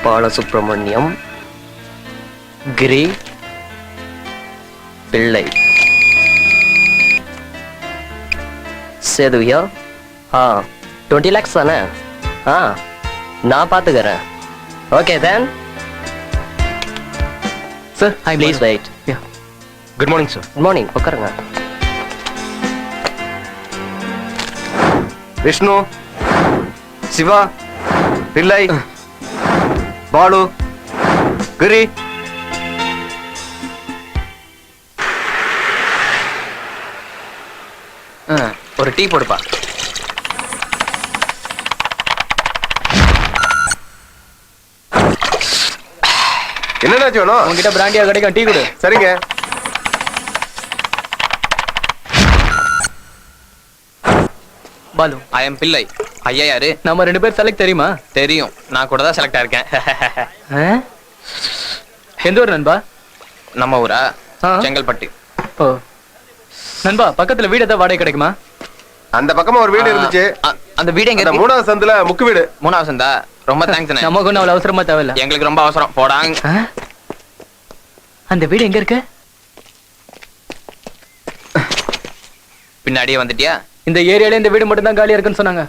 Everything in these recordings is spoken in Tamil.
பாலசுப்ரமணியம், கிரி, பிள்ளை. சேதுவியா? 20 lakhs தானே? நான் பார்த்துக்கிறேன். Okay then. Sir, please wait. Good morning sir. Good morning. உட்காருங்க. விஷ்ணு, சிவா, பிள்ளை, பாலு, கிரி. ஒரு டீ போடுப்பா. என்னென்னாச்சு வேணும்? உங்ககிட்ட பிராண்டியா கிடைக்கும், டீ கொடு. சரிங்க. பாலு, ஐ எம் பிள்ளை. ஐயா யாரு? நம்ம 2 பேர் செலக்ட் தெரியுமா? தெரியும், நான் கூட தான் செலக்ட் ஆயிருக்கேன். எந்த ஊர் நண்பா? நம்ம ஊரா? செங்கல்பட்டு. ஓ நண்பா, பக்கத்துல வீடு ஏதாவது வாடகை கிடைக்குமா? அந்த பக்கமா ஒரு வீடு இருந்துச்சு. அந்த வீடு எங்க? 3வது சந்துல முக்கு வீடு. 3வது சந்தா? ரொம்ப தேங்க்ஸ். நமக்கு ஒன்றும் அவ்வளவு அவசரமா தேவையில்ல. எங்களுக்கு ரொம்ப அவசரம். போடாங்க. அந்த வீடு எங்க இருக்கு? பின்னாடியே வந்துட்டியா? இந்த ஏரியால இந்த வீடு மட்டும் தான் காலியா இருக்குன்னு சொன்னாங்க.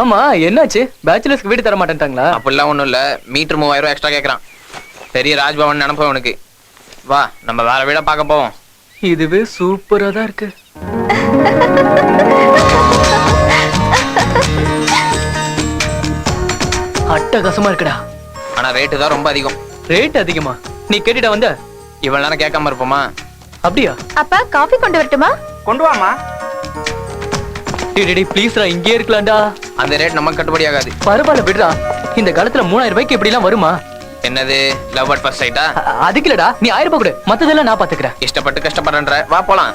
ஆமா, என்னாச்சு? பேச்சுலர்ஸ்க்கு வீடு தர மாட்டேன்ட்டாங்களா? அப்படிலாம் ஒண்ணும் இல்ல. மீட்டர் 3000 ரூபாய் எக்ஸ்ட்ரா கேக்குறான். பெரிய ராஜ்பவன் நினைப்போம் உனக்கு. வா, நம்ம வேற வீட பார்க்க போவோம். இதுவே சூப்பரா தான் இருக்கு. அட்டகாசமா இருக்குடா. ஆனா ரேட்டு தான் ரொம்ப அதிகம். ரேட் அதிகமா? நீ கேட்டுட்ட வந்த? இவ்வளவு நேரம் கேட்காம இருப்போமா? அப்படியா? அப்பா, காபி கொண்டு வரட்டுமா? கொண்டு வாமா. டேய் ப்ளீஸ்ரா, இங்கே இருக்கலாம்டா. அந்த ரேட் நமக்கு கட்டுப்படி ஆகாது. பரவாயில்ல விடுடா. இந்த காலத்துல 3000 ரூபாய்க்கு இப்படி எல்லாம் வருமா? என்னது, லவ் அட் ஃபர்ஸ்ட் சைட்டா? அதுக்கு இல்லடா, நீ 1000 ரூபாய் கொடு, மத்ததெல்லாம் நான் பாத்துக்கிறேன். இஷ்டப்பட்டு கஷ்டப்படுறன்ற. வா போலாம்.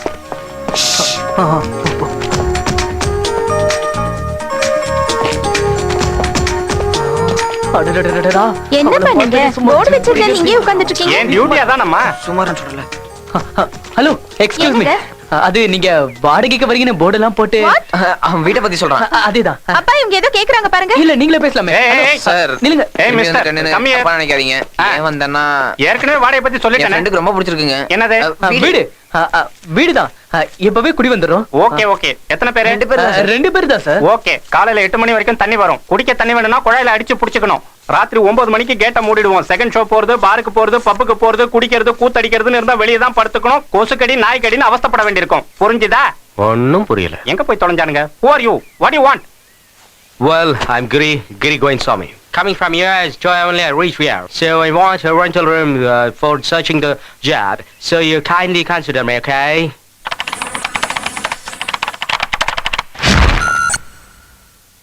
என்ன பண்ணீங்க? போர்டு வச்சிருக்கேன், இங்கே உட்கார்ந்துட்டு இருக்கீங்க. ஏன் டியூட்டியா தானம்மா? சுமாரன் சொல்லல. Hello, excuse me. அது நீங்க வாடகைக்கு வரீங்கன்னு போர்டு எல்லாம் போட்டு. அவன் வீட்டை பத்தி சொல்றான். அதேதான். அப்பா, இவங்க ஏதோ கேக்குறாங்க பாருங்க. இல்ல, நீங்களே பேசலாமே. சார், நில்லுங்க. ஏய் மிஸ்டர், கம்மியா நினைக்காதீங்க. ஏன் வந்தேன்னா ஏற்கனவே வாடகை பத்தி சொல்லிட்டேன். எனக்கு ரொம்ப பிடிச்சிருக்குங்க. என்னது? வீடு. வீடுதான். இப்பவே குடி வந்துரும். Okay okay. எத்தனை பேர்? 2 பேர் தான் சார். ஓகே. காலையில 8 மணி வரைக்கும் தண்ணி வரும். குடிக்க தண்ணி வேணும்னா குழாயில அடிச்சு புடிச்சுக்கணும். ராத்திரி 9 மணிக்கு கேட்ட மூடிடுவோம். செகண்ட் ஷோ போறது, பாருக்கு போறது, பப்புக்கு போறது, குடிக்கிறது, கூத்தடிக்கிறதுன்னு இருந்தா வெளியே தான் படுத்துக்கணும். கொசுக்கடி நாய்க்கடின்னு அவஸ்தைப்பட வேண்டியிருக்கும். புரிஞ்சுதா? ஒன்னும் புரியல. எங்க போய் தொலைஞ்சானுங்க? Who are you? What do you want? Well, I'm Giri Govinsamy. Coming from US to only reach here. So I want a rental room for searching the job. So you kindly consider me, okay?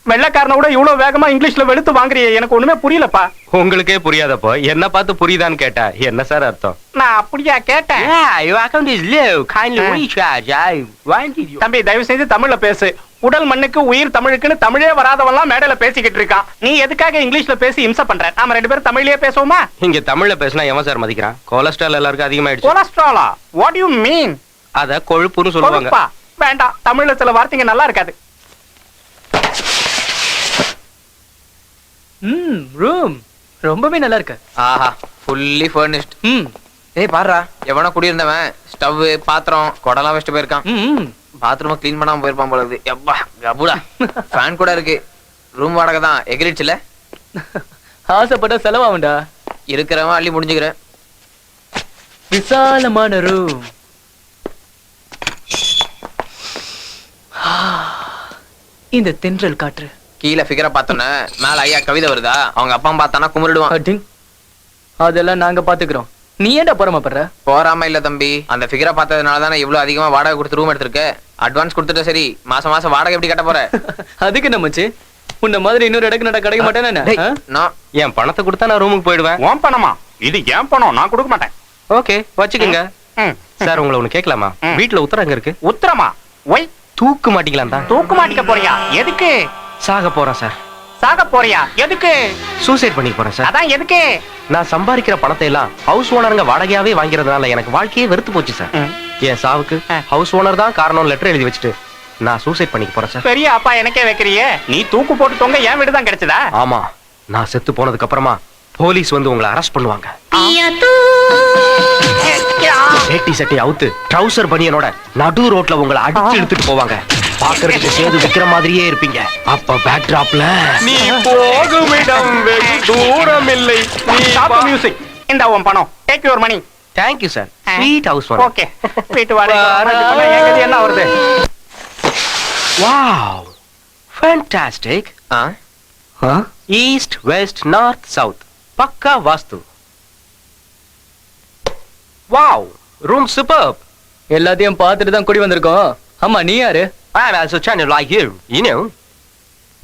வெள்ளக்காரன கூட இவ்வளவு வேகமா இங்கிலீஷ்ல வெளுத்து வாங்குறியே, எனக்கு ஒண்ணுமே புரியலப்பா. உங்களுக்கே புரியாதப்போ என்ன பார்த்து புரியுதான்னு கேட்டா என்ன சார் அர்த்தம்? நான் அப்படியா கேட்டேன்? Yeah, your account is low. Kindly recharge. I wanted you. தம்பி, தயவு செஞ்சு தமிழ்ல பேசு. உடல் மண்ணுக்கு உயிர் தமிழுக்குன்னு தமிழே வராதவன்லாம் மேடையில பேசிக்கிட்டு இருக்கான். நீ எதுக்காக இங்கிலீஷ்ல பேசி இம்சை பண்ற? நாம 2 பேரும் தமிழ்லயே பேசுவோமா? இங்க தமிழ்ல பேசினா எவன் சார் மதிக்கிறான்? கொலஸ்ட்ரால் எல்லாருக்கும் அதிகமாயிடுச்சு. கொலஸ்ட்ராலா? What do you mean? அத கொழுப்புன்னு சொல்லுவாங்க. கொழுப்பா? வேண்டாம், தமிழ்ல சில வார்த்தைங்க நல்லா இருக்காது. ரூம் ரொம்பவே நல்லா இருக்கு. ஆஹா ஃபுல்லி ஃபர்னிஷ்ட். ம் ஏய் பாருடா, எவனோ குடியிருந்தவன் ஸ்டவ் பாத்திரம் குடலாம் வச்சுட்டு போயிருக்கான். ம் பாத்ரூமை க்ளீன் பண்ணாம போயிருப்பான் போல இருக்குது. எப்பா கபுடா. ஃபேன் கூட இருக்கு. ரூம் வாடகை தான் எகிரிச்சுல. ஆசைப்பட்ட செலவாகும்டா. இருக்கிறவன் அள்ளி முடிஞ்சுக்கிறேன். விசாலமான ரூம். இந்த தென்றல் காற்று. கீழே ஃபிகரை பார்த்தோன்னே மேல ஐயா கவிதை வருதா, அவங்க அப்பா பார்த்தானா கும்பிடுவான். அடிங். அதெல்லாம் நாங்க பாத்துக்கிறோம். நீ ஏன்டா பொறாமப்படுற? போறாம இல்ல தம்பி, அந்த ஃபிகரை பார்த்ததுனால தானே இவ்வளவு அதிகமா வாடகை கொடுத்து ரூம் எடுத்திருக்க. அட்வான்ஸ் கொடுத்துட்டு சரி, மாசம் மாசம் வாடகை எப்படி கட்ட போற? அதுக்கு நம்மச்சு உன்ன மாதிரி இன்னொரு இடக்கு நட கிடைக்க மாட்டேன்னு டேய், நான் என் பணத்தை கொடுத்தா நான் ரூமுக்கு போயிடுவேன். உன் பணமா? இது ஏன் பணம், நான் கொடுக்க மாட்டேன். ஓகே வச்சுக்கோங்க. ம். சார் உங்களை ஒண்ணு கேட்கலாமா? ம். வீட்டுல உத்தரம் அங்க இருக்கு. உத்தரமா? ஒய் தூக்கு மாட்டிக்கலாம் தான். தூக்கு மாட்டிக்க போறியா? எதுக்கு? சாக போறேன் சார். சாக போறியா? எதுக்கு? சூசைட் பண்ணி போறேன் சார். அதான் எதுக்கு? நான் சம்பாதிக்கிற பணத்தை எல்லாம் ஹவுஸ் ஓனருங்க வாடகையாவே வாங்கிறதுனால எனக்கு வாழ்க்கையே வெறுத்து போச்சு சார். என் சாவுக்கு ஹவுஸ் ஓனர் தான் காரணம் லெட்டர் எழுதி வச்சுட்டு நான் சூசைட் பண்ணிக்க போறேன் சார். பெரிய அப்பா எனக்கே வைக்கிறியே, நீ தூக்கு போட்டு தொங்க என் வீடு தான் கிடைச்சதா? ஆமா, நான் செத்து போனதுக்கு அப்புறமா போலீஸ் வந்து உங்களை அரெஸ்ட் பண்ணுவாங்க. வேட்டி சட்டை அவுத்து ட்ரவுசர் பனியனோட நடு ரோட்ல உங்களை அடிச்சு இழுத்துட்டு போவாங்க. பாக்குறதுக்கு சேது விக்கிற மாதிரியே இருப்பீங்க. அப்ப பேக் டிராப்ல நீ போகும் இடம் வெகு தூரம் இல்லை. Stop music. இந்த உன் பணம். Take your money. Thank you sir. Sweet house owner. Okay. வீட்டு வாடகை எங்கது என்ன வருது? Wow fantastic. East west north south பக்கா வாஸ்து. Wow room superb. எல்லாத்தையும் பார்த்துட்டு தான் குடி வந்திருக்கோம். ஆமா நீ யாரு? I am also trying to like you, you know.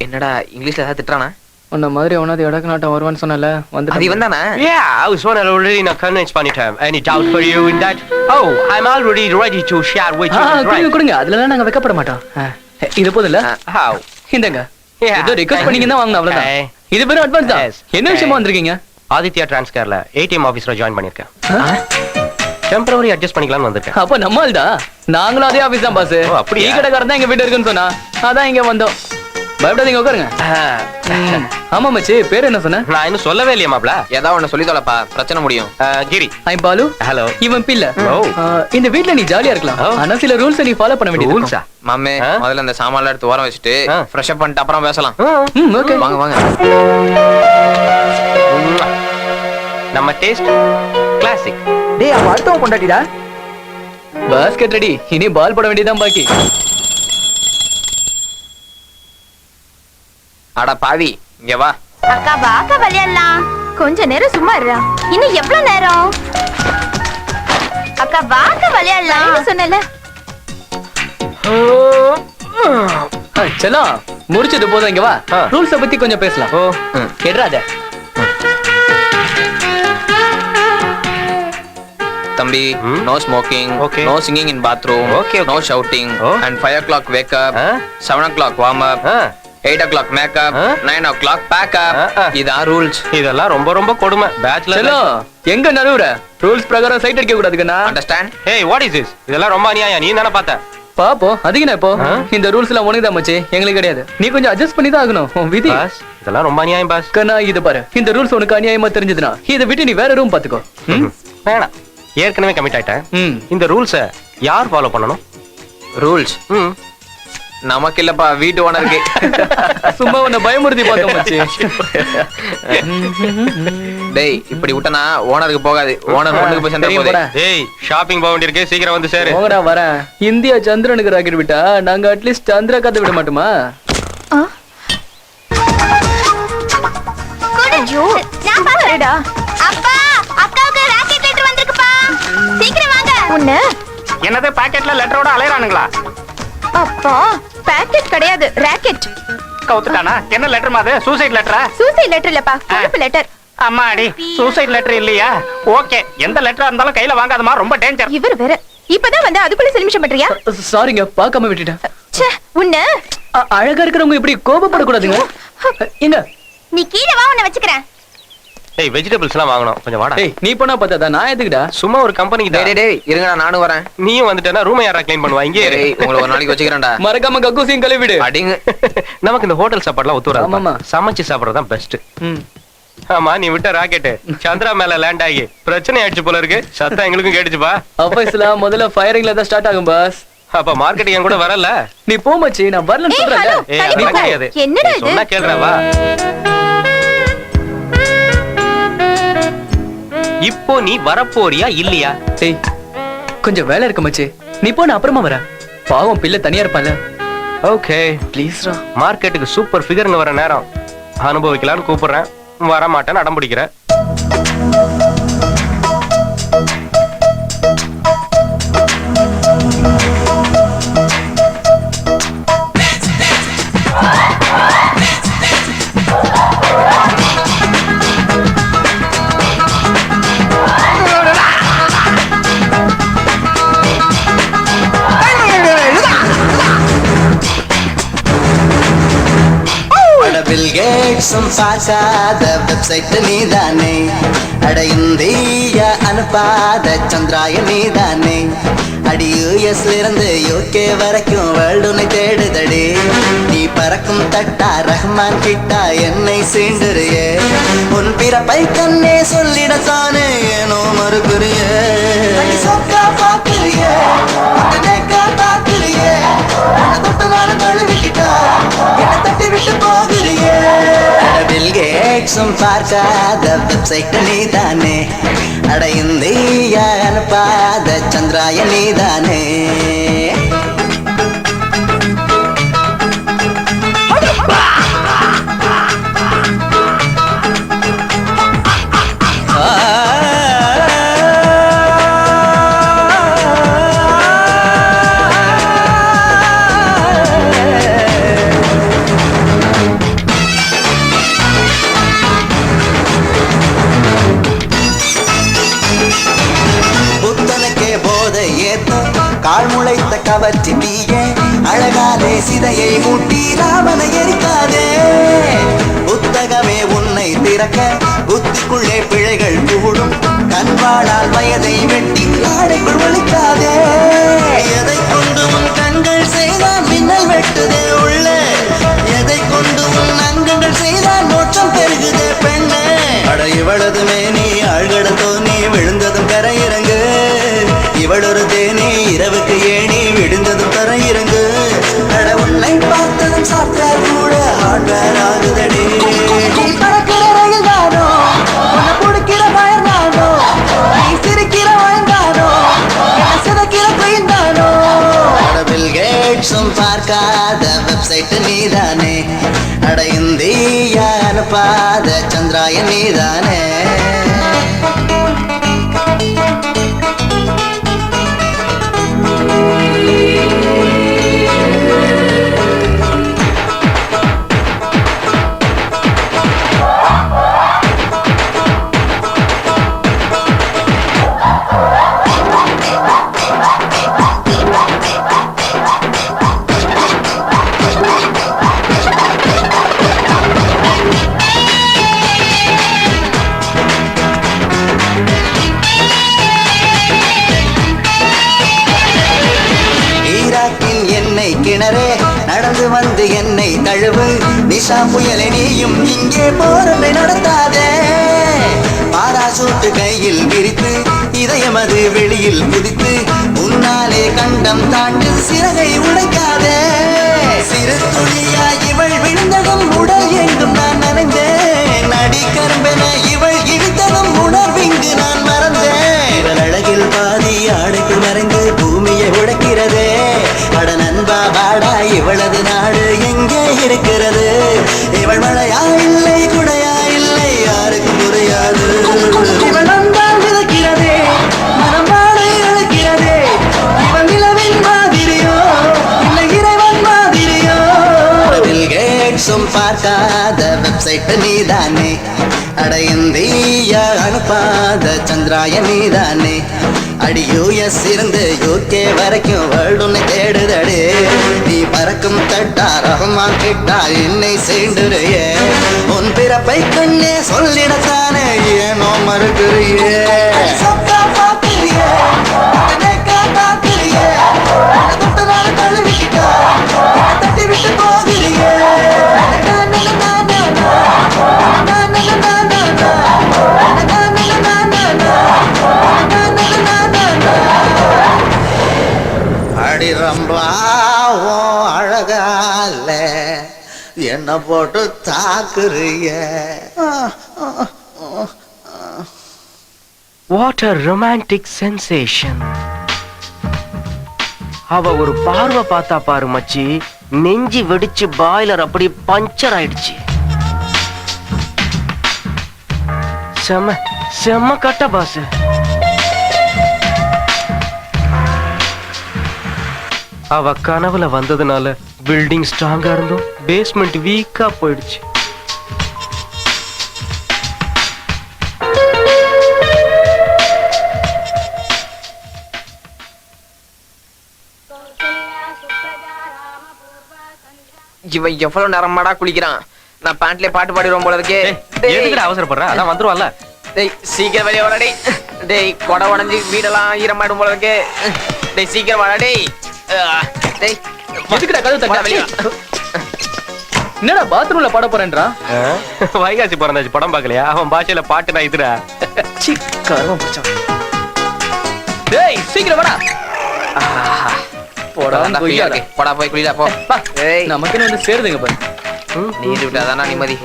என்னடா இங்கிலீஷ்ல ஏதாவது திட்டுறானா? உன்ன மாதிரி எவனாவது இடக்கு நாட்டம் வருவான்னு சொன்னல வந்து. அது இவன் தானே? Yeah, I was one already in a convince பண்ணிட்டேன். Any doubt for you in that? Oh, I'm already ready to share with you. கொடுங்க கொடுங்க, அதுலலாம் நாங்க வெக்கப்பட மாட்டோம். இது போதும்ல? How? இந்தங்க. Yeah. ஏதோ ரிக்வெஸ்ட் பண்ணீங்க தான் வாங்குன அவ்வளவுதான். Hey. இது பேரும் அட்வான்ஸ் தான். Yes. என்ன விஷயமா வந்திருக்கீங்க? ஆதித்யா டிரான்ஸ்கேர்ல ஏடிஎம் ஆபீஸ்ல ஜாயின் பண்ணிருக்கேன். டெம்பரரி அட்ஜஸ்ட் பண்ணிக்கலாம்னு வந்திருக்கேன். அப்ப நம்ம ஆள் தான். நாங்களும் அதே ஆபீஸ் தான் பாஸ். ஓ, அப்படியா? டீ கடைக்காரன் தான் எங்க வீட்டு இருக்குன்னு சொன்னா, அதான் இங்க வந்தோம். பயப்படாதீங்க, உட்காருங்க. ஆமா மச்சி, பேர் என்ன சொன்ன? நான் இன்னும் சொல்லவே இல்லையா மாப்ள. ஏதாவது ஒண்ணு சொல்லி தொலைப்பா, பிரச்சனை முடியும். கிரி. ஐ பாலு. ஹலோ. இவன் பிள்ளை. ஓ. இந்த வீட்ல நீ ஜாலியா இருக்கலாம். ஓ. ஆனா சில ரூல்ஸ் நீ ஃபாலோ பண்ண வேண்டியது ரூல்ஸா? இருக்கும். மாமே முதல்ல இந்த சாமான்லாம் எடுத்து ஓரம் வச்சுட்டு ஃப்ரெஷ் அப் பண்ணிட்டு அப்புறம் பேசலாம். ஓகே. வாங்க வாங்க. நம்ம டேஸ்ட் கிளாசிக். டேய் அவ அடுத்தவன் கொண்டாடிடா. Basket ready. இனி பால் போட வேண்டியதான் பாக்கி. அட பாவி, இங்க வா. அக்கா வாக்க விளையாடலாம். கொஞ்ச நேரம் சும்மா இருடா. இன்னும் எவ்வளவு நேரம்? அக்கா வாக்க விளையாடலாம் சொன்னல. செல்லம் முடிச்சது போதும், இங்க வா. ரூல்ஸ பத்தி கொஞ்சம் பேசலாம். ஓ கேட்றாத தம்பி, no smoking, Okay. No singing in bathroom, Okay, okay. No shouting, Oh. And 5 o'clock wake up, 7 o'clock warm up, ஆ. 8 o'clock makeup, 9 o'clock pack up. Ah. இதான் ரூல்ஸ். இதெல்லாம் ரொம்ப ரொம்ப கொடுமை. பேச்சுலர். செல்லம் எங்க நடுவுற ரூல்ஸ் பிரகாரம் சைட் அடிக்க கூடாதுக்கண்ணா. Understand? Hey what is this? இதெல்லாம் ரொம்ப அநியாயம். நீ தானே பார்த்த? பாப்போம். அதுக்கு நான் இப்போ இந்த ரூல்ஸ் எல்லாம் உனக்கு தான் மச்சி, எங்களுக்கு கிடையாது. நீ கொஞ்சம் அட்ஜஸ்ட் பண்ணி தான் ஆகணும். உன் விதி. பாஸ் இதெல்லாம் ரொம்ப அநியாயம் பாஸ். கண்ணா இது பாரு, இந்த ரூல்ஸ் உனக்கு அநியாயமா தெரிஞ்சதுன்னா இதை விட்டு நீ வேற ரூம் பாத்துக்கோ. வேணாம், ஏற்கனவே கமிட் ஆயிட்டேன். ம். இந்த ரூல்ஸை யார் ஃபாலோ பண்ணணும்? ரூல்ஸ் நமக்கு இல்லப்பா, வீட்டு ஓனருக்கு. சும்மா உன்னை பயமுறுத்தி பார்த்தோம் மச்சி. டேய் இப்படி விட்டனா ஓனருக்கு போகாது. ஓனர் ஒண்ணுக்கு போய் சேர்ந்தா தெரியும் போதே. போடா. ஏய் ஷாப்பிங் போக வேண்டியிருக்கு, சீக்கிரம் வந்து சேரு. போங்கடா வரேன். இந்தியா சந்திரனுக்கு ராக்கெட் விட்டா நாங்க அட்லீஸ்ட் சந்திரா காத்த விட மாட்டோமா? ஐயோ நான் பாருடா. அப்பா அக்காவுக்கு ராக்கெட் லெட்டர் வந்திருக்குப்பா. சீக்கிரம் வாங்க. உன்ன என்னது பாக்கெட்ல லெட்டரோட அலையறானுங்களா? அப்பா பாக்கெட் கிடையாது, ராக்கெட். கவுத்துட்டானா? என்ன லெட்டர் மாது? சூசைட் லெட்டரா? சூசைட் லெட்டர் இல்லப்பா, கொழுப்பு லெட்டர். அம்மாடி, சூசைட் லெட்டர் இல்லையா? ஓகே, எந்த லெட்டரா இருந்தாலும் கையில வாங்காதமா, ரொம்ப டேஞ்சர். இவர் வேற இப்பதான் வந்து அதுக்குள்ள செலிமிஷம் பண்றியா? சாரிங்க, பார்க்காம விட்டுட்டேன். ச்சே உன்ன. அழகா இருக்கிறவங்க இப்படி கோபப்படக்கூடாதுங்க. எங்க நீ கீழ வா, உன்னை வச்சுக்கிறேன். ஏய் வெஜிடபிள்ஸ் எல்லாம் வாங்கணும், கொஞ்சம் வாடா. ஏய் நீ போனா பார்த்தா நான் எதுக்குடா? சும்மா ஒரு கம்பெனிக்கு டேய் டேய் டேய் இருங்கடா, நானும் வரேன். நீயும் வந்துட்டேன்னா ரூமை யாரா க்ளீன் பண்ணுவா? இங்கே இரு. டேய் உங்களை ஒரு நாளைக்கு வச்சுக்கிறேன்டா. மறக்காம கக்கூசியும் கழுவிடு. அடிங்க. நமக்கு இந்த ஹோட்டல் சாப்பாடுலாம் ஒத்து ஆமாமா. வராது. சமைச்சு சாப்பிடுறது தான் பெஸ்ட். ம். ஆமா நீ விட்ட ராக்கெட் சந்திரா மேல லேண்ட் ஆகி பிரச்சனை ஆயிடுச்சு போல இருக்கு. சத்தம் எங்களுக்கும் கேட்டுச்சுப்பா. அஃபைஸ்லாம் முதல்ல ஃபயரிங்ல தான் ஸ்டார்ட் ஆகும் பாஸ். அப்ப மார்க்கெட் என் கூட வரல. நீ போ மச்சி, நான் வரலன்னு சொல்றேன்ல. ஏய் அதெல்லாம் கிடையாது. என்னடா இது? சொன்னா கேளுடா வா. இப்போ நீ வரப்போறியா இல்லையா? டேய் கொஞ்சம் வேலை இருக்கு மச்சி, நீ போ, நான் அப்புறமா வரேன். பாவம் பிள்ளை தனியா இருப்பான்ல. ஓகே ப்ளீஸ்ரா. மார்க்கெட்டுக்கு சூப்பர் ஃபிகர்னு வர நேரம் அனுபவிக்கலாம்னு கூப்பிடுறேன். வர மாட்டேன்னு அடம் பிடிக்கிறேன். பில் கேட்ஸும் பார்க்காத வெப்சைட் நீதானே, அட இந்தியா அனுப்பாத சந்திராயன் நீதானே, அடி யூஎஸ்ல இருந்து யூகே வரைக்கும் வேர்ல்டு உன்னை தேடுதடி. நீ பறக்கும் தட்டா ரஹ்மான் கிட்டா என்னை சீண்டுறியே, உன் பிறப்பை கண்ணே சொல்லிடத்தானே ஏனோ மறுக்குறியே. சொக்கா பாக்குறியே, தாக்குறியே, தொட்டு நானும் தழுவிக்கிட்டா என்ன தட்டி விட்டு போகிறியே. பில் கேட்ஸும் பார்க்காத வெப்சைட் நீதானே, அட இந்தியா அனுப்பாத சந்திராயன் நீதானே. கால் முளைத்த கவர்ச்சி தீய அழகாலே சிதையை மூட்டி ராமனை எரிக்காதே. புத்தகமே உன்னை திறக்க புத்திக்குள்ளே பிழைகள் கூடும், கண்வாளால் வயதை வெட்டி ஆடைக்குள் ஒழிக்காதே. எதை கொண்டு உன் கண்கள் செய்தால் மின்னல் வெட்டுதே உள்ள, எதை கொண்டு உன் அங்கங்கள் செய்தால் மோட்சம் பெருகுதே பெண்ணே. அட இவளது மேனி ஆழ்கடத்தோ நீ விழுந்ததும் கரையிறங்கு, இவளொரு தேனி இரவுக்கு ஏணி விழுந்ததும் தரையிறங்கு. அட உன்னை பார்த்ததும் சாப்பிட்டார் கூட ஹார்ட்வேர் ஆகுதடி. நீ பறக்கிற ரயில் தானோ, உன்னை பிடிக்கிற பயர் தானோ, நீ சிரிக்கிற வயந்தானோ, என்ன சிதைக்கிற குயின் தானோ. அட பில் கேட்ஸும் பார்க்காத வெப்சைட் நீதானே, அட இந்தியா அனுப்பாத சந்திராயன் நீதானே. கிணறே நடந்து வந்து என்னை தழுவு, நிஷா புயலை நீயும் இங்கே போரலை நடத்தாதே. பாராசூட்டு கையில் விரித்து இதயமது வெளியில் குதித்து உன்னாலே கண்டம் தாண்டு சிறகை உடைக்காதே. சிறு துளியா இவள் விழுந்ததும் உடல் எங்கும் நான் நனைந்தேன், நடிக்கரும்பென இவள் இழுத்ததும் உணர்விங்கு நான் மறந்தேன். இவள் அழகில் பாதி ஆடைக்கு மறைந்து பூமியை உடைக்கிறதே. அட நண்பா வாடா இவளது நாடு எங்கே இருக்கிறது, இவள் மழையா இல்லை குடையா இல்லை யாருக்கும் புரியாது. இவள் நண்பால் விதக்கிறதே, மனம் வாழை அழைக்கிறதே, இவள் நிலவின் மாதிரியோ இல்லை இறைவன் மாதிரியோ. பில் கேட்ஸும் பார்க்காத வெப்சைட் நீதானே, அட இந்தியா அனுப்பாத சந்திராயன் நீதானே, அடி யூஎஸ் இருந்து யூகே வரைக்கும் வேர்ல்டு உன்னை தேடுதடே. நீ பறக்கும் தட்டா ரஹ்மான் கிட்டா என்னை சீண்டுறியே, உன் பிறப்பை கண்ணே சொல்லிடத்தானே ஏனோ மறுக்குறியே. சொக்கா பாக்குறியே, தாக்குறியே, தொட்டு நானும் தழுவிக்கிட்டா தட்டி விட்டு போகிறியே. என்ன போட்டு தாக்குறிய. What a romantic sensation. அவ ஒரு பார்வை பார்த்தா பாரு மச்சி, நெஞ்சி வெடிச்சு பாய்லர் அப்படி பஞ்சர் ஆயிடுச்சு. செம்ம செம்ம கட்ட பாஸ். அவ கனவுல வந்ததுனால பில்டிங் ஸ்ட்ராங்கா இருந்தும் பேஸ்மெண்ட் வீக்கா போயிடுச்சு. இவன் எவ்வளவு நேரமாடா குளிக்கிறான். நான் பேண்ட்லயே பாட்டு பாடிடுவோம் போல இருக்கே. எதுக்குடா அவசரப்படுற? அதான் வந்துருவான்ல. டேய் சீக்கிரம் வெளியே வாடா டேய். டேய் கொடை உடைஞ்சு வீடெல்லாம் ஈரமாயிடும் போல இருக்கே. டேய் சீக்கிரம் வாடா டேய். டேய் எதுக்குடா கதவு தட்ட? என்னடா பாத்ரூம்ல பாட போறேன்றா? வைகாசி பிறந்தாச்சு படம் பார்க்கலையா? அவன் பாஷையில பாட்டு நான் இதுடா. கர்மம் பிடிச்சவன். டேய் சீக்கிரம் வாடா. போடா போய்யாடா. போடா போய் குளிடா போ. ஏய் நமக்கு வந்து சேருதுங்க பாரு. நீர் விட்டாதானா நிம்மதி.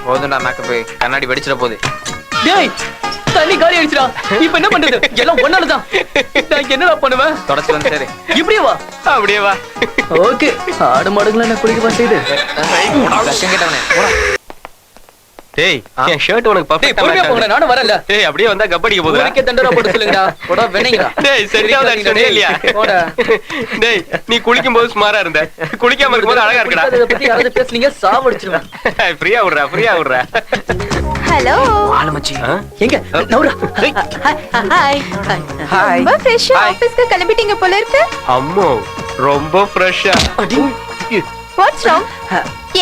போதும்டா மேக்கப், கண்ணாடி வெடிச்சிட போகுது. டேய் தண்ணி காலி ஆயிடுச்சுடா. இப்ப என்ன பண்றது? எல்லாம் ஒன்னாலதான். நான் என்னடா பண்ணுவேன்? தொடச்சு வந்து சரி. இப்படியே வா. அப்படியே வா. ஓகே ஆடு மாடுங்கள என்ன குளிக்க செய்து. கஷ்டம் கேட்டவனே போடா. டேய் என் ஷர்ட் உனக்கு டேய் பர்ஃபெக்ட்டா பொறுமையா போங்கடா, நானும் வரல. டேய் அப்படியே வந்தா கபடிக்கு போகுது. ஊருக்கே தண்டரா போட்டு சொல்லுங்கடா. போடா வெண்ணீங்கடா. டேய் சரியாவது அடிச்சனே இல்லையா? போடா. டேய் நீ குளிக்கும்போது ஸ்மாரா இருந்த, குளிக்காம இருக்கும்போது அழகா இருக்கடா. இத பத்தி யாராவது பேசுனீங்க சாவடிச்சிருவேன். ஃப்ரீயா விடுறா. ஹலோ. ஆளு மச்சி. எங்க நவுரா. ஹாய். ஹாய். ரொம்ப ஃப்ரெஷ்ஷா ஆபீஸ்க்கு கிளம்பிட்டீங்க போல இருக்கு. அம்மோ ரொம்ப ஃப்ரெஷ்ஷா. What's wrong?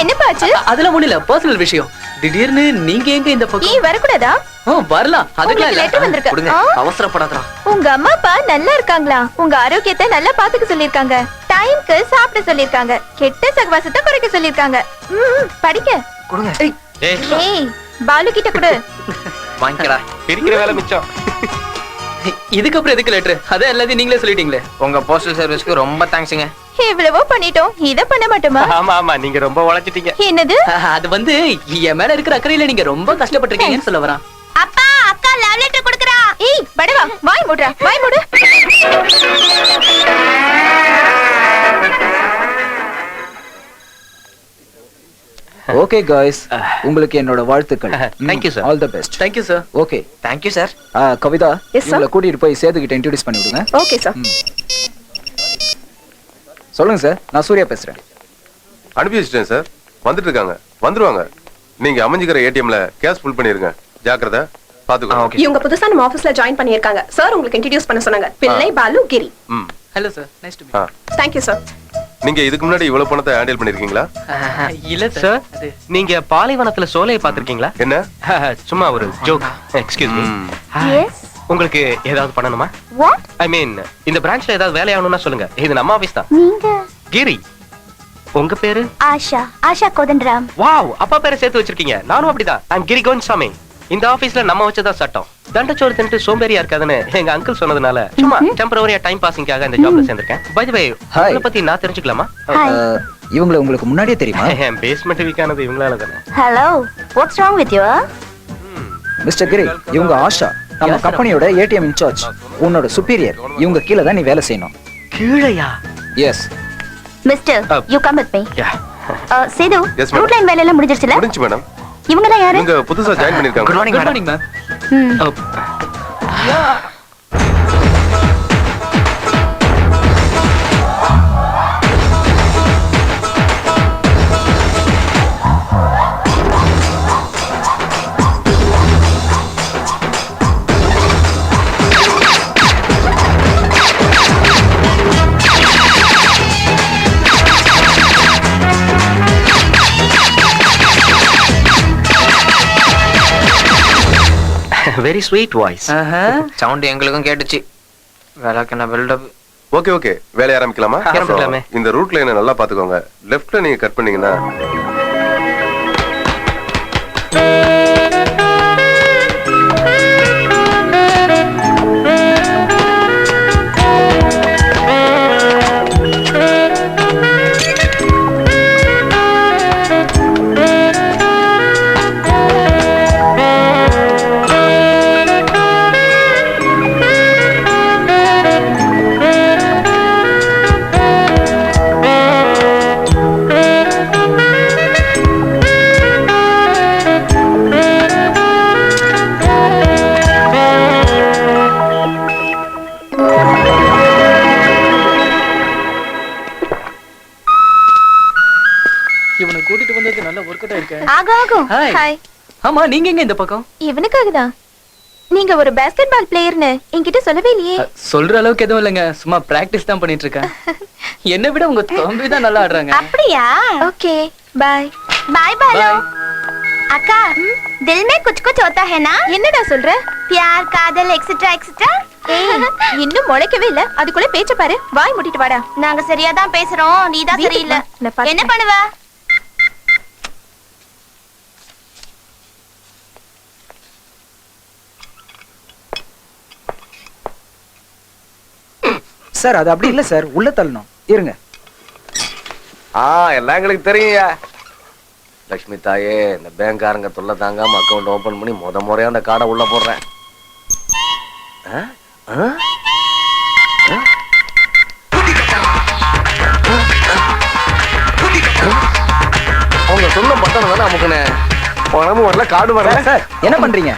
என்ன பாச்சு? அதெல்லாம் ஒண்ணுல பர்சனல் விஷயம். திடீர்னு நீங்க எங்க இந்த பக்கம்? நீ வரக்கூடாதா? வரலாம். அதுக்கெல்லாம் இல்ல. லெட்டர் வந்திருக்கு. கொடுங்க. அவசரப்படாதடா. உங்க அம்மா அப்பா நல்லா இருக்காங்களா? உங்க ஆரோக்கியத்தை நல்லா பாத்துக்க சொல்லிருக்காங்க. டைம்க்கு சாப்பிட சொல்லிருக்காங்க. கெட்ட சகவாசத்தை குறைக்க சொல்லிருக்காங்க. படிக்க கொடுங்க. ஏய் ஏய் பாலு கிட்ட கொடு. வாங்கிக்கடா. பிரிக்கிற வேலை மிச்சம். இதுக்கப்புறம் எதுக்கு லெட்டர்? அதான் எல்லாத்தையும் நீங்களே சொல்லிட்டீங்களே. உங்க போஸ்டல் சர்வீஸ்க்கு ரொம்ப தேங்க்ஸ்ங்க. எவ்வளவோ பண்ணிட்டோம், இத பண்ண மாட்டோமா? ஆமா நீங்க ரொம்ப உழைச்சிட்டீங்க. என்னது? அது வந்து என் மேல இருக்கிற அக்கறையில நீங்க ரொம்ப கஷ்டப்பட்டிருக்கீங்கன்னு சொல்ல வரான். அப்பா அக்கா லவ் லெட்டர் கொடுக்கறா. ஏய் படவா வாய் மூடுடா, வாய் மூடு. ஓகே காய்ஸ், உங்களுக்கு என்னோட வாழ்த்துக்கள். Thank you, sir. All the best. Thank you sir. Okay thank you sir. Kavitha, Yes, sir. உங்களை கூட்டிட்டு போய் சேது கிட்ட இன்ட்ரோடியூஸ் பண்ணி விடுங்க. Okay sir. சொல்லுங்க சார், நான் சூர்யா பேசுறேன். அனுப்பி வச்சிட்டேன் சார். வந்துட்டு இருக்காங்க, வந்துருவாங்க. நீங்க அமைஞ்சிக்கிற ஏடிஎம்ல கேஷ் ஃபுல் பண்ணிருங்க. ஜாக்கிரதை, பாத்துக்கோ. ஓகே. இவங்க புதுசா நம்ம ஆபீஸ்ல ஜாயின் பண்ணிருக்காங்க. சார் உங்களுக்கு இன்ட்ரோடியூஸ் பண்ண சொன்னாங்க. பிள்ளை பாலு கிரி. ம். Hello sir, nice to meet. Thank you sir. நீங்க இதுக்கு முன்னாடி இவ்வளவு பணத்தை ஹேண்டில் பண்ணிருக்கீங்களா? இல்ல சார் சார். அது நீங்க பாலைவனத்துல சோலையை பாத்திருக்கீங்களா? என்ன? சும்மா ஒரு ஜோக். Excuse me. எஸ். உங்களுக்கு ஏதாவது பண்ணணுமா? வாட்? ஐ மீன் இந்த பிரான்ச்ல ஏதாவது வேலை ஆகணும்னா சொல்லுங்க. இது நம்ம ஆபீஸ் தான். நீங்க? கிரி. உங்க பேரு? ஆஷா கோதண்டராம். வாவ், அப்பா பேரை சேர்த்து வச்சிருக்கீங்க. நானும் அப்படிதான். ஐம் கிரி கோவிந்தசாமி. இந்த ஆபீஸ்ல நம்ம வச்சதான் சட்டம். தண்டச்சோறு தின்ட்டு சோம்பேறியா இருக்காதுன்னு எங்க அங்கிள் சொன்னதுனால சும்மா டெம்பரரியா டைம் பாசிங்காக இந்த ஜாப்ல சேர்ந்திருக்கேன். By the way, Hi. உங்களை பத்தி நான் தெரிஞ்சுக்கலாமா? இவங்களை உங்களுக்கு முன்னாடியே தெரியுமா? என் பேஸ்மெண்ட் வீக்கானது இவங்களால தானே. Hello, what's wrong with you? Mister Giri, இவங்க ஆஷா, நம்ம Yes, sir. கம்பெனியோட ஏடிஎம் இன்சார்ஜ். உன்னோட சுப்பீரியர். இவங்க கீழ தான் நீ வேலை செய்யணும். கீழையா? Yes. Mister, you come with me. Yeah. Sethu, Yes, madam. Route line வேலை எல்லாம் முடிஞ்சிருச்சுல? முடிஞ்சு மேடம். இவங்கலாம் யாரு? இவங்க புதுசா ஜாயின் பண்ணிருக்காங்க. Good morning good madam. Morning ma'am. Very sweet voice. Sound எங்களுக்கும் கேட்டுச்சு. வேலைக்கு என்ன பில்டப். ஓகே ஓகே, வேலைய ஆரம்பிக்கலாமா? ஆரம்பிக்கலாமே. இந்த ரூட் லைனை நல்லா பாத்துக்கோங்க. லெஃப்ட்ல நீங்க கட் பண்ணீங்கன்னா இவனை கூட்டிட்டு வந்தது நல்ல ஒர்க் அவுட் இருக்கு. ஆகும் ஆகும். Hi. ஹாய். ஆமா நீங்க எங்க இந்த பக்கம்? இவனுக்காக தான். நீங்க ஒரு பாஸ்கெட் பால் பிளேயர்னு என்கிட்ட சொல்லவே இல்லையே. சொல்ற அளவுக்கு எதுவும் இல்லைங்க, சும்மா பிராக்டிஸ் தான் பண்ணிட்டு இருக்கேன். என்னை விட உங்க தம்பி தான் நல்லா ஆடுறாங்க. அப்படியா? Okay bye. பை பாலு. அக்கா दिल में कुछ कुछ होता है ना? என்னடா சொல்ற? प्यार காதல் எக்ஸெட்ரா எக்ஸெட்ரா. இன்னும் முளைக்கவே இல்ல, அதுக்குள்ள பேச்ச பாரு. வாய் மூடிட்டு வாடா. நாங்க சரியா தான் பேசுறோம், நீ தான் சரியில்லை. என்ன பண்ணுவ? சார் அது அப்படி இல்ல சார், உள்ள தள்ளணும். இருங்க. எல்லாம் எங்களுக்கு தெரியுங்க. லட்சுமி தாயே, இந்த பேங்க்காரங்க தொல்லை தாங்காம அக்கௌண்ட் ஓபன் பண்ணி முறையா அந்த கார்டை உள்ள போடுறேன். அவங்க சொன்ன பட்டன் தானே அமுக்குனே. பணமும் வரல, கார்டு வரல. சார் என்ன பண்றீங்க?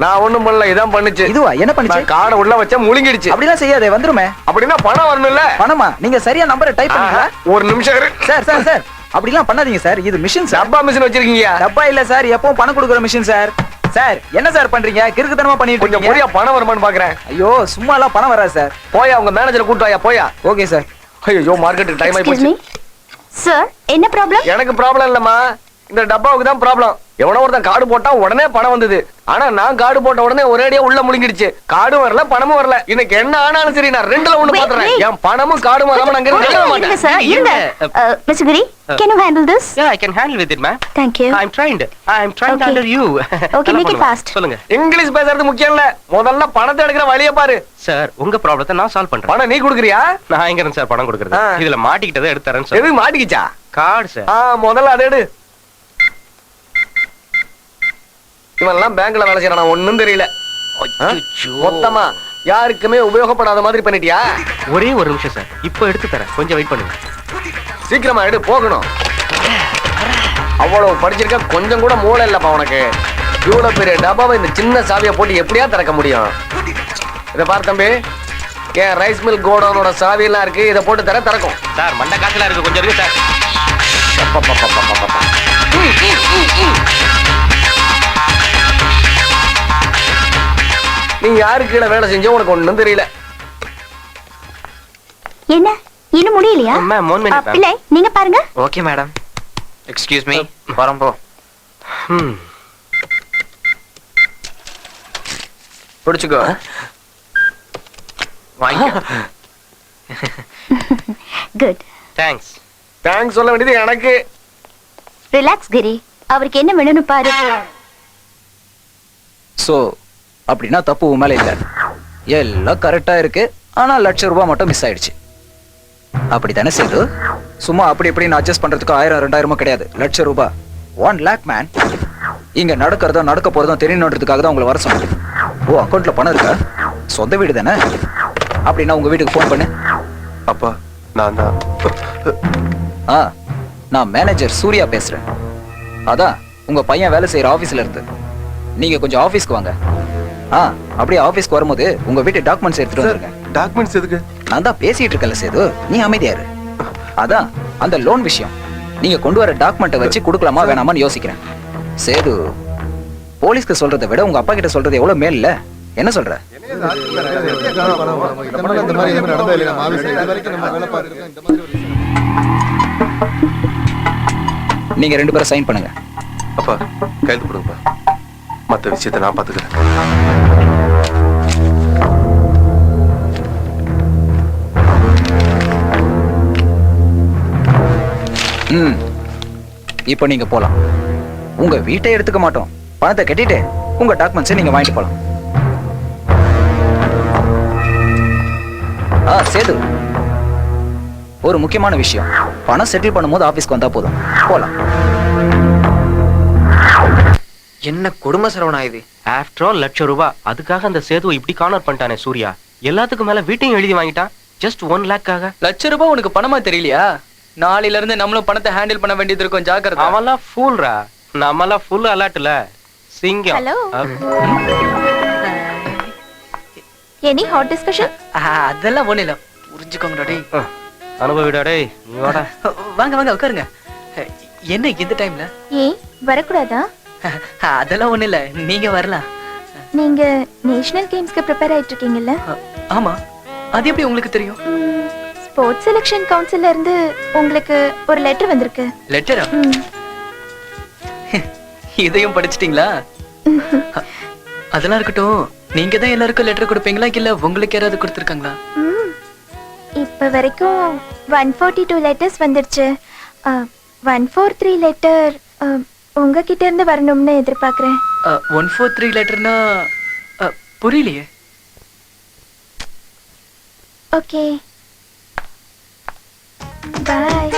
நான் ஒண்ணும் பண்ணல, இதான் பண்ணுச்சு. இதுவா என்ன பண்ணுச்சு? கார்டை உள்ள வச்சா முழுங்கிடுச்சு. அப்படிலாம் செய்யாதே, வந்துருமே. அப்படின்னா பணம் வரணும்ல. பணமா? நீங்க சரியா நம்பரை டைப் பண்ணீங்களா? ஒரு நிமிஷம் இரு. சார் சார் சார் அப்படிலாம் பண்ணாதீங்க சார், இது மிஷின் சார். டப்பா மிஷின் வச்சிருக்கீங்க? டப்பா இல்ல சார், எப்பவும் பணம் கொடுக்குற மிஷின் சார். சார் என்ன சார் பண்றீங்க? கிறுக்குத்தனமா பண்ணிட்டு கொஞ்சம் இருக்கீங்க. பொரியா பணம் வருமான்னு பாக்குறேன். ஐயோ சும்மா எல்லாம் பணம் வராது சார். போயா உங்க மேனேஜரை கூட்டு வாயா. போயா. Okay sir. ஐயோ மார்க்கெட்டுக்கு டைம் ஆயி போச்சு. சார் என்ன ப்ராப்ளம்? எனக்கு ப்ராப்ளம் இல்லம்மா, இந்த டப்பாவுக்கு தான் ப்ராப்ளம். எவனோ ஒருத்தன் கார்டு போட்டா உடனே பணம் வந்தது. ஆனா நான் கார்டு போட்ட உடனே ஒரேடியா உள்ள முழுங்கிடுச்சு. கார்டும் வரல, பணமும் வரல. இன்னைக்கு என்ன ஆனாலும் சரி, நான் ரெண்டுல ஒண்ணு பாத்துறேன். என் பணமும் கார்டும் வராம நான் இங்க இருக்க மாட்டேன். சார் இருங்க. Mister Giri, can you handle this? Yeah, I can handle with it, ma'am. Thank you. I'm trained to Okay. handle you. Okay, make it fast. சொல்லுங்க. இங்கிலீஷ் பேசுறது முக்கியம் இல்ல, முதல்ல பணத்தை எடுக்கிற வழியை பாரு. சார் உங்க ப்ராப்ளத்தை நான் சால்வ் பண்றேன். பணம் நீ குடுக்குறியா? நான் எங்க இருந்து சார் பணம் குடுக்குறது? இதுல மாட்டிக்கிட்டதை எடுத்து தரேன் சார். எது மாட்டிக்கிச்சா? Card sir. முதல்ல அதை எடு. இவெல்லாம் பேங்க்ல வேலை செய்யறான், ஒண்ணும் தெரியல. மொத்தமா யாருக்குமே உபயோகப்படாத மாதிரி பண்ணிட்டியா? ஒரே ஒரு நிமிஷம் சார், இப்ப எடுத்து தரேன், கொஞ்சம் வெயிட் பண்ணுங்க. சீக்கிரமா எடு, போகணும். அவ்வளவு படிச்சிருக்க, கொஞ்சம் கூட மூளை இல்லப்பா உனக்கு. இவ்வளவு பெரிய டப்பாவை இந்த சின்ன சாவியை போட்டு எப்படியா திறக்க முடியும்? இதை பாரு தம்பி, என் ரைஸ் மில் கோடவுனோட சாவி எல்லாம் இருக்கு, இதை போட்டு திறக்கும் சார். மண்டை காத்துல இருக்கு, கொஞ்சம் இருக்கு சார். நீ யாருக்கு கீழே வேலை செஞ்ச உனக்கு ஒண்ணும் தெரியல. என்ன இன்னும் முடியலையா? Ma'am 1 minute. பிள்ளை நீங்க பாருங்க. Okay madam. Excuse me. வரோம் போ. பிடிச்சுக்கோ. வாங்கிக்கோ. குட். தேங்க்ஸ். தேங்க்ஸ் சொல்ல வேண்டியது எனக்கு. ரிலாக்ஸ் கிரி, அவருக்கு என்ன வேணும்னு பாரு. சோ அப்படின்னா தப்பு உன் மேல இல்ல, எல்லாம் கரெக்டா இருக்கு. ஆனா ₹1,00,000 மட்டும் மிஸ் ஆயிடுச்சு. அப்படித்தானே சேது? சும்மா அப்படி இப்படின்னு அட்ஜஸ்ட் பண்றதுக்கு 1000 2000 கிடையாது, ₹1,00,000. 1 lakh மேன். இங்க நடக்கிறதும் நடக்க போறதும் தெரியணுன்றதுக்காக தான் உங்களை வர சொன்னேன். ஓ அக்கௌண்ட்ல பணம் இருக்கா? சொந்த வீடு தானே? அப்படின்னா உங்க வீட்டுக்கு ஃபோன் பண்ணு. அப்பா நான் தான். நான் மேனேஜர் சூர்யா பேசுறேன். அதான் உங்க பையன் வேலை செய்யற ஆபீஸ்ல இருந்து. நீங்க கொஞ்சம் ஆபீஸ்க்கு வாங்க. அப்படியே ஆபீஸ்க்கு வரும்போது உங்க வீட்டு டாக்குமெண்ட்ஸ் எடுத்துட்டு வந்துருங்க. டாக்குமெண்ட்ஸ் எதுக்கு? நான் தான் பேசிட்டு இருக்கல சேது, நீ அமைதியாரு. அதான் அந்த லோன் விஷயம். நீங்க கொண்டு வர டாக்குமெண்ட்டை வச்சு கொடுக்கலாமா வேணாமான்னு யோசிக்கிறேன். சேது, போலீஸ்க்கு சொல்றதை விட உங்க அப்பா கிட்ட சொல்றது எவ்வளவு மேல் இல்ல? என்ன சொல்ற? நீங்க 2 பேரும் சைன் பண்ணுங்க. அப்பா கையெழுத்து போடுங்கப்பா, மத்த விஷயத்தை நான் பாத்துக்கிறேன். இப்போ நீங்க போலாம். உங்க வீட்டை எடுத்துக்க மாட்டோம், பணத்தை கட்டிட்டு உங்க டாக்குமெண்ட்ஸை நீங்க வாங்கிட்டு போலாம். சேது, ஒரு முக்கியமான விஷயம். பணம் செட்டில் பண்ணும்போது ஆபீஸ்க்கு வந்தா போதும், போலாம். என்ன கொடுமை சரவணா இது? After all ₹1,00,000. அதுக்காக அந்த சேதுவை இப்படி கார்னர் பண்ணிட்டானே சூர்யா. எல்லாத்துக்கும் மேல வீட்டையும் எழுதி வாங்கிட்டான். ஜஸ்ட் 1 lakhக்காக. ₹1,00,000 உனக்கு பணமா தெரியலையா? நாளையில இருந்து நம்மளும் பணத்தை ஹேண்டில் பண்ண வேண்டியது இருக்கும், ஜாக்கிரதை. அவன்லாம் ஃபூல்ரா, நம்மலாம் ஃபுல் அலர்ட்ல. சிங்கம். ஹலோ. Any hot discussion? அதெல்லாம் ஒண்ணு இல்ல, புரிஞ்சுக்கோங்கடா டேய். அனுபவிடா டேய், நீ வாடா. வாங்க வாங்க உட்காருங்க. என்ன இந்த டைம்ல? ஏன் வரக்கூடாதா? அதெல்லாம் ஒண்ணு இல்ல, நீங்க வரலாம். நீங்க நேஷனல் கேம்ஸ்க்கு ப்ரிப்பேர் ஆயிட்டு இருக்கீங்கல்ல? ஆமா, அது எப்படி உங்களுக்கு தெரியும்? ஸ்போர்ட்ஸ் செலக்ஷன் கவுன்சில்ல இருந்து உங்களுக்கு ஒரு லெட்டர் வந்திருக்கு. லெட்டரா? இதையும் படிச்சிட்டீங்களா? அதெல்லாம் இருக்கட்டும், நீங்க தான் எல்லாருக்கும் லெட்டர் கொடுப்பீங்களா இல்ல உங்களுக்கு யாராவது கொடுத்திருக்காங்களா? இப்ப வரைக்கும் 142 லெட்டர்ஸ் வந்துருச்சு. 143 லெட்டர் உங்ககிட்ட இருந்து வரணும்னு எதிர்பார்க்கிறேன். 143 லெட்டர்னா புரியலையே. ஓகே, பாய்.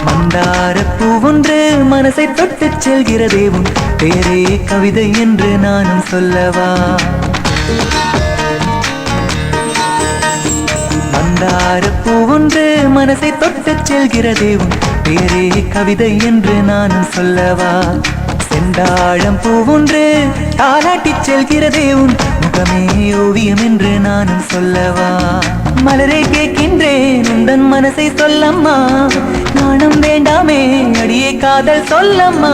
மந்தாரப்பூ ஒன்று மனசை தொட்டு செல்கிறதே உன் பேரே கவிதை என்று நானும் சொல்லவா? மந்தாரப்பூ ஒன்று மனசை தொட்டு செல்கிறதே உன் பேரே கவிதை என்று நானும் சொல்லவா? செந்தாழம் பூ ஒன்று தாலாட்டி செல்கிறதே உன் முகமே ஓவியம் என்று நானும் சொல்லவா? மலரை கேட்கின்றேன் உந்தன் மனசை சொல்லம்மா, நாணம் வேண்டாமே அடியே காதல் சொல்லம்மா,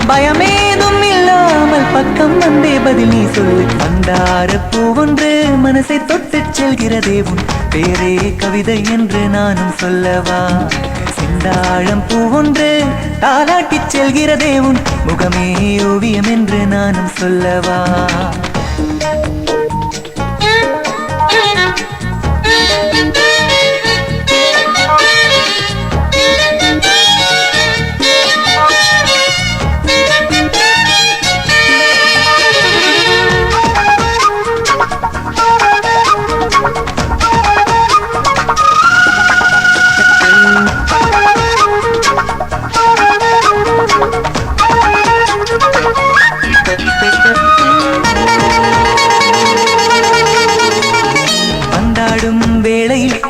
பயமேதும் இல்லாமல் பக்கம் வந்தே பதில் நீ சொல்லு. மந்தாரப்பூ ஒன்று மனசை தொட்டு செல்கிறதே உன் பேரே கவிதை என்று நானும் சொல்லவா? செந்தாழம் பூ ஒன்று தாலாட்டி செல்கிறதே உன் முகமே ஓவியம் என்று நானும் சொல்லவா?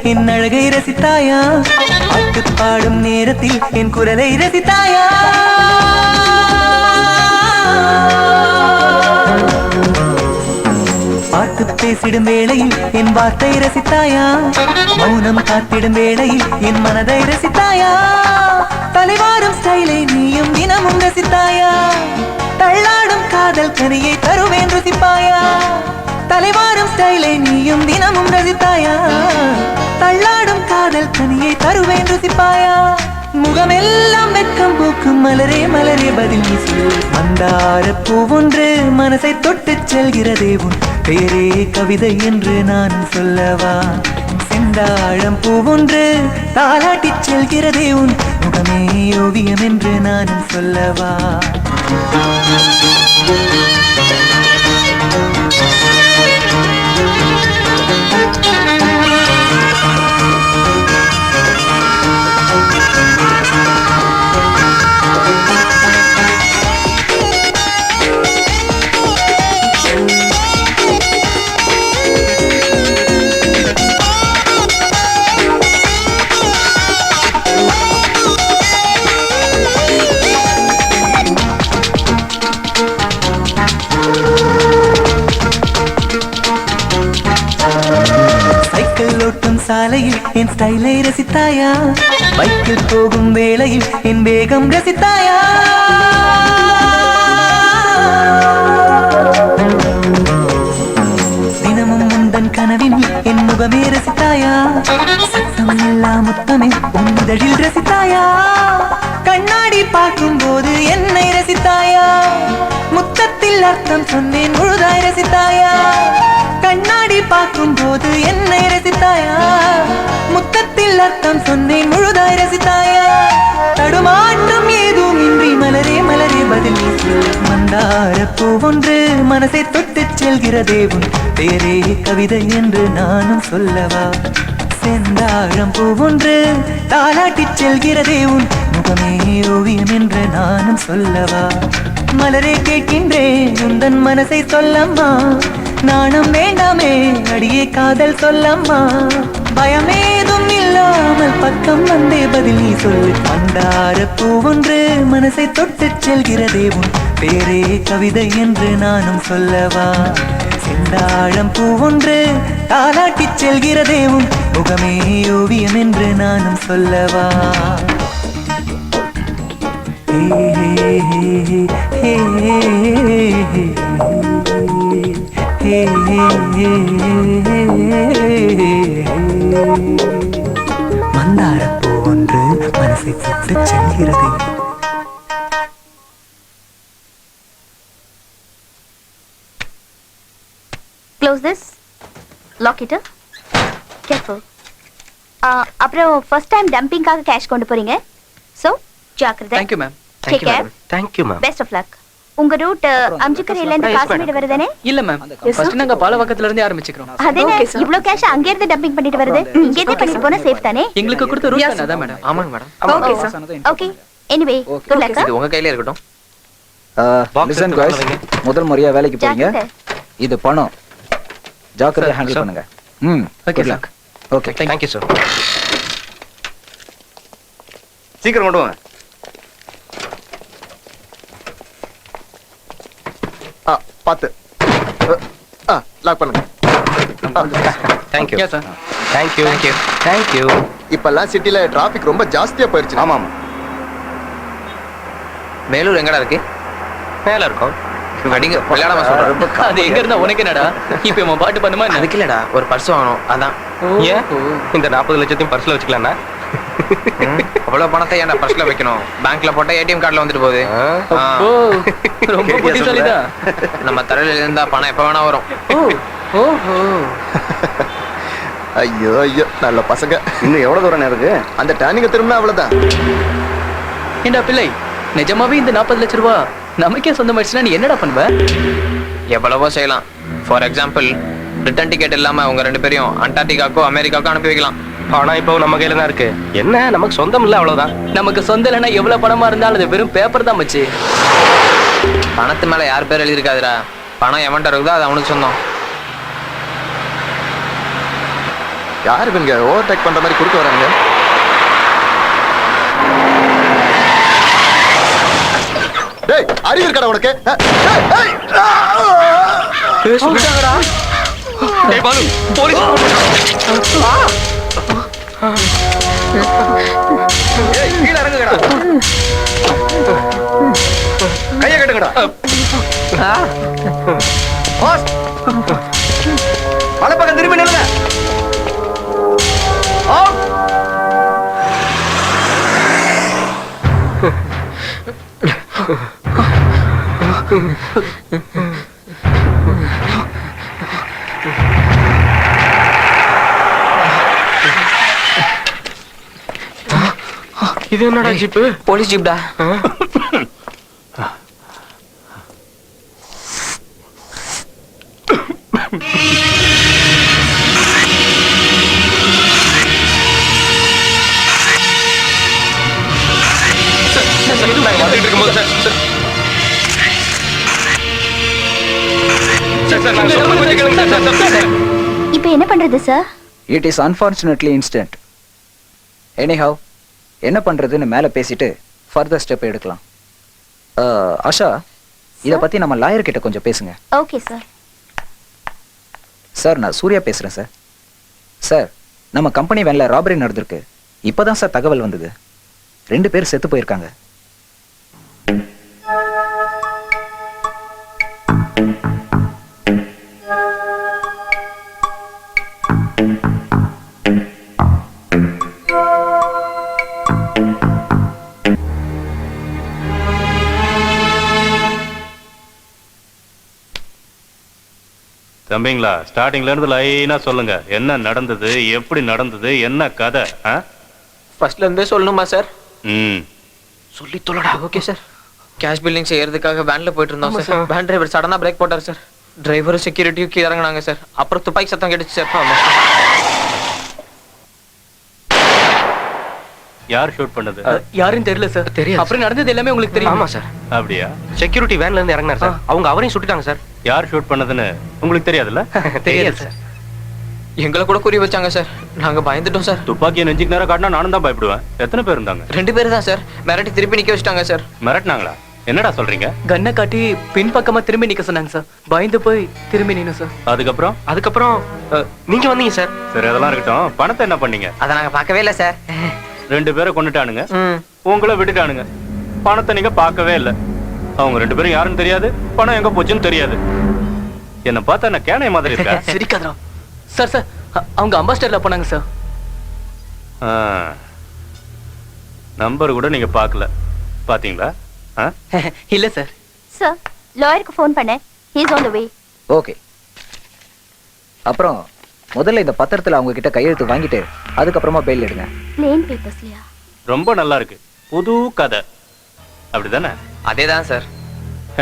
என் அழகை ரசித்தாயா? பாட்டு பாடும் நேரத்தில் என் குரலை ரசித்தாயா? பார்த்து பேசிடும் வேளையில் என் வார்த்தை ரசித்தாயா? மௌனம் காத்திடும் வேளையில் என் மனதை ரசித்தாயா? தலைவாரும் ஸ்டைலை நீயும் தினமும் ரசித்தாயா? தள்ளாடும் காதல் கனியை தருவேன் ருசிப்பாயா? தலைவாரும் ஸ்டைலை நீயும் தினமும் ரசித்தாயா? தள்ளாடும் காதல் கனியை தருவேன் ருசிப்பாயா? முகமெல்லாம் வெட்கம் பூக்கும் மலரே மலரே பதில் நீ சொல். மந்தாரப்பூ ஒன்று மனசை தொட்டு செல்கிறதே உன் பேரே கவிதை என்று நானும் சொல்லவா? செந்தாழம் பூ ஒன்று தாலாட்டி செல்கிறதே உன் முகமே ஓவியம் என்று நானும் சொல்லவா? சாலையில் என் ஸ்டைலை ரசித்தாயா? பைக்கில் போகும் வேளையில் என் வேகம் ரசித்தாயா? தினமும் உந்தன் கனவின் என் முகமே ரசித்தாயா? சத்தம் இல்லா முத்தமே உன் இதழில் ரசித்தாயா? கண்ணாடி பார்க்கும் போது என்னை ரசித்தாயா? முத்தத்தில் அர்த்தம் சொன்னேன் முழுதாய் ரசித்தாயா? கண்ணாடி பார்க்கும் போது என்னை ரசித்தாயா? முத்தத்தில் அர்த்தம் சொன்னேன் முழுதாய் ரசித்தாயா? தடுமாற்றம் ஏதும் இன்றி மலரே மலரே பதில் நீ சொல். மந்தாரப்பூ ஒன்று மனசை தொட்டு செல்கிறதே உன் பேரே கவிதை என்று நானும் சொல்லவா? செந்தாழம் பூ ஒன்று தாலாட்டி செல்கிறதே உன் முகமே ஓவியம் என்று நானும் சொல்லவா? மலரே கேட்கின்றேன் உந்தன் மனசை சொல்லம்மா, நாணம் வேண்டாமே அடியே காதல் சொல்லம்மா, பயமேதும் இல்லை சொல்லாமல் பக்கம் வந்தே பதில் நீ சொல்லு. மந்தார பூவொன்று மனசை தொட்டு செல்கிறதே உன் பேரே கவிதை என்று நானும் சொல்லவா? செந்தாழம் பூவொன்று தாலாட்டி செல்கிறதே உன் முகமே ஓவியம் என்று நானும் சொல்லவா? மந்தாரப்பூ ஒன்று மனசை தொட்டு செல்கிறது. Close this. Lock it up. Careful. அப்புறம் ஃபர்ஸ்ட் டைம் டம்பிங்காக கேஷ் கொண்டு போறீங்க. சோ ஜாக்கிரதை. Thank you ma'am. Take care. Thank you ma'am. Best of luck. உங்க ரூட் அம்ஜிக்கரையில இருந்து காசிமேடு வருதுனே? இல்ல மேம், ஃபர்ஸ்ட் நாங்க பாலவாக்கத்துல இருந்து ஆரம்பிச்சுக்கிறோம். அதே இவ்ளோ கேஷ் அங்க இருந்து டம்பிங் பண்ணிட்டு வருது. இங்க இருந்து பண்ணிட்டு போனா சேஃப் தானே? எங்களுக்கு கொடுத்த ரூட் அதான் மேடம். ஆமாங்க madam. Okay sir. Okay. Anyway good luck. இது உங்க கையில இருக்கட்டும். லிசன் गाइस, முதல் முறையா வேலைக்கு போறீங்க. இது பணம். ஜாக்கிரதையா ஹேண்டில் பண்ணுங்க. Okay luck. Okay. Thank you sir. சீக்கிரம் கொண்டு வாங்க. 10 லாக் பண்ணுங்க. Thank you Yes, sir. Thank you thank you. இப்பெல்லாம் சிட்டில டிராபிக் ரொம்ப ஜாஸ்தியா போயிருச்சு. ஆமா ஆமா. மேலூர் எங்கடா இருக்கு? மேல இருக்கும். அடிங்க விளையாடாம சொல்றேன். அது எங்க இருந்தா உனக்கு என்னடா? இப்போ நம்ம பாட்டு பண்ணுமா என்ன? அதுக்கு இல்லடா, ஒரு பர்ஸ் வாங்கணும் அதான். ஏன் இந்த 40 லட்சத்தையும் பர்ஸ்ல வச்சுக்கலாம்னா? அவ்வளவு பணத்தை ஏன்டா பர்ஸ்ல வைக்கணும்? பேங்க்ல போட்டா ஏடிஎம் கார்டுல வந்துட்டு போகுது. ஓ ரொம்ப புத்திசாலிதான். நம்ம தரையில இருந்தா பணம் எப்ப வேணா வரும். ஓஹோ. ஐயோ ஐயோ நல்ல பசங்க. இன்னும் எவ்வளவு தூரம் இருக்கு? அந்த டர்னிங்க திரும்பினா அவ்வளவுதான். ஏண்டா பிள்ளை, நிஜமாவே இந்த 40 லட்சம் ரூபாய் நமக்கே சொந்தமாயிடுச்சுன்னா நீ என்னடா பண்ணுவ? எவ்வளவோ செய்யலாம். ஃபார் எக்ஸாம்பிள், ரிட்டர்ன் டிக்கெட் இல்லாம உங்க 2 பேரையும் அண்டார்டிகாக்கோ அமெரிக்காக்கோ அனுப்பி வைக்கலாம். ஆனா இப்போ நம்ம கையில தான் இருக்கு. என்ன நமக்கு சொந்தம் இல்ல, அவ்வளவுதான். நமக்கு சொந்தம் இல்லைன்னா எவ்வளவு பணமா இருந்தாலும் அது வெறும் பேப்பர் தான் மச்சி. பணத்து மேல யார் பேர் எழுதியிருக்காதுடா. பணம் எவன்ட்ட இருக்குதோ அது அவனுக்கு சொந்தம். யாரு இவங்க ஓவர்டேக் பண்ற மாதிரி குறுக்க வராங்க? டேய் அறிவு இருக்கடா உனக்கு? டேய் பாலு, போலீஸ். ஏய் கீழ இறங்குங்கடா. கைய கட்டுங்கடா. பாஸ். வலப்பக்கம் திரும்பி நில்லுங்க. அவுட். இது என்னடா ஜீப்? போலீஸ் ஜீப்டா. இப்போ என்ன பண்றது sir? It is unfortunately instant. Anyhow, என்ன பண்றதுன்னு மேல பேசிட்டு ஃபர்தர் ஸ்டெப் எடுக்கலாம். ஆஷா, இத பத்தி நம்ம லாயர் கிட்ட கொஞ்சம் பேசுங்க. Okay sir. சார், நான் சூர்யா பேசுறேன் சார். சார், நம்ம கம்பெனி வேன்ல ராபரி நடந்திருக்கு. இப்பதான் சார் தகவல் வந்தது. 2 பேர் செத்து போயிருக்காங்க. தம்பிங்களா, ஸ்டார்டிங்ல இருந்து லைனா சொல்லுங்க. என்ன நடந்தது, எப்படி நடந்தது, என்ன கதை? ஃபர்ஸ்ட்ல இருந்தே சொல்லணுமா சார்? சொல்லி தொலைடா. Okay sir. கேஷ் பில்லிங் செய்யறதுக்காக வேன்ல போயிட்டு இருந்தோம் சார். வேன் டிரைவர் சடனா பிரேக் போட்டார் சார். டிரைவரும் செக்யூரிட்டியும் கீழே இறங்குனாங்க சார். அப்புறம் துப்பாக்கி சத்தம் கேட்டுச்சு சார். யார் ஷூட் பண்ணது? யாருன்னு தெரியல சார். தெரியும். அப்புறம் நடந்தது எல்லாமே உங்களுக்கு தெரியும்? ஆமா சார். அப்படியா? செக்யூரிட்டி வேன்ல இருந்து இறங்கினார் சார். அவங்க அவரையும் சுட்டுட்டாங்க சார். யார் ஷூட் பண்ணதுன்னு உங்களுக்கு தெரியாதுல்ல? தெரியாது சார். அப்படியா? செக்யூரிட்டி வேன்ல இருந்து இறங்கினார் சார். அவங்க அவரையும் சுட்டுட்டாங்க சார். யார் ஷூட் பண்ணதுன்னு உங்களுக்கு தெரியாதுல்ல? தெரியாது சார். அப்படியா? எங்களை கூட குறி வச்சாங்க சார். நாங்க பயந்துட்டோம் சார். துப்பாக்கியை நெஞ்சுக்கு நேரம் காட்டினா நானும் தான் பயப்படுவேன். எத்தனை பேர் இருந்தாங்க? 2 பேர் தான் சார். மிரட்டி திருப்பி நிக்க வச்சிட்டாங்க சார். மிரட்டினாங்களா? என்னடா சொல்றீங்க? கண்ணை காட்டி பின்பக்கமா திரும்பி நிக்க சொன்னாங்க சார். பயந்து போய் திரும்பி நின்னு சார். அதுக்கப்புறம் நீங்க வந்தீங்க சார். சரி, அதெல்லாம் இருக்கட்டும். பணத்தை என்ன பண்ணீங்க? அதை நாங்க பார்க்கவே இல்லை சார். 2 பேரை கொண்டுட்டானுங்க, உங்களை விட்டுட்டானுங்க. பணத்தை நீங்க பார்க்கவே இல்லை. அவங்க 2 பேரும் யாருன்னு தெரியாது, பணம் எங்க போச்சுன்னு தெரியாது. என்ன பார்த்தா என்ன கேனைய மாதிரி இருக்கா? சிரிக்காதடா சார். சார் அவங்க அம்பாஸ்டர்ல போனாங்க சார். நம்பர் கூட நீங்க பார்க்கல, பாத்தீங்களா? இல்ல சார். சார் லாயருக்கு ஃபோன் பண்ணேன். He is on the way. Okay. அப்புறம் முதல்ல இந்த பத்திரத்துல அவங்க கிட்ட கையெழுத்து வாங்கிட்டு அதுக்கப்புறமா பெயில் எடுங்க. ப்ளேன் பேப்பர்ஸ்லயா? ரொம்ப நல்லா இருக்கு, புது கதை. அப்படிதானே? அதேதான் சார்.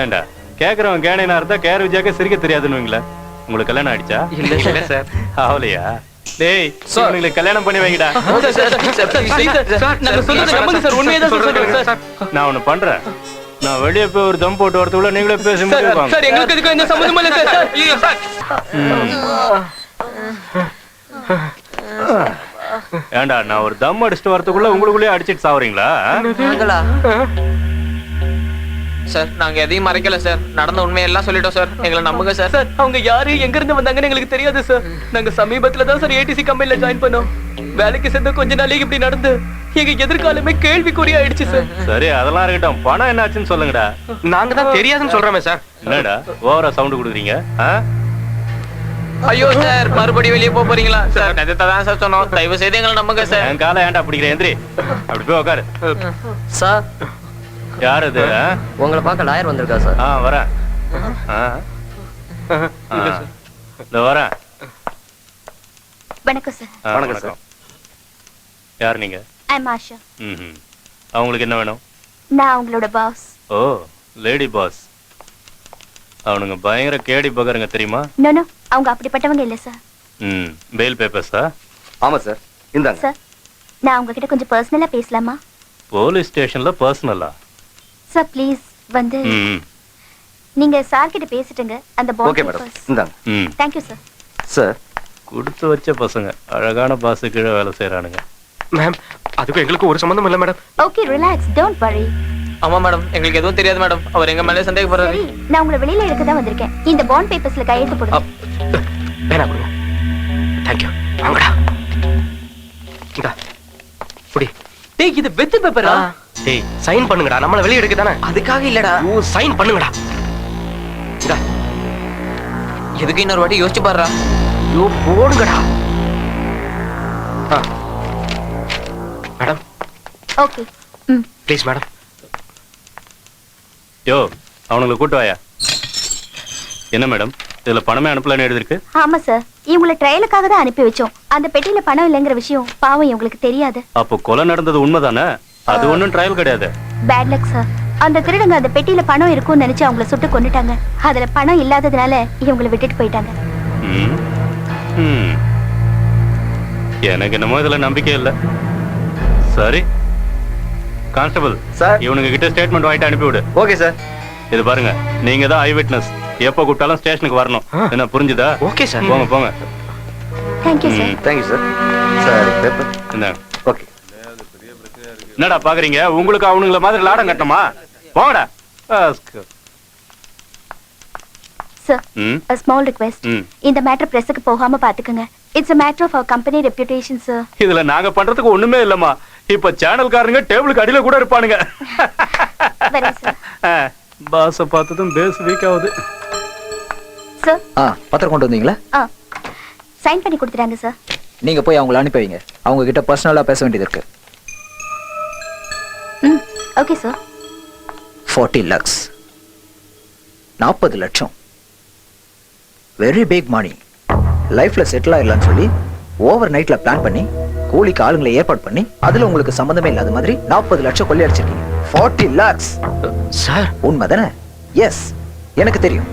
ஏண்டா கேக்குறவன் கேனைனா இருந்தா கேர் விஜயாக்க சிரிக்க தெரியாதுன்னு உங்களுக்கு கல்யாணம் ஆயிடுச்சா? இல்ல சார். ஆவலையா? டேய், உங்களுக்கு கல்யாணம் பண்ணி வைங்கடா. நான் ஒண்ணு பண்றேன். நான் வெளியே போய் ஒரு தம் போட்டு வரதுக்குள்ள நீங்களே பேசி முடிவாங்க. சார் எங்களுக்கு எதுக்கும் எந்த சம்பந்தமும் இல்ல சார். ஐயோ சார். ஏண்டா நான் ஒரு தம் அடிச்சிட்டு வரதுக்குள்ள உங்களுக்குள்ளே அடிச்சிட்டு சாவறீங்களா? சார் நாங்க எதையும் மறைக்கல சார். நடந்த உண்மையெல்லாம் சொல்லிட்டோம் சார். எங்களை நம்புங்க சார். சார் அவங்க யாரு எங்க இருந்து வந்தாங்கன்னு எங்களுக்கு தெரியாது சார். நாங்க சமீபத்துல தான் சார் ஏடிசி கம்பெனில ஜாயின் பண்ணோம். வேலைக்கு சேர்ந்த கொஞ்ச நாளைக்கு இப்படி நடந்து எங்க எதிர்காலமே கேள்விக்குறியா ஆயிடுச்சு சார். சரி, அதெல்லாம் இருக்கட்டும். பணம் என்னாச்சுன்னு சொல்லுங்கடா. நாங்க தான் தெரியாதுன்னு சொல்றோமே சார். என்னடா ஓவரா சவுண்ட் கொடுக்குறீங்க? ஐயோ சார், மறுபடியும் வெளியே போறீங்களா சார்? நேத்து தான் சார் சொன்னோம். தயவு செய்து எங்களை நம்புங்க சார். என் காலை ஏன்டா பிடிக்கிற? எந்திரி, அப்படி போய் உட்காரு. சார் யார் அது? உங்களை பார்க்க லாயர் வந்திருக்கா சார். வரேன். வரேன். வணக்கம் சார். வணக்கம் சார். யார் நீங்க? ஐ அம் ஆஷா. அவங்களுக்கு என்ன வேணும்? நான் உங்களோட பாஸ். ஓ, லேடி பாஸ். அவனுங்க பயங்கர கேடி பகருங்க தெரியுமா? நோ நோ, அவங்க அப்படிப்பட்டவங்க இல்ல சார். பெயில் பேப்பர்ஸா? ஆமா சார். இந்தாங்க சார். நான் உங்ககிட்ட கொஞ்சம் பர்சனலா பேசலாமா? போலீஸ் ஸ்டேஷன்ல பர்சனலா? சார் ப்ளீஸ் வந்து நீங்க சார் கிட்ட பேசிட்டுங்க. அந்த பாஸ். ஓகே மேடம், இந்தாங்க. Thank you sir. சார் கொடுத்து வச்ச பசங்க அழகான பாஸ் கீழ வேலை செய்றானுங்க. மேம், அதுக்கு எங்களுக்கு ஒரு சம்பந்தம் இல்ல madam. Okay, relax, don't worry. ஆமா மேடம், எங்களுக்கு எதுவும் தெரியாது மேடம். அவர் எங்க மேல சந்தேகப்படுறாரு. சரி, நான் உங்களை வெளியில எடுக்க தான் வந்திருக்கேன். இந்த பாண்ட் பேப்பர்ஸ்ல கையெழுத்து போடுங்க. வேணா கொடுங்க. Thank you. வாங்கடா. இந்தா. புடி. டேய், இது வெத்து பேப்பரா? டேய், சைன் பண்ணுங்கடா. நம்மள வெளிய எடுக்க தானே. அதுக்காக இல்லடா. ஓ, சைன் பண்ணுங்கடா. இந்தா. எதுக்கு இன்னொரு வாட்டி யோசிச்சு பாருடா. யோ, போடுங்கடா. மேடம். ஓகே. Please madam. யோ, அவனுங்களை கூட்டு வாயா. என்ன மேடம், இதுல பணமே அனுப்பலன்னு எழுதிருக்கு? ஆமா சார், இவங்களை ட்ரையலுக்காக தான் அனுப்பி வச்சோம். அந்த பெட்டியில பணம் இல்லைங்கிற விஷயம் பாவம் இவங்களுக்கு தெரியாது. அப்போ கொலை நடந்தது உண்மைதானே? அது ஒண்ணும் ட்ரையல் கிடையாது. Bad luck sir. அந்த திருடங்க அந்த பெட்டியில பணம் இருக்கும்னு நினைச்சு அவங்கள சுட்டு கொன்னுட்டாங்க. அதுல பணம் இல்லாததுனால இவங்களை விட்டுட்டு போயிட்டாங்க. எனக்கு என்னமோ இதுல நம்பிக்கை இல்ல. சரி கான்ஸ்டபிள் சார், இவனுங்க கிட்ட ஸ்டேட்மெண்ட் வாங்கிட்டு அனுப்பி விடு. Okay sir. இது பாருங்க, நீங்க தான் ஐ விட்னஸ். எப்போ கூப்பிட்டாலும் ஸ்டேஷனுக்கு வரணும். என்ன புரிஞ்சுதா? Okay sir. போங்க போங்க. Thank you sir. Thank you sir. Sir paper. இந்தாங்க. ஓகே. என்னடா பாக்குறீங்க? உங்களுக்கு அவனுங்கள மாதிரி லாடம் கட்டணுமா? போங்கடா. Sir, a small request. இந்த மேட்டர் பிரஸ்க்கு போகாம பாத்துக்கங்க. It's a matter of our company reputation, sir. இதுல நாங்க பண்றதுக்கு ஒண்ணுமே இல்லம்மா. இப்ப சேனல்காரங்க டேபிளுக்கு அடியில கூட இருப்பானுங்க. வரேன் சார். பாஸ பார்த்ததும் பேஸ் வீக் ஆகுது. சார். பத்திரம் கொண்டு வந்தீங்களா? சைன் பண்ணி கொடுத்துறாங்க சார். நீங்க போய் அவங்கள அனுப்பி வைங்க. அவங்க கிட்ட பர்சனலா பேச வேண்டியது இருக்கு. Okay sir. 40 lakhs. 40 லட்சம். Very big money. லைஃப்ல செட்டில் ஆயிடலாம்னு சொல்லி ஓவர் நைட்ல பிளான் பண்ணி கூலிக்கு ஆளுங்களை ஏற்பாடு பண்ணி அதுல உங்களுக்கு சம்பந்தமே இல்லாத மாதிரி 40 லட்சம் கொள்ளையடிச்சிருக்கீங்க. 40 lakhs. சார், உண்மைதானே? எஸ், எனக்கு தெரியும்.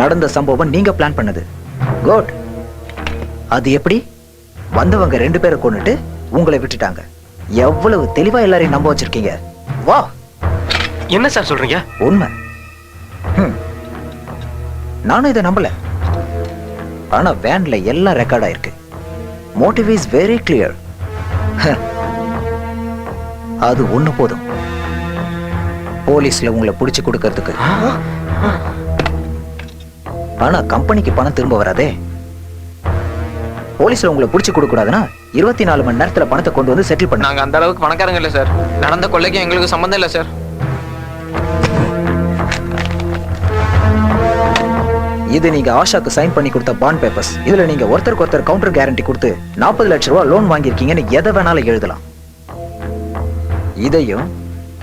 நடந்த சம்பவம் நீங்க பிளான் பண்ணது. குட். அது எப்படி? வந்தவங்க 2 பேரை கொன்னுட்டு உங்களை விட்டுட்டாங்க. எவ்வளவு தெளிவா எல்லாரையும் நம்ப வச்சிருக்கீங்க. வா. என்ன சார் சொல்றீங்க? உண்மை. நானும் இதை நம்பல. ஆனா வேன்ல எல்லாம் ரெக்கார்ட் ஆயிருக்கு. Motive is very clear. அது ஒண்ணு போதும் போலீஸ்ல உங்களை பிடிச்சு கொடுக்கறதுக்கு. ஆனா கம்பெனிக்கு பணம் திரும்ப வராதே. போலீஸ்ல உங்களை பிடிச்சு கொடுக்க கூடாதுன்னா 24 மணி நேரத்துல பணத்தை கொண்டு வந்து செட்டில் பண்ண. நாங்க அந்த அளவுக்கு பணக்காரங்க இல்ல சார். நடந்த கொள்ளைக்கு எங்களுக்கு சம்பந்தம் இல்ல சார். இது நீங்க ஆஷாக்கு சைன் பண்ணி கொடுத்த பாண்ட் பேப்பர்ஸ். இதுல நீங்க ஒருத்தருக்கு ஒருத்தர் கவுண்டர் கேரண்டி கொடுத்து 40 லட்சம் ரூபாய் லோன் வாங்கியிருக்கீங்கன்னு எதை வேணாலும் எழுதலாம். இதையும்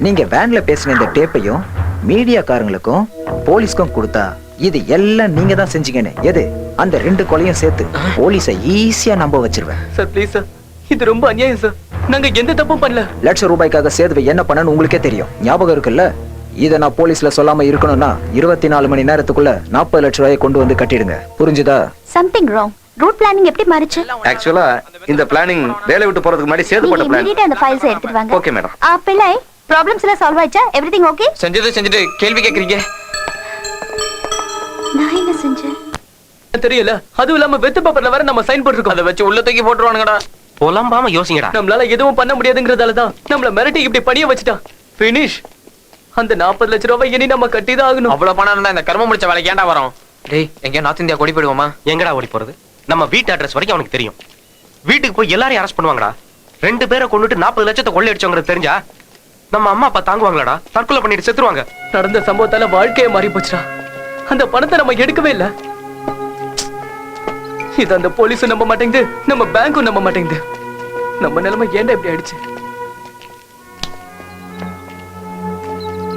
நீங்க வேன்ல பேசின இந்த டேப்பையும் மீடியாக்காரங்களுக்கும் போலீஸ்க்கும் கொடுத்தா இது எல்லாம் நீங்க தான் செஞ்சீங்கன்னு எது அந்த 2 கொலையும் சேர்த்து போலீஸை ஈஸியா நம்ப வச்சிருவேன். சார் ப்ளீஸ் சார், இது ரொம்ப அநியாயம் சார். நாங்க எந்த தப்பும் பண்ணல. லட்சம் ரூபாய்க்காக சேதுவை என்ன பண்ணணும்னு உங்களுக்கே தெரியும், ஞாபகம் இருக்குல்ல? இதை நான் போலீஸ்ல சொல்லாம இருக்கணும்னா 24 மணி நேரத்துக்குள்ள 40 லட்சம் ரூபாயை கொண்டு வந்து கட்டிடுங்க. புரிஞ்சுதா? Something wrong. ரூட் பிளானிங் எப்படி மாறிச்சு? ஆக்சுவலா இந்த பிளானிங் வேலை விட்டு போறதுக்கு முன்னாடி சேது போட்ட பிளான். இமிடியேட்டா அந்த ஃபைல்ஸ் எடுத்துட்டு வாங்க. Okay madam. பிள்ளை, ப்ராப்ளம்ஸ் எல்லாம் சால்வ் ஆயிச்சா? Everything okay? செஞ்சுட்டு கேள்வி கேக்குறீங்க. நான் என்ன செஞ்சேன் தெரியல. அதுவும் இல்லாம வெத்து பேப்பர்ல வேற நம்ம சைன் போட்டுருக்கோம். அதை வச்சு உள்ள தூக்கி போட்டுருவானுங்கடா. புலம்பாம யோசிங்கடா. நம்மளால எதுவும் பண்ண முடியாதுங்கறதால தான் நம்மள மிரட்டி இப்படி படிய வச்சுட்டான். ஃபினிஷ். அந்த 40 லட்சம் ரூபாய் இனி நம்ம கட்டி தான் ஆகணும். அவ்வளவு பணம் இருந்தா இந்த கர்மம் முடிச்ச வேலைக்கு ஏன்டா வரோம்? டேய், எங்கேயா நார்த் இந்தியா ஓடி போயிடுவோமா? எங்கடா ஓடி போறது? நம்ம வீட்டு அட்ரஸ் வரைக்கும் அவனுக்கு தெரியும். வீட்டுக்கு போய் எல்லாரையும் அரெஸ்ட் பண்ணுவாங்கடா. 2 பேரை கொண்டுட்டு 40 லட்சத்தை கொள்ளையடிச்சவங்க தெரிஞ்சா நம்ம அம்மா அப்பா தாங்குவாங்களாடா? தற்கொலை பண்ணிட்டு செத்துருவாங்க. நடந்த சம்பவத்தால வாழ்க்கையே மாறி போச்சுடா. அந்த பணத்தை நம்ம எடுக்கவே இல்ல. இது அந்த போலீஸும் நம்ப மாட்டேங்குது, நம்ம பேங்க்கும் நம்ப மாட்டேங்குது. நம்ம நிலைமை ஏன்டா இப்படி ஆயிடுச்சு?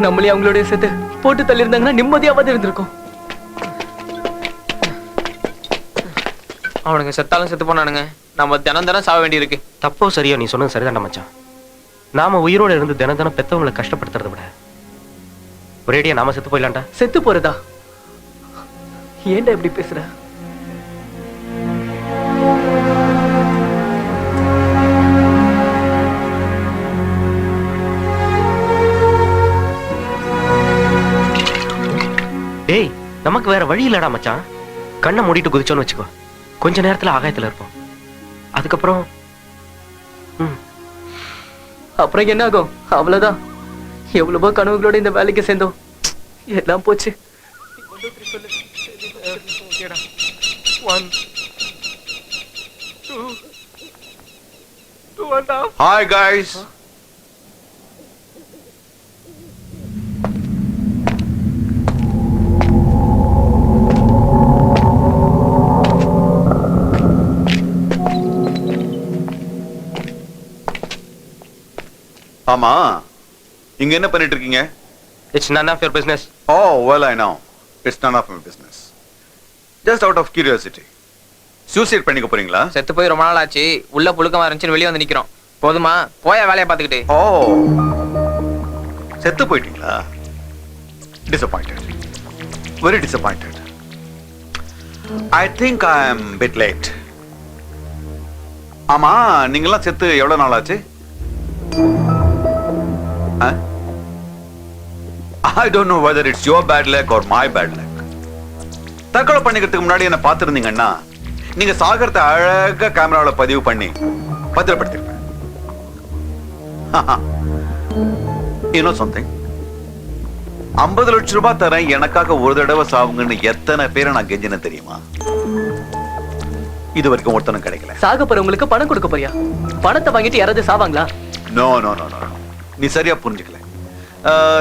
நம்மளே அவங்களோட சேர்த்து போட்டு தள்ளி இருந்தாங்கன்னா நிம்மதியாவது இருந்திருக்கும். அவனுங்க செத்தாலும் செத்து போனானுங்க. நம்ம தினம் சாக வேண்டி இருக்கு. தப்போ சரியா நீ சொன்னது சரிதான் மச்சான். நாம உயிரோட இருந்து தினம் பெத்தவங்களை கஷ்டப்படுத்துறத விட ஒரேடியா நாம செத்து போயிடலாம்டா. செத்து போறதா? ஏன்டா இப்படி பேசுற? டேய், நமக்கு வேற வழி இல்லடா மச்சான். கண்ணை மூடிட்டு குதிச்சோன்னு வச்சுக்கோ, கொஞ்ச நேரத்துல ஆகாயத்துல இருப்போம். அதுக்கப்புறம் அப்புறம் என்ன ஆகும்? அவ்வளவுதான். எவ்வளவோ கனவுகளோட இந்த வேலைக்கு சேர்ந்தோம், எல்லாம் போச்சு. Hi guys. ஆமா, இங்க என்ன பண்ணிட்டு இருக்கீங்க? It's none of your business. Oh, well I know. It's none of my business. Just out of curiosity. Suicide பண்ணிக்க போறீங்களா? செத்து போய் ரொம்ப நாள் ஆச்சு. உள்ள புழுக்கமா இருந்துச்சுன்னு வெளியே வந்து நிக்கிறோம். போதுமா? போய வேலையை பார்த்துக்கிட்டு. ஓ, செத்து போயிட்டீங்களா? Disappointed. Very disappointed. I think I am bit late. ஆமா, நீங்கெல்லாம் செத்து எவ்வளவு நாள் ஆச்சு? I don't know whether it's your bad luck or my bad luck. தற்கொலை பண்ணிக்கிறதுக்கு முன்னாடி என்ன பார்த்திருந்தீங்கன்னா நீங்க சாகரத்தை அழகா கேமராவில பதிவு பண்ணி பத்திரப்படுத்திருப்பேன். You know something? 50 லட்சம் ரூபாய் தரேன் எனக்காக ஒரு தடவை சாவுங்கன்னு எத்தனை பேரை நான் கெஞ்சின தெரியுமா? இது வரைக்கும் ஒருத்தனும் கிடைக்கல. சாக போறவங்களுக்கு பணம் கொடுக்க போறியா? பணத்தை வாங்கிட்டு யாராவது சாவாங்களா? No, no, no, no. நீ சரியா புரிஞ்சுக்கல.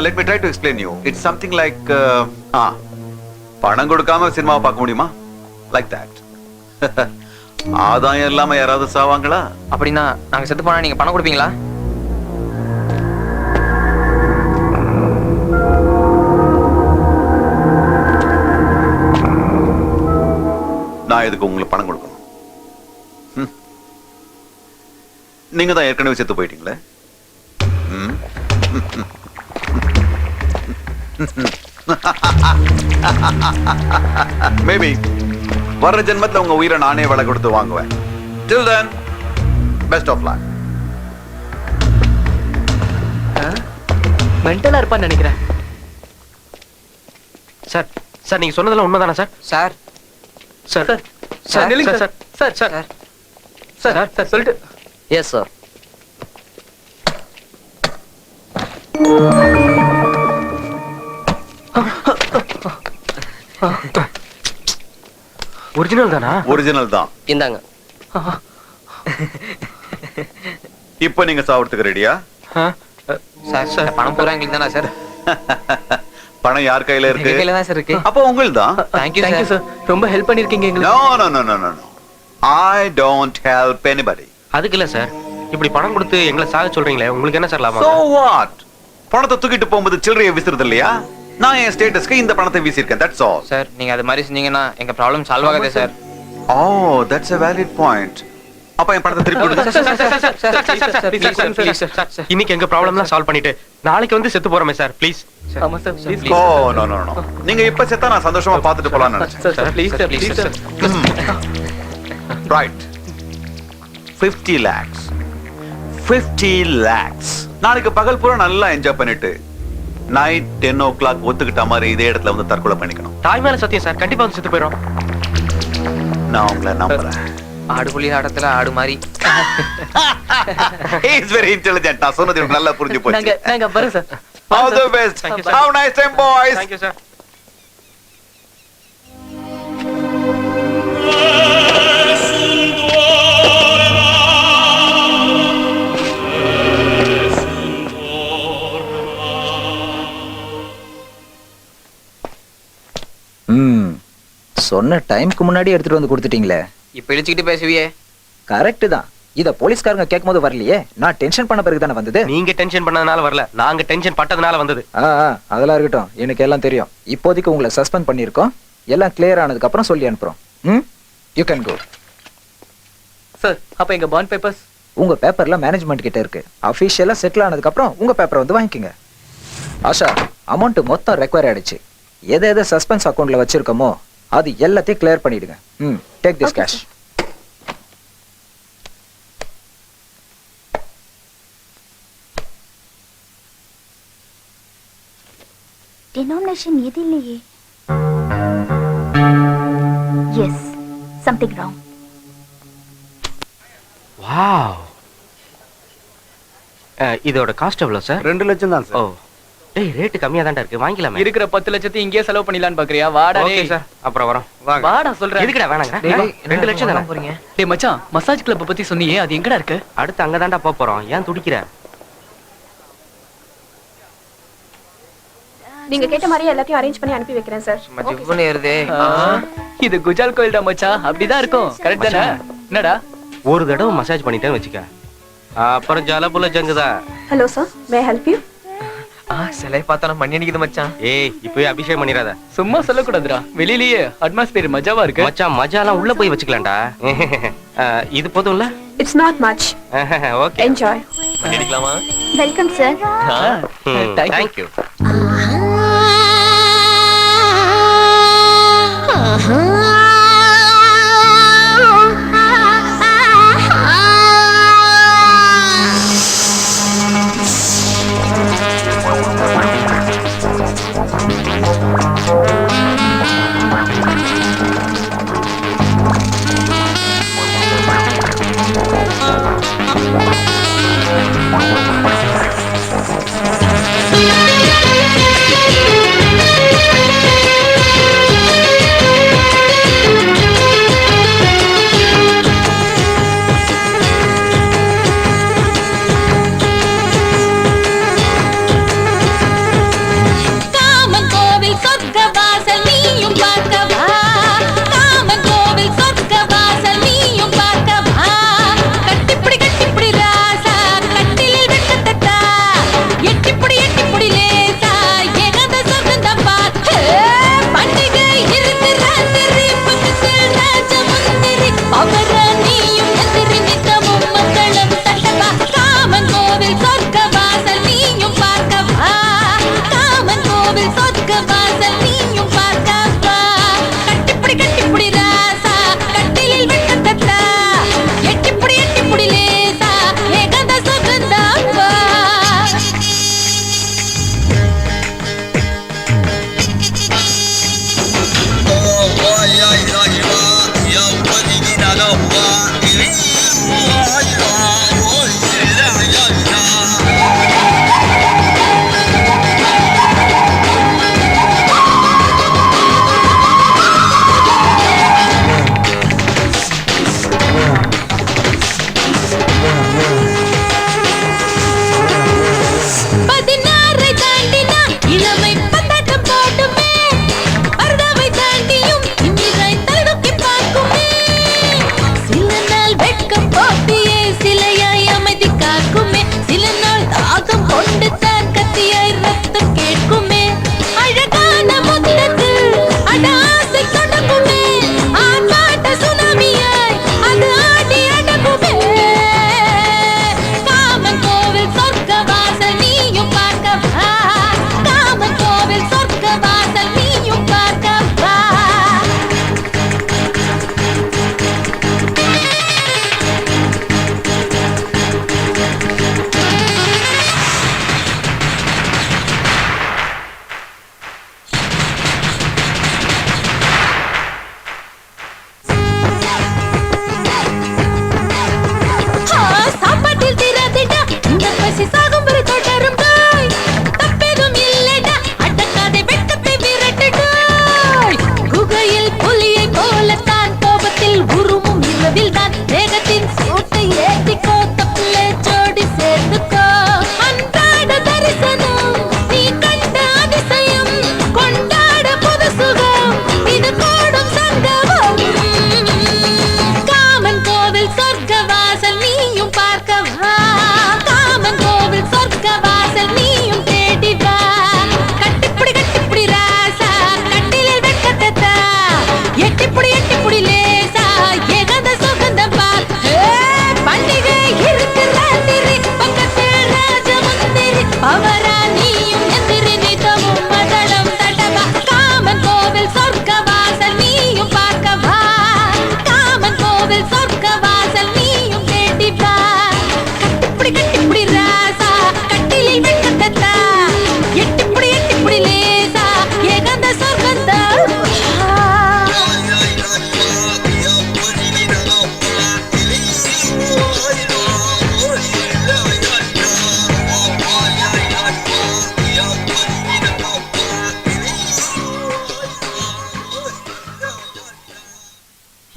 Let me try to explain you. It's something like பணம் கொடுக்காம சினிமாவை பார்க்க முடியுமா? Like that. ஆதாயம் இல்லாம யாராவது சாவாங்களா? அப்படின்னா நாங்க செத்து போனா நீங்க பணம் கொடுப்பீங்களா? நான் எதுக்கு உங்களுக்கு பணம் கொடுக்கணும்? நீங்க தான் ஏற்கனவே செத்து போயிட்டீங்களே. மேபி வர்ற ஜென்மத்துல உங்க உயிரை நானே விலை கொடுத்து வாங்குவேன். Till then, best of luck. மென்டலா இருப்பான்னு நினைக்கிறேன். சார், சார் நீங்க சொன்னதெல்லாம் உண்மைதானா சார்? சார் சார் சார் நில்லுங்க சார். சார் சார் சார் சொல்லிட்டு எஸ் சார். ஒரிஜினல் தானா? ஒரிஜினல் தான். இந்தாங்க. இப்போ நீங்க சாப்பிடுறதுக்கு ரெடியா? சார் பணம் பூரா எங்களுக்கு தானா சார்? பணம் யார் கையில இருக்கு? எங்க கையில தான் சார் இருக்கு. அப்போ உங்களுக்கு தான். தேங்க்யூ சார், ரொம்ப ஹெல்ப் பண்ணிருக்கீங்க எங்களுக்கு. No no no no no I don't help anybody. அதுக்கு இல்ல சார், இப்படி பணம் கொடுத்து எங்களை சாக சொல்றீங்களே, உங்களுக்கு என்ன சார் லாபம்? So what? பணத்தை தூக்கிட்டு போகும்போது சில்லறையை விசிறது இல்லையா? நான் என் ஸ்டேட்டஸ்க்கு இந்த பணத்தை வீசியிருக்கேன். That's all. சார் நீங்க அது மாதிரி செஞ்சீங்கன்னா எங்க problem solve Aagathey sir. Oh, that's a valid point. அப்ப என் பணத்தை திருப்பி கொடுங்க. இன்னைக்கு எங்க ப்ராப்ளம்லாம் சால்வ் பண்ணிட்டு நாளைக்கு வந்து செத்து போறோமே சார், ப்ளீஸ். ஆமா sir please. Oh, no no no. நீங்க இப்ப செத்தா நான் சந்தோஷமா பார்த்துட்டு போலாம்னு நினைச்சேன். Sir please sir please sir. Right. 50 lakhs. 50 lakhs. நாளைக்கு பகல் பூரா நல்லா என்ஜாய் பண்ணிட்டு நைட் 10 o'clock ஒத்துக்கிட்ட மாதிரி இதே இடத்துல வந்து தற்கொலை பண்ணிக்கணும். தாய் மேல சத்தியம் சார், கண்டிப்பா வந்து செத்து போயிடும். நான் உங்களை நம்புறேன். ஆடு புலி ஆட்டத்துல ஆடு மாதிரி. He is very intelligent. நான் சொன்னது எனக்கு நல்லா புரிஞ்சு போச்சு. நாங்க வரேன் sir. All the best. Have a nice time, boys. Thank you sir. சொன்ன டைம்க்கு முன்னாடி எடுத்துட்டு வந்து கொடுத்துட்டீங்களே. இப்ப இழுச்சுக்கிட்டு பேசுவியே. கரெக்ட் தான். இத போலீஸ்காரங்க கேட்கும்போது வரலையே, நான் டென்ஷன் பண்ண பிறகு தானே வந்தது. நீங்க டென்ஷன் பண்ணதுனால வரல, நாங்க டென்ஷன் பட்டதுனால வந்தது. அதெல்லாம் இருக்கட்டும், எனக்கு எல்லாம் தெரியும். இப்போதைக்கு உங்களை சஸ்பெண்ட் பண்ணிருக்கோம். எல்லாம் கிளியர் ஆனதுக்கு அப்புறம் சொல்லி அனுப்புறோம். You can go. சார் அப்ப எங்க பாண்ட் பேப்பர்ஸ்? உங்க பேப்பர்ல மேனேஜ்மெண்ட் கிட்ட இருக்கு. அபிஷியலா செட்டில் ஆனதுக்கு அப்புறம் உங்க பேப்பரை வந்து வாங்கிக்கங்க. ஆஷா, அமௌண்ட் மொத்தம் ரெக்வயர் ஆயிடுச்சு. எதை எதை சஸ்பென்ஸ் அக்கௌண்ட்ல வச்சிருக்கோமோ அது எல்லாத்தையும் கிளியர் பண்ணிடுங்க. Take this cash. Denomination எதிலேயே? Yes, something wrong. Wow. இதோட காஸ்ட் எவ்வளவு சார்? 2 லட்சம் தான் ஓ, சார். டேய் ரேட் கம்மியா தான்டா இருக்கு, வாங்கிக்கலாமே. இருக்கிற 10 லட்சத்தை இங்கேயே செலவு பண்ணிடலாம்னு பாக்குறியா? வாடா ஓகே டேய். சார், அப்புறம் வரோம். வாங்க. வாடா சொல்றேன். எதுக்குடா வேணாங்கற? 2 லட்சம் தான போறீங்க. டேய் மச்சான், மசாஜ் கிளப் பத்தி சொன்னியே, அது எங்கடா இருக்கு? அடுத்து அங்க தான்டா போறோம். ஏன் துடிக்கிற? நீங்க கேட்ட மாதிரி எல்லாத்தையும் அரேஞ்ச் பண்ணி அனுப்பி வைக்கிறேன் சார். மஜ்ஜுன்னு ஏறுதே. இது குஜால் கோயில்டா மச்சான், அப்படிதான் இருக்கும். கரெக்ட் தானே? என்னடா? ஒரு தடவை மசாஜ் பண்ணிட்டேன்னு வச்சுக்க, அப்புறம் ஜலபுல ஜங்குதா. Hello sir, may I help you? சிலை பார்த்தா மண்ணி அடிக்குது மச்சான். ஏய் இப்பவே அபிஷேகம் பண்ணிராத. சும்மா சொல்லக்கூடாதுடா, வெளியிலேயே அட்மாஸ்பியர் மஜாவா இருக்கு. மச்சான் மஜாலாம் உள்ள போய் வச்சுக்கலாம்டா. இது போதும்ல? It's not much. Okay, enjoy. பண்ணி அடிக்கலாமா? Welcome sir. Thank you. Thank you.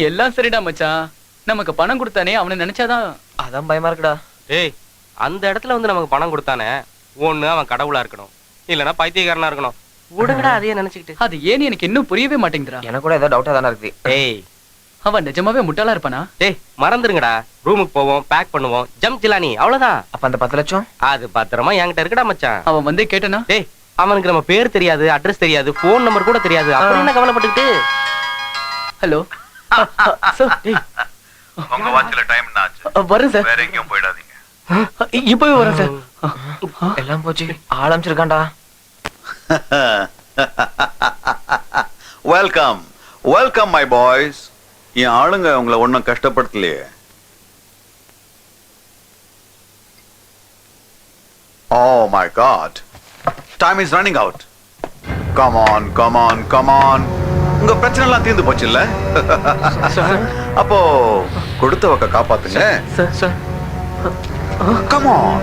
எல்லாம் சரிடா மச்சான். நமக்கு பணம் கொடுத்தானே அவனை நினைச்சாதான். அதான் பயமா இருக்குடா. டேய் அந்த இடத்துல வந்து நமக்கு பணம் கொடுத்தானே, ஒண்ணு அவன் கடவுளா இருக்கணும், இல்லனா பைத்தியக்காரனா இருக்கணும். விடுங்கடா அதையே நினைச்சுக்கிட்டு. அது ஏன்னு எனக்கு இன்னும் புரியவே மாட்டேங்குதுடா. எனக்கு கூட ஏதோ டவுட்டா தானே இருக்கு. டேய் அவன் நிஜமாவே முட்டாளா இருப்பானா? டேய் மறந்துருங்கடா. ரூமுக்கு போவோம், பேக் பண்ணுவோம், ஜம்ப் ஜிலானி அவ்வளவுதான். அப்ப அந்த 10 லட்சம் அது பத்திரமா என்கிட்ட இருக்குடா மச்சான். அவன் வந்து கேட்டனா? டேய் அவனுக்கு நம்ம பேர் தெரியாது, அட்ரஸ் தெரியாது, போன் நம்பர் கூட தெரியாது. அப்புறம் என்ன கவலைப்பட்டுக்கிட்டு? Hello sir. டேய் உங்க வாட்ச்ல டைம் என்ன ஆச்சு? வரேன் சார். வேற எங்கேயும் போயிடாதீங்க. இப்பவே வரேன் சார். எல்லாம் போச்சு. ஆரம்பிச்சிருக்கான்டா. Welcome welcome my boys. என் ஆளுங்க உங்களை ஒன்னும் கஷ்டப்படுத்தலையே. Oh my God. Time is running out. Come on, come on, come on. உங்க பிரச்சனை எல்லாம் தீர்ந்து போச்சு இல்ல? அப்போ கொடுத்த வக்க காப்பாத்துங்க. சார். Come on.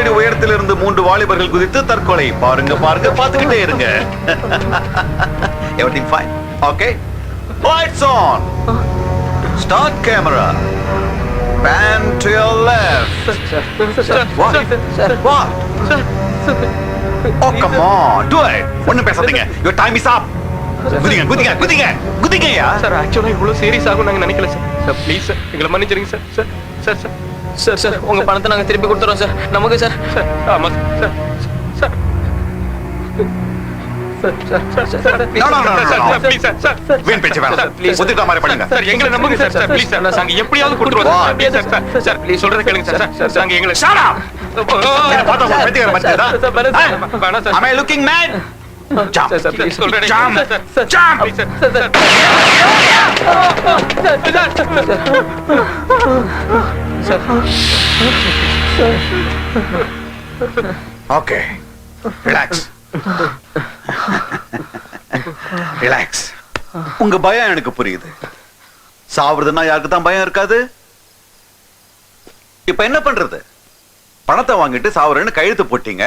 அடி உயரத்திலிருந்து 3 வாலிபர்கள் குதித்து தற்கொலை. பாருங்க பாருங்க, பார்த்துக்கிட்டே இருங்க. Everything fine? Okay. Lights on. Start camera. Pan to your left. What? What? Oh, come on. Do it. ஒண்ணும் பேசாதீங்க. Your time is up. குதிங்க குதிங்க குதிங்க குதிங்கயா. சார் ஆக்சுவலா இவ்வளவு சீரியஸ் ஆகும் நாங்க நினைக்கல சார். சார் ப்ளீஸ் சார் எங்களை மன்னிச்சிருங்க sir. Sir sir sir sir sir உங்க பணத்தை நாங்க திருப்பி கொடுத்துறோம் சார். நமக்கு சார். சார் ஆமா சார். சார் வீண் பேச்சு வேணாம். ஒத்துக்கிட்ட மாதிரி பண்ணுங்க. சார் எங்களை நம்புங்க சார். சார் ப்ளீஸ் சார் நாங்க எப்படியாவது கொடுத்துருவோம் சார். சார் சார் ப்ளீஸ் சொல்றத கேளுங்க சார். சார் நாங்க எங்களை Shut up. என்ன பார்த்தா உங்க பைத்தியக்கார மனுஷன்டா? வேணாம் sir. Am I looking mad? Jump. Sir please சொல்றேன். Jump. Sir Jump. Please sir. Sir Okay. Relax. Relax. உங்க பயம் எனக்கு புரியுது. சாவுறதுன்னா யாருக்கு தான் பயம் இருக்காது? இப்ப என்ன பண்றது? பணத்தை வாங்கிட்டு சாவுறேன்னு கையெழுத்து போட்டீங்க.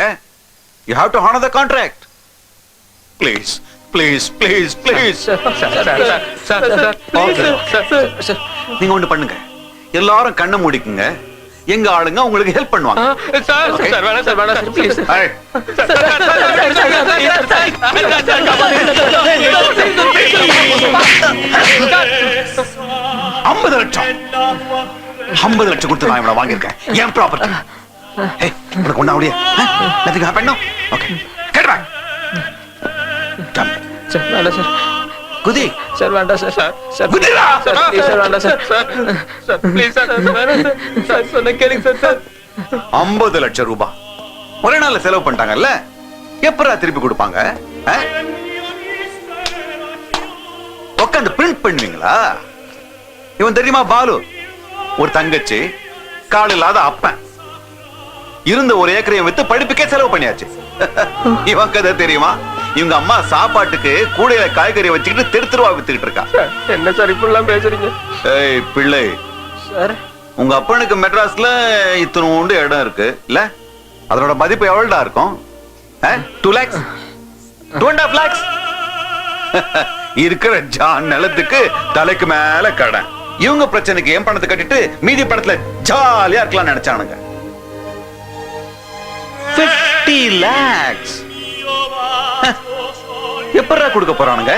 You have to honor the contract. Please, please, please, please. நீங்க ஒண்ணு பண்ணுங்க. எல்லாரும் கண்ணை மூடிக்குங்க. எங்க ஆளுங்க உங்களுக்கு ஹெல்ப் பண்ணுவாங்க. சார் சார் வேணாம் சார். வேணாம் சார் ப்ளீஸ். Hey. 50 லட்சம் 50 லட்சம் கொடுத்து நான் இவனை வாங்கியிருக்கேன். என் ப்ராப்பர்ட்டி. உனக்கு ஒண்ணா அப்படியே நதிக்கு happen. Okay get back. Sir வேண்டாம் சார். குதி. சார் வேண்டாம் சார். சார் குதிடா. சார் ப்ளீஸ் சார் வேண்டாம் சார். சார் ப்ளீஸ் சார் வேண்டாம் சார். சார் சொன்ன கேளுங்க சார். 50 லட்சம் ரூபாய் ஒரே நாள்ல செலவு பண்ணிட்டாங்கல்ல, எப்பரா திருப்பி கொடுப்பாங்க? உட்காந்து பிரிண்ட் பண்ணுவீங்களா? இவன் தெரியுமா பாலு? ஒரு தங்கச்சி, கால் இல்லாத அப்பன், இருந்த ஒரு ஏக்கரையும் வித்து படிப்புக்கே செலவு பண்ணியாச்சு. இவன் கதை தெரியுமா? இவங்க அம்மா சாப்பாட்டுக்கு கூடையில காய்கறி வச்சுக்கிட்டு தெருவா வித்துக்கிட்டு இருக்கா. என்ன சார் இப்படிலாம் பேசுறீங்க? ஏய் பிள்ளை, சார் உங்க அப்பனுக்கு மெட்ராஸ்ல இத்தனோண்டு இடம் இருக்கு இல்ல? அதோட மதிப்பு எவ்வளவுடா இருக்கும்? 2 lakhs 2.5 lakhs இருக்கிற ஜான் நிலத்துக்கு தலைக்கு மேல கடன். இவங்க பிரச்சனைக்கு என் பணத்தை கட்டிட்டு மீதி பணத்துல ஜாலியா இருக்கலாம் நினைச்சானுங்க. 50 lakhs எப்படா கொடுக்க போறானுங்க?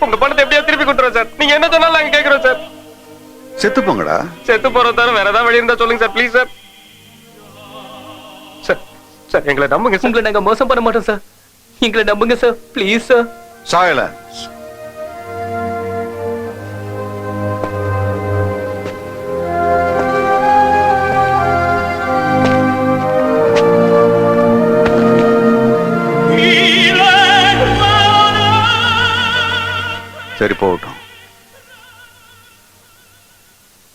உங்க பணத்தை எப்படியா திருப்பி கொடுத்துறோம் சார். நீங்க என்ன சொன்னாலும் நாங்க கேக்குறோம் சார். செத்து போங்கடா. செத்து போறோம் தவிர வேற ஏதாவது வழி இருந்தா சொல்லுங்க sir please sir. Sir sir எங்களை நம்புங்க சார். உங்களை நாங்க மோசம் பண்ண மாட்டோம் சார். எங்களை நம்புங்க சார் ப்ளீஸ் சார். Silence. சரி போகட்டும்.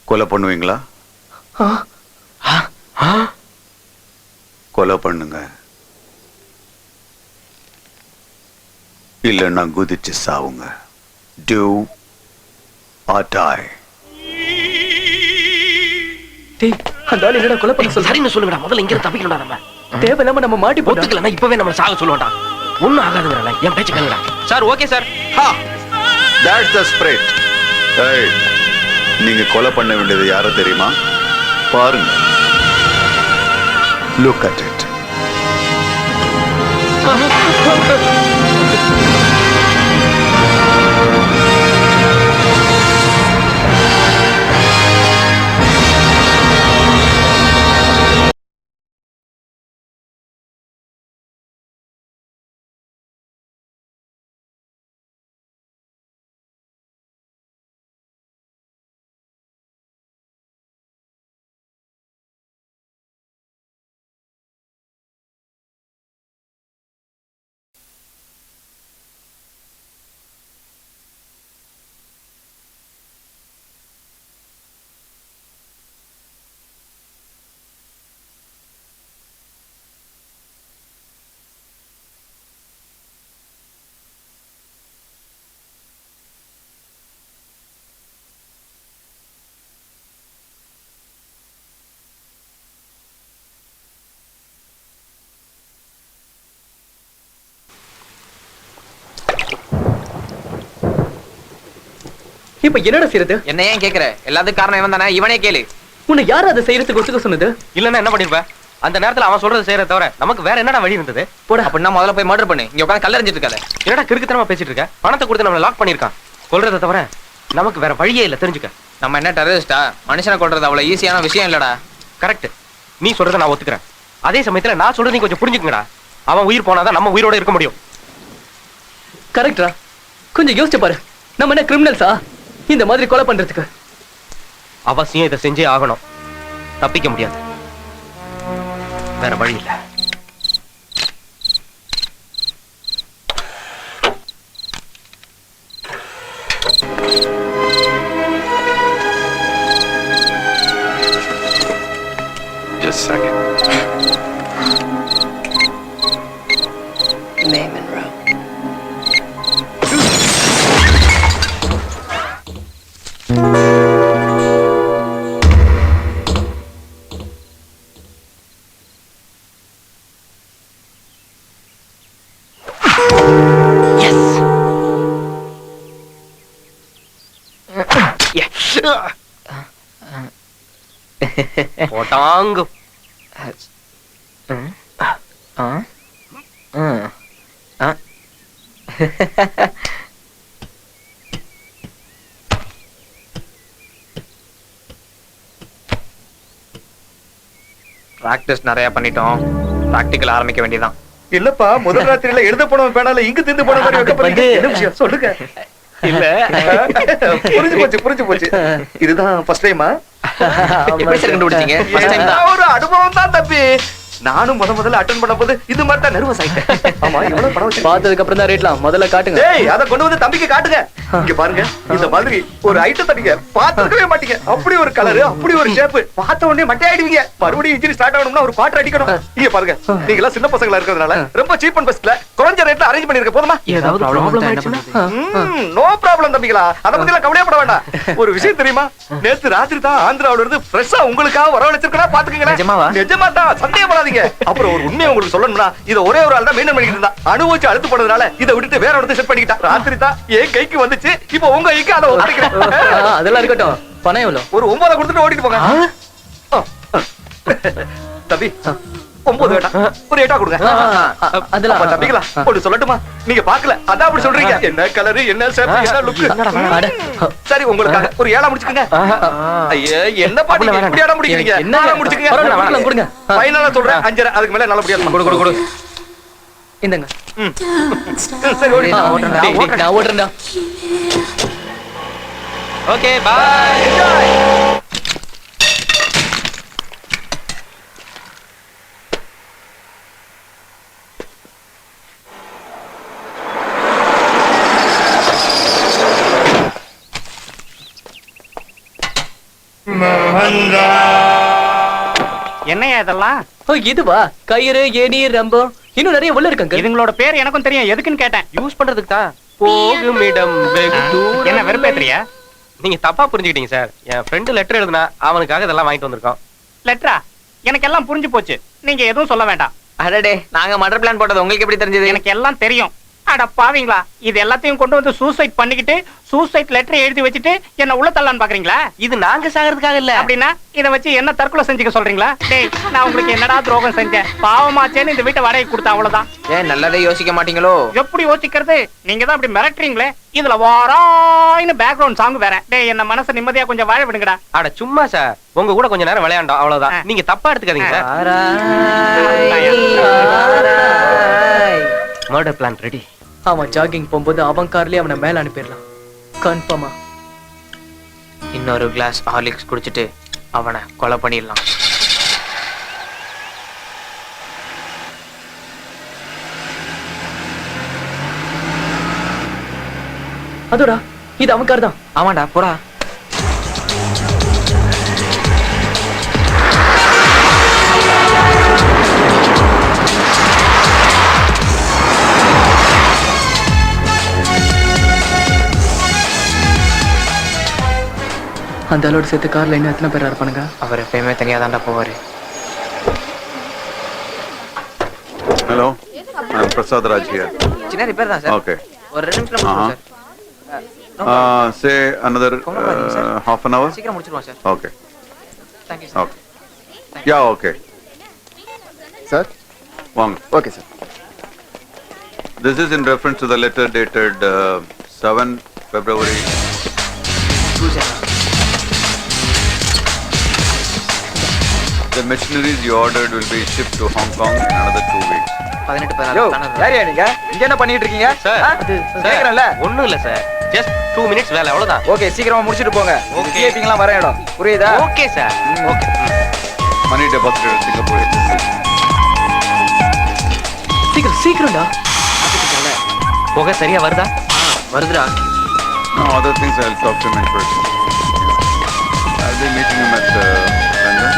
கொலை பண்ணுவீங்களா? கொலை பண்ணுங்க, இல்லைன்னா குதிச்சு சாவுங்க. Do or die. டேய் அந்த ஆளு என்னடா கொலை பண்ண சொல்ற? சரின்னு சொல்லுங்கடா. முதல்ல இங்க இருந்து தப்பிக்கணும்டா நம்ம. தேவையில்லாம நம்ம மாட்டி போட்டு ஒத்துக்கலன்னா இப்பவே நம்ம சாக சொல்லுவான்டா. ஒண்ணும் ஆகாதுங்கறல என் பேச்சு கேளுடா. Sir okay sir. That's the spirit. Hey, நீங்க கொலை பண்ண வேண்டியது யாரை தெரியுமா? பாருங்க. Look at it. இப்ப என்னடா செய்யறது? என்ன ஏன் கேக்குற? எல்லாத்துக்கும் காரணம் இவன் தானே. இவனே கேளு. உன்னை யாரு அதை செய்யறதுக்கு ஒத்துக்க சொன்னது? இல்லன்னா என்ன பண்ணிருப்ப? அந்த நேரத்துல அவன் சொல்றது செய்யறத தவிர நமக்கு வேற என்னடா வழி இருந்தது? போடா. அப்படின்னா முதல்ல போய் மர்டர் பண்ணு. இங்க உட்கார்ந்து கல்லறிஞ்சிட்டு இருக்காத. என்னடா கிறுக்குத்தனமா பேசிட்டு இருக்க? பணத்தை கொடுத்து நம்மள லாக் பண்ணிருக்கான். கொல்றத தவிர நமக்கு வேற வழியே இல்ல, தெரிஞ்சுக்க. நம்ம என்ன டெரரிஸ்டா? மனுஷனை கொல்றது அவ்வளவு ஈஸியான விஷயம் இல்லடா. கரெக்ட். நீ சொல்றத நான் ஒத்துக்கிறேன். அதே சமயத்துல நான் சொல்றது நீ கொஞ்சம் புரிஞ்சுக்கங்கடா. அவன் உயிர் போனாதான் நம்ம உயிரோட இருக்க முடியும். கரெக்டா? கொஞ்சம் யோசிச்சு பாரு. நம்ம என்ன கிரிமினல்ஸா இந்த மாதிரி கொலை பண்றதுக்கு? அவசியம் இதை செஞ்சே ஆகணும். தப்பிக்க முடியாது. வேற வழி இல்ல. Just a second. Name and row. போட்டாங்க. பிராக்டிஸ் நிறைய பண்ணிட்டோம். பிராக்டிகல் ஆரம்பிக்க வேண்டியதான். இல்லப்பா, முதல் ராத்திரியில எழுத போனவன் பேனால இங்கு திந்து போன மாதிரி வைக்கப்படுது. என்ன விஷயம் சொல்லுங்க. இல்ல புரிஞ்சு போச்சு. இதுதான் ஃபர்ஸ்ட் டைமா? எப்படி சார் கண்டுபிடிச்சீங்க? ஃபர்ஸ்ட் டைம் தான். ஒரு அனுபவம் தான் தம்பி. நானும் முதல்ல அட்டெண்ட் பண்ண போது இது மாதிரி தான் நர்வஸ் ஆயிட்டேன். ஆமா, இவ்வளவு படம் பார்த்ததுக்கு அப்புறம் தான் ரேட்லாம் முதல்ல காட்டுங்க. டேய், அத கொண்டு வந்து தம்பிக்கு காட்டுங்க. இங்க பாருங்க, இந்த மாதிரி ஒரு ஐட்டம் தம்பிங்க பாத்துக்கவே மாட்டீங்க. அப்படி ஒரு கலர், அப்படி ஒரு ஷேப், பார்த்த உடனே மட்டை ஆயிடுவீங்க. மறுபடியும் இன்ஜின் ஸ்டார்ட் ஆகணும்னா ஒரு பாட்டு அடிக்கணும். இங்க பாருங்க, நீங்க எல்லாம் சின்ன பசங்களா இருக்கிறதுனால ரொம்ப சீப் அண்ட் பெஸ்ட்ல குறைஞ்ச ரேட்ல அரேஞ்ச் பண்ணிருக்க போதுமா? ஏதாவது ப்ராப்ளம் ஆயிடுச்சுனா? நோ ப்ராப்ளம் தம்பிங்களா, அத பத்தி எல்லாம் கவலைப்பட வேண்டாம். ஒரு விஷயம் தெரியுமா? நேத்து ராத்திரி தான் ஆந்திராவுல இருந்து ஃப்ரெஷ்ஷா உங்களுக்காக வரவழைச்சிருக்கா. பாத்துக்கங்க. நிஜமா தான், சந்தேகப்படாதீங்க. அப்புறம் ஒரு உண்மையை உங்களுக்கு சொல்லணும்னா, இத ஒரே ஒரு ஆள் தான் மெயின்டைன் பண்ணிட்டு இருந்தா. அனுபவிச்சு அழுத்து போனதுனால இதை விட்டுட்டு வேற ஒருத்தர் செட் பண்ணிக்கிட்டா. ராத்திரி தான் என் கைக்கு வந்துச்சு. இப்போ உங்க கைக்கு அதை ஒப்படைக்கிறேன். அதெல்லாம் இருக்கட்டும். பணம் எவ்வளவு? ஒரு 9 கொடுத்துட்டு ஓடிட்டு போங்க. தம்பி 9 வேண்டாம், ஒரு 8 கொடுங்க. அதெல்லாம் தம்பிங்களா, ஒன்று சொல்லட்டுமா? நீங்க பாக்கல, அதான் அப்படி சொல்றீங்க. என்ன கலரு, என்ன ஷேப், என்ன லுக். சரி, உங்களுக்காக ஒரு 7 முடிச்சுக்கங்க. ஐயா, என்ன பாட்டு இப்படி ஆட முடிக்கிறீங்க? என்ன முடிச்சுக்கங்க. கொடுங்க. ஃபைனலா சொல்றேன் 5.5. அதுக்கு மேல என்னால முடியாது. கொடு. இந்தங்க. சரி, ஓடி. நான் ஓடுறேன்டா. Okay, by. என்னையா இதெல்லாம்? இதுவா? கயிறு, ஏணி, ரம்பம், இன்னும் நிறைய உள்ள இருக்காங்க. இதுங்களோட பேர் எனக்கும் தெரியும். எதுக்குன்னு கேட்டேன். யூஸ் பண்றதுக்கு தான். போகும் இடம் வெகு தூரம். என்ன வெறுப்பேத்துறியா? நீங்க தப்பா புரிஞ்சுக்கிட்டீங்க சார். என் ஃப்ரெண்டு லெட்டர் எழுதுனா அவனுக்காக இதெல்லாம் வாங்கிட்டு வந்திருக்கோம். லெட்டரா? எனக்கு எல்லாம் புரிஞ்சு போச்சு. நீங்க எதுவும் சொல்ல வேண்டாம். அடடே நாங்க மர்டர் பிளான் போட்டது உங்களுக்கு எப்படி தெரிஞ்சது? எனக்கு எல்லாம் தெரியும். அட பாவீங்களா, இது எல்லாத்தையும் கொண்டு வந்து சூசைட் பண்ணிக்கிட்டு சூசைட் லெட்டர் எழுதி வச்சுட்டு என்ன உள்ள தள்ளலான்னு பாக்குறீங்களா? இது நாங்க சாகிறதுக்காக இல்ல. அப்படின்னா இத வச்சு என்ன தற்கொலை செஞ்சுக்க சொல்றீங்களா? டேய், நான் உங்களுக்கு என்னடா துரோகம் செஞ்சேன்? பாவமாச்சேன்னு இந்த வீட்டை வாடகை கொடுத்தா அவ்வளவுதான். ஏன் நல்லதே யோசிக்க மாட்டீங்களோ? எப்படி யோசிக்கிறது? நீங்க தான் அப்படி மிரட்டுறீங்களே. இதுல வாராயின்னு பேக்ரவுண்ட் சாங் வேற. டேய், என்ன மனசை நிம்மதியா கொஞ்சம் வாழ விடுங்கடா. அட சும்மா சார், உங்க கூட கொஞ்ச நேரம் விளையாண்டோம் அவ்வளவுதான். நீங்க தப்பா எடுத்துக்காதீங்க சார். Murder plan ready. அவன் ஜாகிங் போகும்போது அவன் கார்லயே அவனை மேல அனுப்பிடலாம். கன்ஃபார்மா. இன்னொரு கிளாஸ் ஹார்லிக்ஸ் குடிச்சிட்டு அவனை கொலை பண்ணிடலாம். அதோடா, இது அவன் கார் தான். ஆமாடா, போடா. அந்த ஆளோட சேர்த்து கார்ல இன்னும் எத்தனை பேரா இருப்பானுங்க? அவர் எப்பயுமே தனியா தாண்டா போவாரு. Hello, Prasad Raj here. சின்ன ரிப்பேர் தான் சார். ஓகே, ஒரு 2 நிமிஷம் முடிச்சிடுவோம் sir. Say another half an hour. சீக்கிரம் முடிச்சிடுவோம் sir. Okay, thank you sir. Okay, yeah okay sir. வாங்க. Okay sir. This is in reference to the letter dated 7 February. The machineries you ordered will be shipped to Hong Kong in another 2 weeks. 18 யாரியா நீங்க இங்க என்ன பண்ணிட்டு இருக்கீங்க? சார், கேக்குறேன்ல. ஒண்ணும் இல்ல சார். ஜஸ்ட் 2 மினிட்ஸ் வேலை அவ்வளவுதான். ஓகே, சீக்கிரமா முடிச்சிட்டு போங்க. Okay. கேப்பிங்லாம் வர இடம் புரியுதா? Okay sir. Okay. Money deposited in Singapore. சீக்கிரம் சீக்கிரம்டா. புகை சரியா வருதா? வருதுடா. No, other things I'll talk to him in person. I'll be meeting him at London.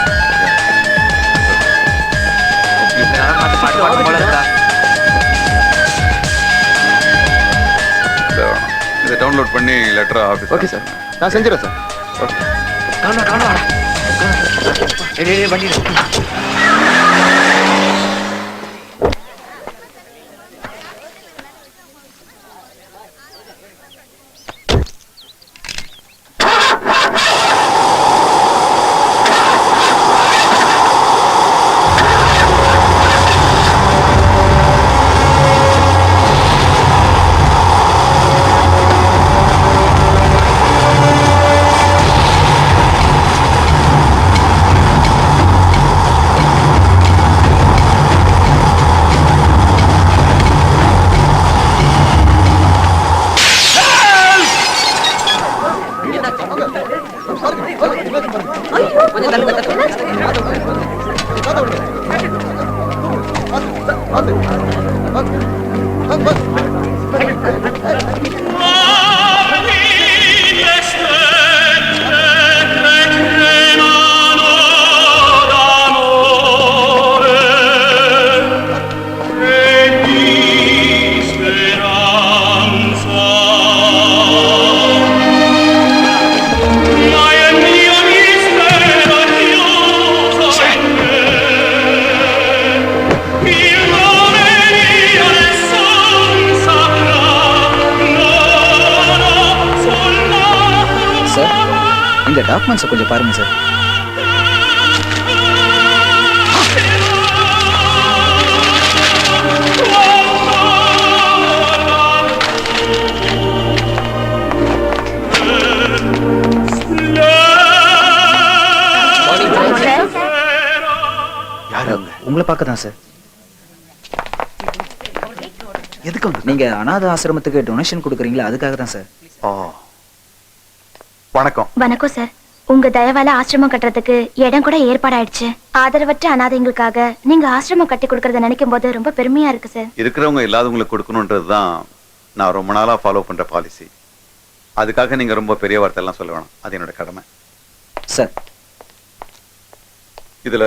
இதை டவுன்லோட் பண்ணி லெட்டர் ஆஃபீஸ். ஓகே சார், நான் செஞ்சிடறேன் சார். ஓகே. வண்டி இந்த டாக்குமெண்ட்ஸை கொஞ்சம் பாருங்க சார். உங்களை பார்க்க தான் சார். எதுக்கு வந்து? நீங்க அனாதை ஆசிரமத்துக்கு டொனேஷன் கொடுக்குறீங்களா, அதுக்காக தான் சார். வணக்கம். வணக்கம் சார். உங்க தயவால ஆசிரமம் கட்டுறதுக்கு இடம் கூட ஏற்பாடாயிடுச்சு. ஆதரவற்ற அனாதைங்களுக்காக நீங்க ஆசிரமம் கட்டி கொடுக்கறத நினைக்கும் போது ரொம்ப பெருமையா இருக்கு சார். இருக்கிறவங்க இல்லாதவங்களுக்கு கொடுக்கணுன்றதுதான் நான் ரொம்ப நாளா ஃபாலோ பண்ற பாலிசி. அதுக்காக நீங்க ரொம்ப பெரிய வார்த்தை எல்லாம் சொல்ல வேணாம், அது என்னோட கடமை சார். இதுல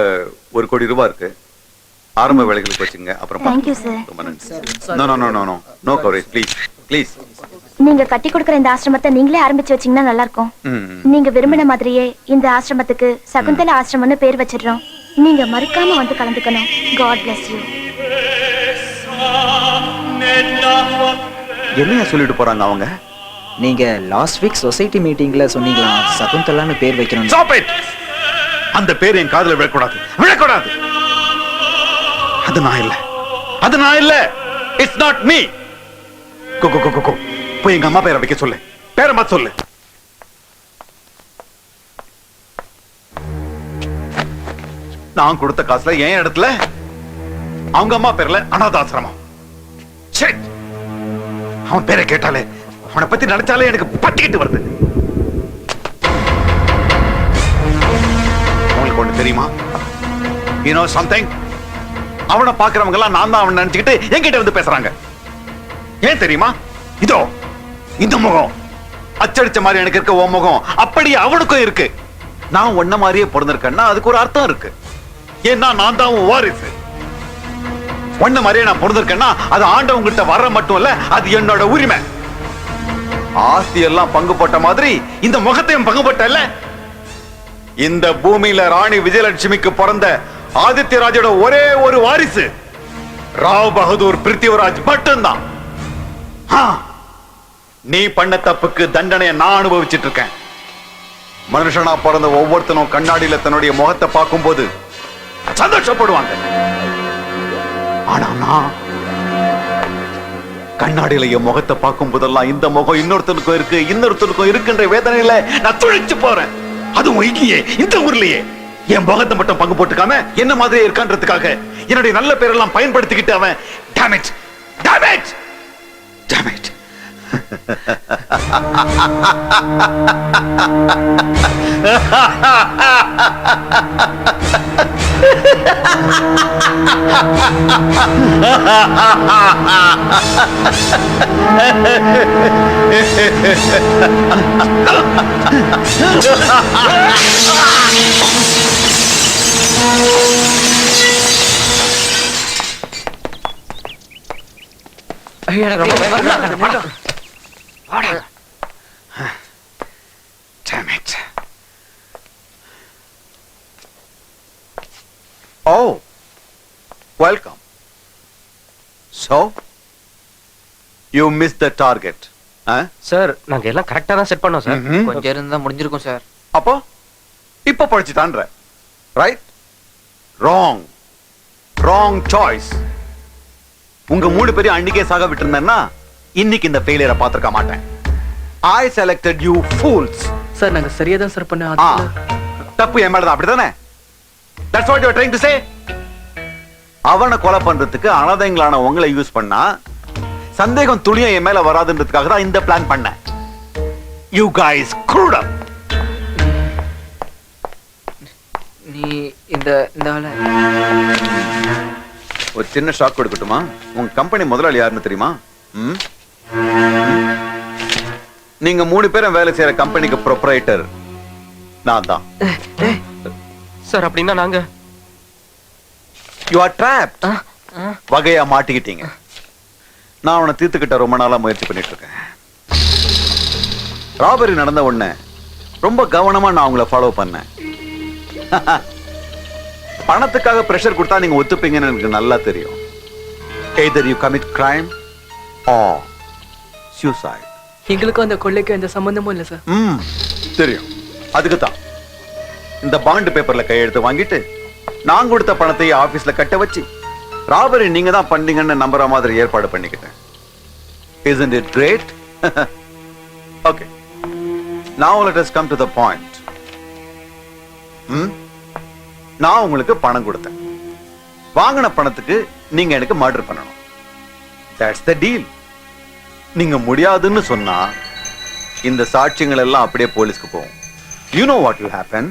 1 கோடி ரூபாய் இருக்கு. ஆரம்ப வேலைகளுக்கு வச்சுங்க. அப்புறம் Thank you, sir. ரொம்ப நன்றி. No coverage please. நீங்க கட்டி கொடுக்கற இந்த ஆசிரமத்தை நீங்களே ஆரம்பிச்சு வச்சீங்கன்னா நல்லா இருக்கும். நீங்க விரும்பின மாதிரியே இந்த ஆசிரமத்துக்கு சகுந்தலா ஆசிரமம்னு பேர் வச்சிடுறோம். நீங்க மறுக்காம வந்து கலந்துக்கணும். God bless you. என்னையா சொல்லிட்டு போறாங்க அவங்க? நீங்க லாஸ்ட் வீக் சொசைட்டி மீட்டிங்ல சொன்னீங்களா சகுந்தலான்னு பேர் வைக்கணும். Stop it! அந்த பேர் என் காதுல விழக்கூடாது, விழக்கூடாது. அது நான் இல்ல, அது நான் இல்ல. It's not me. கோ கோ கோ கோ போய் எங்க அம்மா பேரை வைக்க சொல்லு, பேரை மாத்த சொல்லு. நான் கொடுத்த காசுல என் இடத்துல அவங்க அம்மா பேர்ல அனாதாசிரமம். Shit! அவன் பேரை கேட்டாலே, அவனை பத்தி நினைச்சாலே எனக்கு பட்டிக்கிட்டு வருது. உங்களுக்கு ஒண்ணு தெரியுமா? You know something? அவனை பாக்குறவங்க எல்லாம் நான் தான் அவன் நினைச்சுக்கிட்டு என்கிட்ட வந்து பேசுறாங்க. ஏன் தெரியுமா? இதோ இந்த முகம் அச்சடிச்ச மாதிரி எனக்கு இருக்க ஓ முகம் அப்படியே அவனுக்கும் இருக்கு. நான் ஒன்ன மாதிரியே பிறந்திருக்கேன்னா அதுக்கு ஒரு அர்த்தம் இருக்கு. ஏன்னா நான் தான் உன் வாரிசு. ஒன்ன மாதிரியே நான் பிறந்திருக்கேன்னா அது ஆண்டவங்கிட்ட வர மட்டும் இல்ல, அது என்னோட உரிமை. ஆஸ்தி எல்லாம் பங்கு போட்ட மாதிரி இந்த முகத்தையும் பங்கு போட்டல. இந்த பூமியில ராணி விஜயலட்சுமிக்கு பிறந்த ஆதித்யராஜோட ஒரே ஒரு வாரிசு ராவ் பகதூர் பிருத்திவிராஜ் மட்டும்தான். நீ பண்ண தப்புக்கு தண்டனையை நான் அனுபவிச்சிட்டு இருக்கேன். மனுஷனா பிறந்த ஒவ்வொருத்தனும் கண்ணாடியில தன்னுடைய முகத்தை பார்க்கும் போது சந்தோஷப்படுவாங்க. ஆனா நான் கண்ணாடியில என் முகத்தை பார்க்கும் போதெல்லாம் இந்த முகம் இன்னொருத்தனுக்கும் இருக்கு, இன்னொருத்தனுக்கும் இருக்குன்ற வேதனையில நான் துழிச்சு போறேன். அதுவும் இங்கேயே இந்த ஊர்லயே என் முகத்தை மட்டும் பங்கு போட்டுக்காம என்ன மாதிரியே இருக்கான்றதுக்காக என்னுடைய நல்ல பேரெல்லாம் பயன்படுத்திக்கிட்டு அவன் டேமேஜ் டேமேஜ் டேமேஜ் எனக்கு ரொம்ப பயமா இருக்கு. Damn it. Oh, welcome. So, you missed the target. Sir நாங்க எல்லாம் கரெக்டா தான் செட் பண்ணோம் சார். Mhm. கொஞ்சம் இருந்தா முடிஞ்சிருக்கும் சார். அப்போ இப்ப படிச்சுட்டான்ற ரைட்? Wrong wrong choice. உங்க 3 பேரும் அன்னைக்கே சாக விட்டுருந்தேன்னா இன்னைக்கு இந்த ஃபெயிலியரை பார்த்திருக்க மாட்டேன். I selected you fools. Sir நாங்க சரியா தான் சார் பண்ண. தப்பு என் மேலதான், அப்படிதானே? That's what you are trying to say? அவனை கொலை பண்றதுக்கு அனாதைங்களான உங்களை யூஸ் பண்ணா சந்தேகம் துளியும் என் மேல வராதுன்றதுக்காக தான் இந்த பிளான் பண்ணேன். You guys screwed up. நீ இந்த ஆள ஒரு சின்ன ஷாக் கொடுக்கட்டுமா? உங்க கம்பெனி முதலாளி யாருன்னு தெரியுமா? நீங்க 3 பேரும் வேலை செய்யற கம்பெனிக்கு ப்ரொப்ரைட்டர் நான் தான். சார் அப்படின்னா நாங்க You are trapped. வகையா மாட்டிக்கிட்டீங்க. நான் அவனை தீர்த்துக்கிட்ட ரொம்ப நாளா முயற்சி பண்ணிட்டு இருக்கேன். ராபரி நடந்த உடனே ரொம்ப கவனமா நான் உங்களை ஃபாலோ பண்ணேன். பணத்துக்காக பிரஷர் கொடுத்தா நீங்க ஒத்துப்பீங்கன்னு எனக்கு நல்லா தெரியும். Either you commit crime or suicide. எங்களுக்கும் அந்த கொள்ளைக்கு எந்த சம்பந்தமும் இல்ல சார். தெரியும். அதுக்கு தான் இந்த பாண்ட் பேப்பர்ல கையெழுத்து வாங்கிட்டு நான் கொடுத்த பணத்தை ஆபீஸ்ல கட்ட வச்சு ராபரி நீங்க தான் பண்ணீங்கன்னு நம்புற மாதிரி ஏற்பாடு பண்ணிக்கிட்டேன். Isn't it great? Okay. Now let us come to the point. நான் உங்களுக்கு பணம் கொடுத்தேன். வாங்கின பணத்துக்கு நீங்க எனக்கு மர்டர் பண்ணணும். That's the deal. நீங்க முடியாதுன்னு சொன்னா இந்த சாட்சியங்கள் எல்லாம் அப்படியே போலீஸ்க்கு போகும். You know what will happen?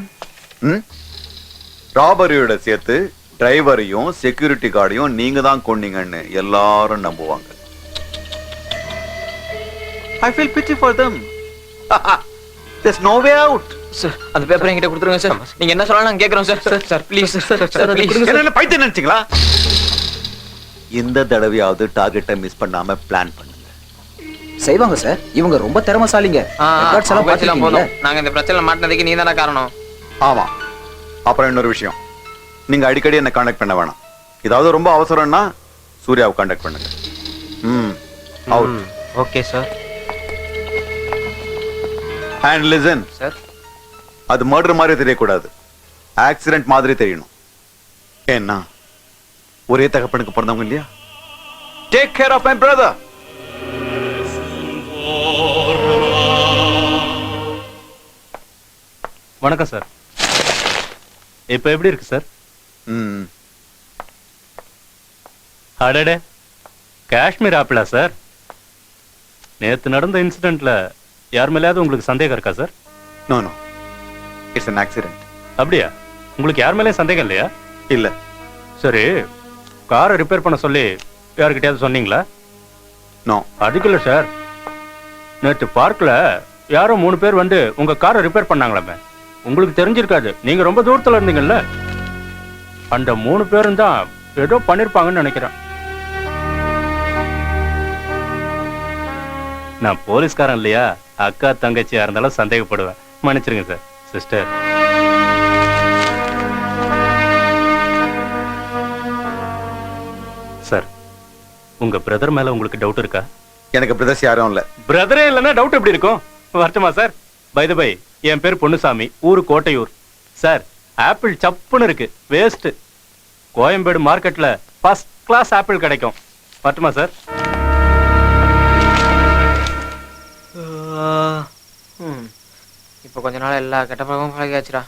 ராபரியோட சேர்த்து டிரைவரையும் செக்யூரிட்டி கார்டையும் நீங்க தான் கொன்னீங்கன்னு எல்லாரும் நம்புவாங்க. I feel pity for them. There's no way out. Sir அந்த பேப்பரை என்கிட்ட கொடுத்துருங்க சார். நீங்க என்ன சொன்னாலும் நாங்க கேக்குறோம் sir. Sir please sir please. என்ன பைத்தியம் நினைச்சீங்களா? இந்த தடவையாவது டார்கெட்டை மிஸ் பண்ணாம பிளான் பண்ணுங்க. செய்வாங்க சார். இவங்க ரொம்ப திறமைசாலிங்க. ரெக்கார்ட்ஸ் எல்லாம் பாத்துட்டீங்களா? நாங்க இந்த பிரச்சனைல மாட்டினதுக்கு நீ தான காரணம். ஆமா. அப்புறம் இன்னொரு விஷயம், நீங்க அடிக்கடி என்ன கான்டாக்ட் பண்ண வேணாம். ஏதாவது ரொம்ப அவசரம்னா சூர்யாவை காண்டாக்ட் பண்ணுங்க. Out. Okay sir. And listen sir, அது மர்டர் மாதிரி தெரியக்கூடாது, ஆக்சிடென்ட் மாதிரி தெரியணும். ஏன்னா ஒரே தகப்பனுக்கு பிறந்தவங்க இல்லையா? Take care of my brother. வணக்கம் சார். இப்ப எப்படி இருக்கு சார்? அடடே, காஷ்மீர் ஆப்பிளா சார்? நேத்து நடந்த இன்சிடென்ட்ல யார் மேலேயாவது உங்களுக்கு சந்தேகம் இருக்கா sir? No no, it's an accident. அப்படியா? உங்களுக்கு யார் மேலேயும் சந்தேகம் இல்லையா? இல்ல. சரி, காரை ரிப்பேர் பண்ண சொல்லி யாருக்கிட்டயாவது சொன்னீங்களா? நோ. அதுக்கு இல்ல சார், நேற்று பார்க்ல யாரோ 3 பேர் வந்து உங்க காரை ரிப்பேர் பண்ணாங்களாமே. உங்களுக்கு தெரிஞ்சிருக்காது, நீங்க ரொம்ப தூரத்துல இருந்தீங்கல்ல. அந்த 3 பேரும் தான் ஏதோ பண்ணிருப்பாங்கன்னு நினைக்கிறேன். நான் போலீஸ்காரன் இல்லையா, அக்கா தங்கச்சியா இருந்தாலும் சந்தேகப்படுவேன். மன்னிச்சிருங்க சார். சிஸ்டர், சார், உங்க பிரதர் மேல உங்களுக்கு டவுட் இருக்கா? எனக்கு பிரதர்ஸ் யாரும் இல்ல. பிரதரே இல்லைன்னா டவுட் எப்படி இருக்கும்? வரட்டுமா சார்? பை த பை, என் பேர் பொன்னுசாமி, ஊரு கோட்டையூர். சார், ஆப்பிள் சப்புன்னு இருக்கு, வேஸ்ட். கோயம்பேடு மார்க்கெட்ல ஃபர்ஸ்ட் கிளாஸ் ஆப்பிள் கிடைக்கும். வரட்டுமா சார்? இப்போ கொஞ்ச நாள் எல்லா கெட்ட பழக்கமும் பழகியாச்சுடா.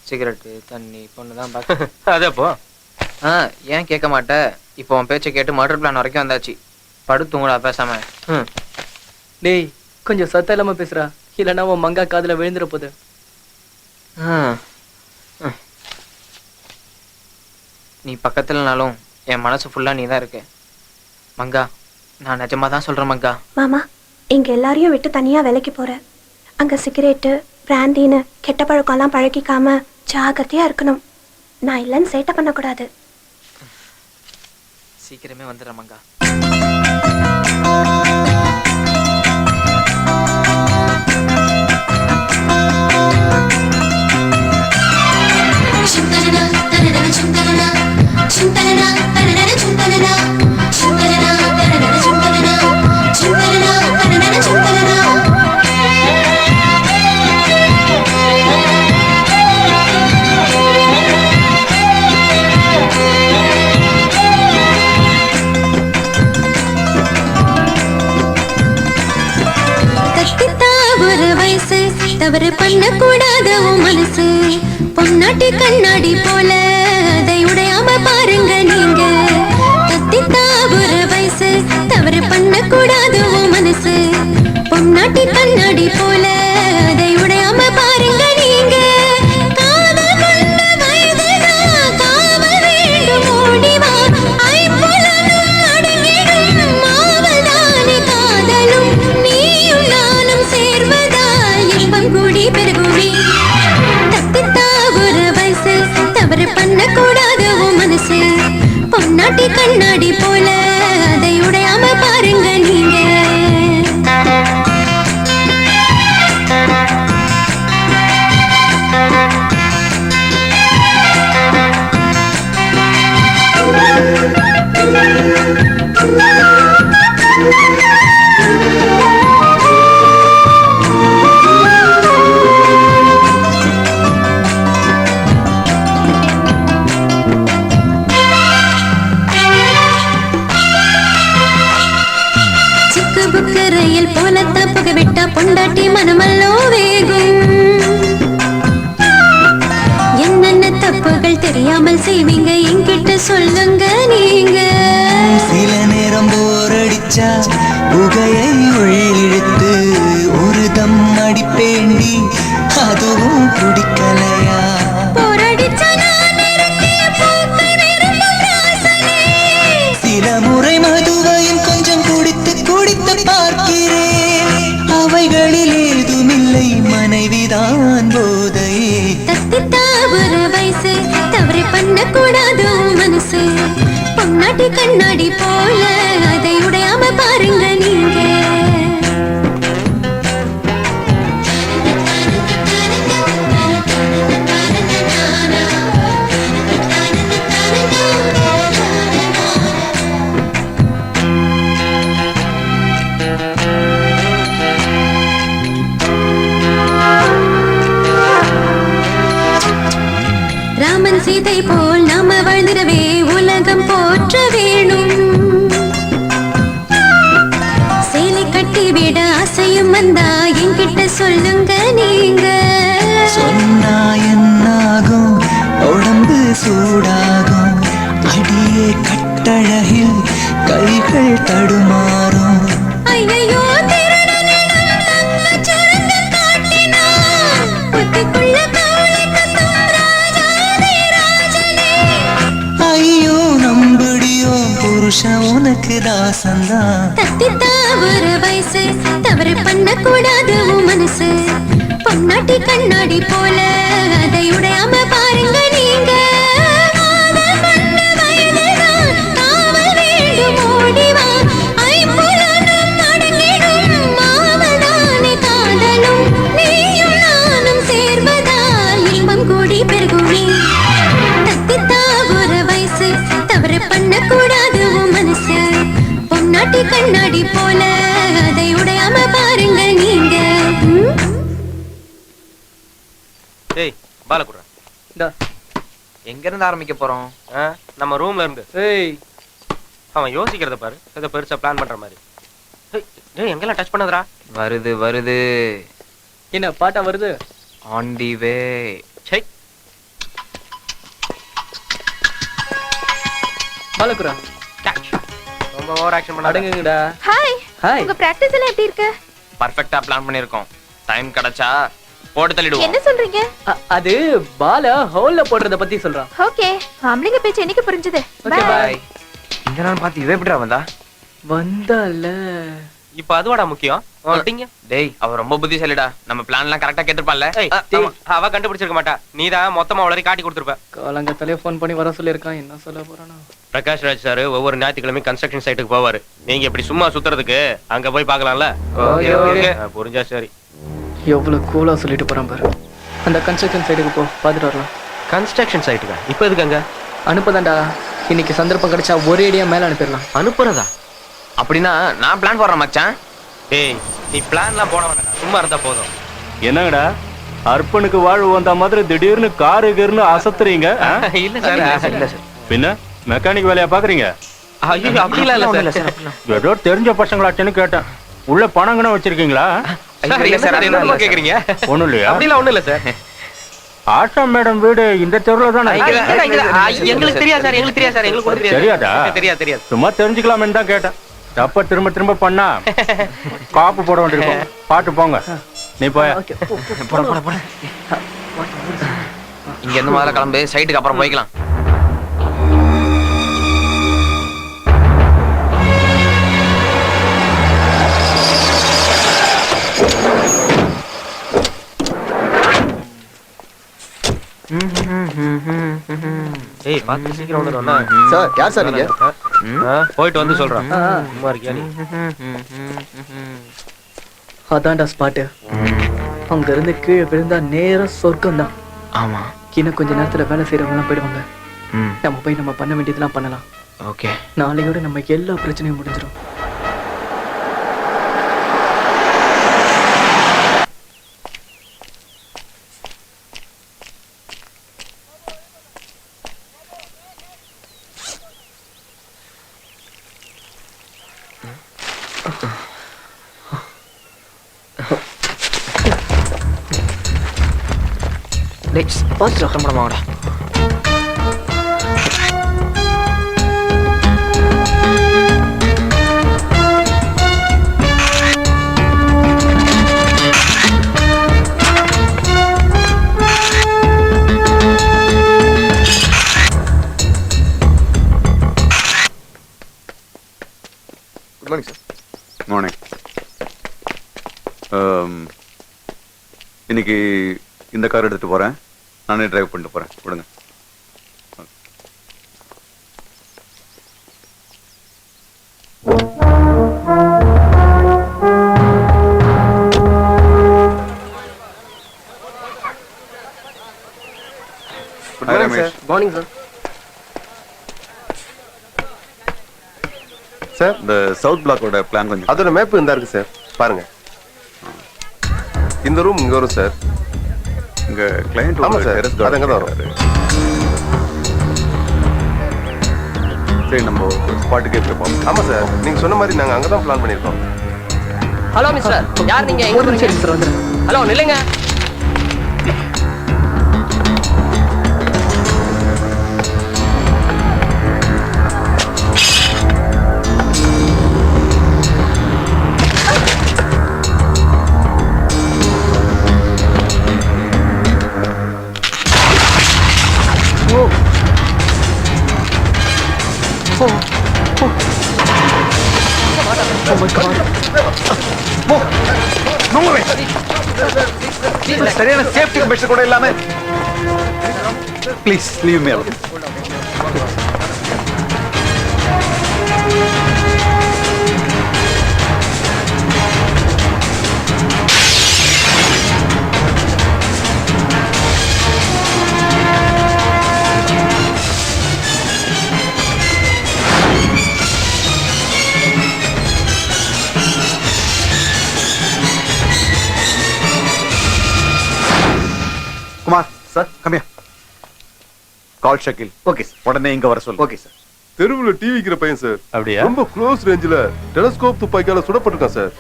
சிகரெட்டு, தண்ணி, பொண்ணு தான் பார்க்க. அதப்போ ஏன் கேட்க மாட்டேன்? இப்போ உன் பேச்சை கேட்டு மர்டர் பிளான் வரைக்கும் வந்தாச்சு. படுத்துங்கடா பேசாம. டேய், கொஞ்சம் சத்தம் இல்லாம பேசுறா, இல்லைன்னா உன் மங்கா காதுல விழுந்துற போது. நீ பக்கத்துலனாலும் என் மனசு ஃபுல்லா நீ தான் இருக்க மங்கா. நான் நிஜமா தான் சொல்றேன் மங்கா. மாமா, இங்க எல்லாரையும் விட்டு தனியா வேலைக்கு போற. அங்க சிகரெட்டு, பிராந்தின்னு கெட்ட பழக்கம்லாம் பழகிக்காம ஜாகிரதையா இருக்கணும். நான் இல்லைன்னு சேட்டை பண்ணக்கூடாது. சீக்கிரமே வந்துடுறேன் மங்கா. தவறு பண்ண கூடாத உன் மனசு பொன்னாட்டி கண்ணாடி போல, அதை உடையாம பாருங்க நீங்க. தத்தித்தா ஒரு வயசு, தவறு பண்ண கூடாத உன் மனசு பொன்னாட்டி கண்ணாடி போல, அதை உடையாம பாருங்க நீங்க. காதல் கொண்ட வயதுதான் காவல் வேண்டும், ஓடிவா ஐம்புலனும் அடங்கிடும் மாவல்தானே காதலும். நீயும் நானும் சேர்வதா இன்பம் கூடி பெருகுமே. தத்தித்தா ஒரு வயசு, தவறு பண்ண கூடாத உன் மனசு பொன்னாட்டி கண்ணாடி போல, அதை உடையாம பாருங்க நீங்க. சிக்கு புக்கு ரயில் போலத்த புகவிட்டா பொண்டாட்டி மனமல்லோ வேகும். என்னென்ன தப்புகள் தெரியாமல் செய்வீங்க, என்கிட்ட சொல்லுங்க நீங்க. சில நேரம் போர் அடிச்சா புகையை உள்ளிழுத்து ஒரு தம் அடிப்பேண்டி, அதுவும் பிடிக்கலையா? போரடிச்சா நான் நிறுத்திய பூக்கள் விரும்பும் ராசனே. சில முறை மதுவையும் கொஞ்சம் குடித்து குடித்து பார்க்கிறேன், அவைகளில் ஏதுமில்லை, மனைவிதான் போதையே. தத்தித்தா ஒரு வயசு, தவறு பண்ண கூடாது மனசு பொன்னாட்டி கண்ணாடி போல, அதை உடையாம பாருங்க நீங்க. ராமன் சீதை போல் நாம வாழ்ந்திடவே உலகம் போற்ற வேணும். சேலை கட்டி விட ஆசையும் வந்தா என்கிட்ட சொல்லுங்க நீங்க. சொன்னா என்னாகும், உடம்பு சூடாகும், அடியே கட்டழகில் கைகள் தடுமாறும். ஐயையோ ஐயோ நம்புடியோ புருஷன் உனக்கு தாசந்தான். தத்தி தாவர வயசு தவறு பண்ண கூடாது மனசு. பொன்னாட்டி கண்ணாடி போல அதை உடையாம பாருங்க நீங்க. கண்ணாடி போல அதை உடையாம பாருங்க நீங்க. ஏய் பால குடுறா. இந்தா. எங்க இருந்து ஆரம்பிக்க போறோம்? நம்ம ரூம்ல இருந்து. ஏய் அவன் யோசிக்கிறத பாரு, ஏதோ பெருசா பிளான் பண்ற மாதிரி. ஏய் எங்கெல்லாம் டச் பண்ணதுடா? வருது வருது. என்ன பாட்டா வருது? ஆன் தி வே. சை பாலகுரா ரொம்ப ஓவர் ஆக்ஷன் பண்ணாத. அடங்குங்கடா. ஹாய். ஹாய். உங்க பிராக்டிஸ் எல்லாம் எப்படி இருக்கு? பர்ஃபெக்ட்டா பிளான் பண்ணிருக்கோம். டைம் கிடைச்சா போட்டு தள்ளிடுவோம். என்ன சொல்றீங்க? அது பால ஹோல்ல போடுறத பத்தி சொல்றான். ஓகே. ஆம்பளைங்க பேச்சு எனக்கு புரிஞ்சது. Okay bye. இங்க நான் பாத்து இவ எப்படிடா வந்தா? வந்தால. இப்போ அதுவாடா முக்கியம். ஓட்டிங்க. டேய் அவ ரொம்ப புத்திசாலிடா. நம்ம பிளான் எல்லாம் கரெக்ட்டா கேட்டிருப்பால. அவ கண்டுபிடிச்சிருக்க மாட்டா. நீதான் மொத்தமா அவளை காட்டி கொடுத்திருப்ப. காலங்கத்தலே ஃபோன் பண்ணி வர சொல்லி இருக்கான். என்ன சொல்ல போறானோ? பிரகாஷ் ராஜ் சார் ஒவ்வொரு ஞாயிற்றுக்கிழமை கன்ஸ்ட்ரக்ஷன் சைட்டுக்கு போவாரு. நீங்க இப்படி சும்மா சுத்துறதுக்கு அங்க போய் பார்க்கலாம்ல. Okay okay. புரிஞ்சா சரி. எவ்வளவு கூலா சொல்லிட்டு போறான் பாரு. அந்த கன்ஸ்ட்ரக்ஷன் சைட்டுக்கு போ, பாத்துட்டு வரலாம். கன்ஸ்ட்ரக்ஷன் சைட்டுக்கா? இப்போ எதுக்கு அங்க? அனுப்பதான்டா. இன்னைக்கு சந்தர்ப்பம் கிடைச்சா ஒரே அடியா மேல அனுப்பிடலாம். அனுப்புறதா? அப்படின்னா நான் பிளான் போடுறேன் மச்சான். ஏய் நீ பிளான்லாம் போட வேண்டாம், சும்மா இருந்தா போதும். என்னங்கடா அர்ப்பனுக்கு வாழ்வு வந்த மாதிரி திடீர்னு காருன்னு அசத்துறீங்க? இல்ல சார் இல்ல சார். பின்ன மெக்கானிக் வேலையா பாக்குறீங்க? ஐயோ அப்படிலாம் இல்ல சார். ஏதோ தெரிஞ்ச பசங்களாச்சுன்னு கேட்டேன். உள்ள பணங்கன்னு வச்சிருக்கீங்களா? சார் என்ன சார் என்ன கேக்குறீங்க? ஒண்ணும் இல்லையா? அப்படிலாம் ஒண்ணும் இல்ல சார். ஆஷா மேடம் வீடு இந்த தெருவுல தானே? எங்களுக்கு தெரியாது சார். எங்களுக்கு தெரியாது சார். எங்களுக்கு தெரியாதா? தெரியாது தெரியாது. சும்மா தெரிஞ்சுக்கலாம்னு தான் கேட்டேன். தப்ப திரும்ப திரும்ப பண்ணா காப்பு போட வேண்டியிருக்கும். பாட்டு போங்க. நீ போய போட போட போட. இங்க இருந்து முதல்ல கிளம்பு, சைட்டுக்கு அப்புறம் போய்க்கலாம். ஏய் பாத்து சீக்கிரம் வந்துடும்ல. சார் யார் சார் நீங்க? போயிட்டு வந்து சொல்றேன். சும்மா இருக்கியா நீ? அதான்டா ஸ்பாட்டு. அங்க இருந்து கீழே விழுந்தா நேரா சொர்க்கம் தான். ஆமா. இன்னும் கொஞ்ச நேரத்துல வேலை செய்யறவங்க போயிடுவாங்க. நம்ம போய் நம்ம பண்ண வேண்டியதெல்லாம் பண்ணலாம். ஓகே. நாளையோட நம்ம எல்லா பிரச்சனையும் முடிஞ்சிடும். பார்த்து ரத்தம் போட மாடா. Good morning sir. மார்னிங். இன்னைக்கு இந்த கார் எடுத்துட்டு போறேன். நானே டிரைவ் பண்ணிட்டு போறேன். விடுங்க. Morning sir. சார் இந்த சவுத் பிளாக்கோட பிளான் கொஞ்சம். அதோட மேப் இந்த இருக்கு சார், பாருங்க. இந்த ரூம் இங்க வரும் சார். இங்க கிளையண்ட் ஆமா சார், அது அங்க தான் வரும். சரி நம்ம ஸ்பாட்டுக்கே போய் ஆமா சார் நீங்க சொன்ன மாதிரி நாங்க அங்கதான் பிளான் பண்ணிருக்கோம். ஹலோ மிஸ்டர், யார் நீங்க? எங்க போறீங்க? ஹலோ நில்லுங்க. சரியான சேஃப்டி மெஷர் கூட இல்லாம please leave me alone. Kumar sir கம்மியா கால் ஷக்கில். ஓகே சார், உடனே இங்க வர சொல்லு. Okay sir. தெருவுல டிவிக்கிற பையன் சார். அப்படியா? ரொம்ப க்ளோஸ் ரேஞ்சில டெலஸ்கோப் துப்பாக்கியால சுடப்பட்டிருக்கான் சார்.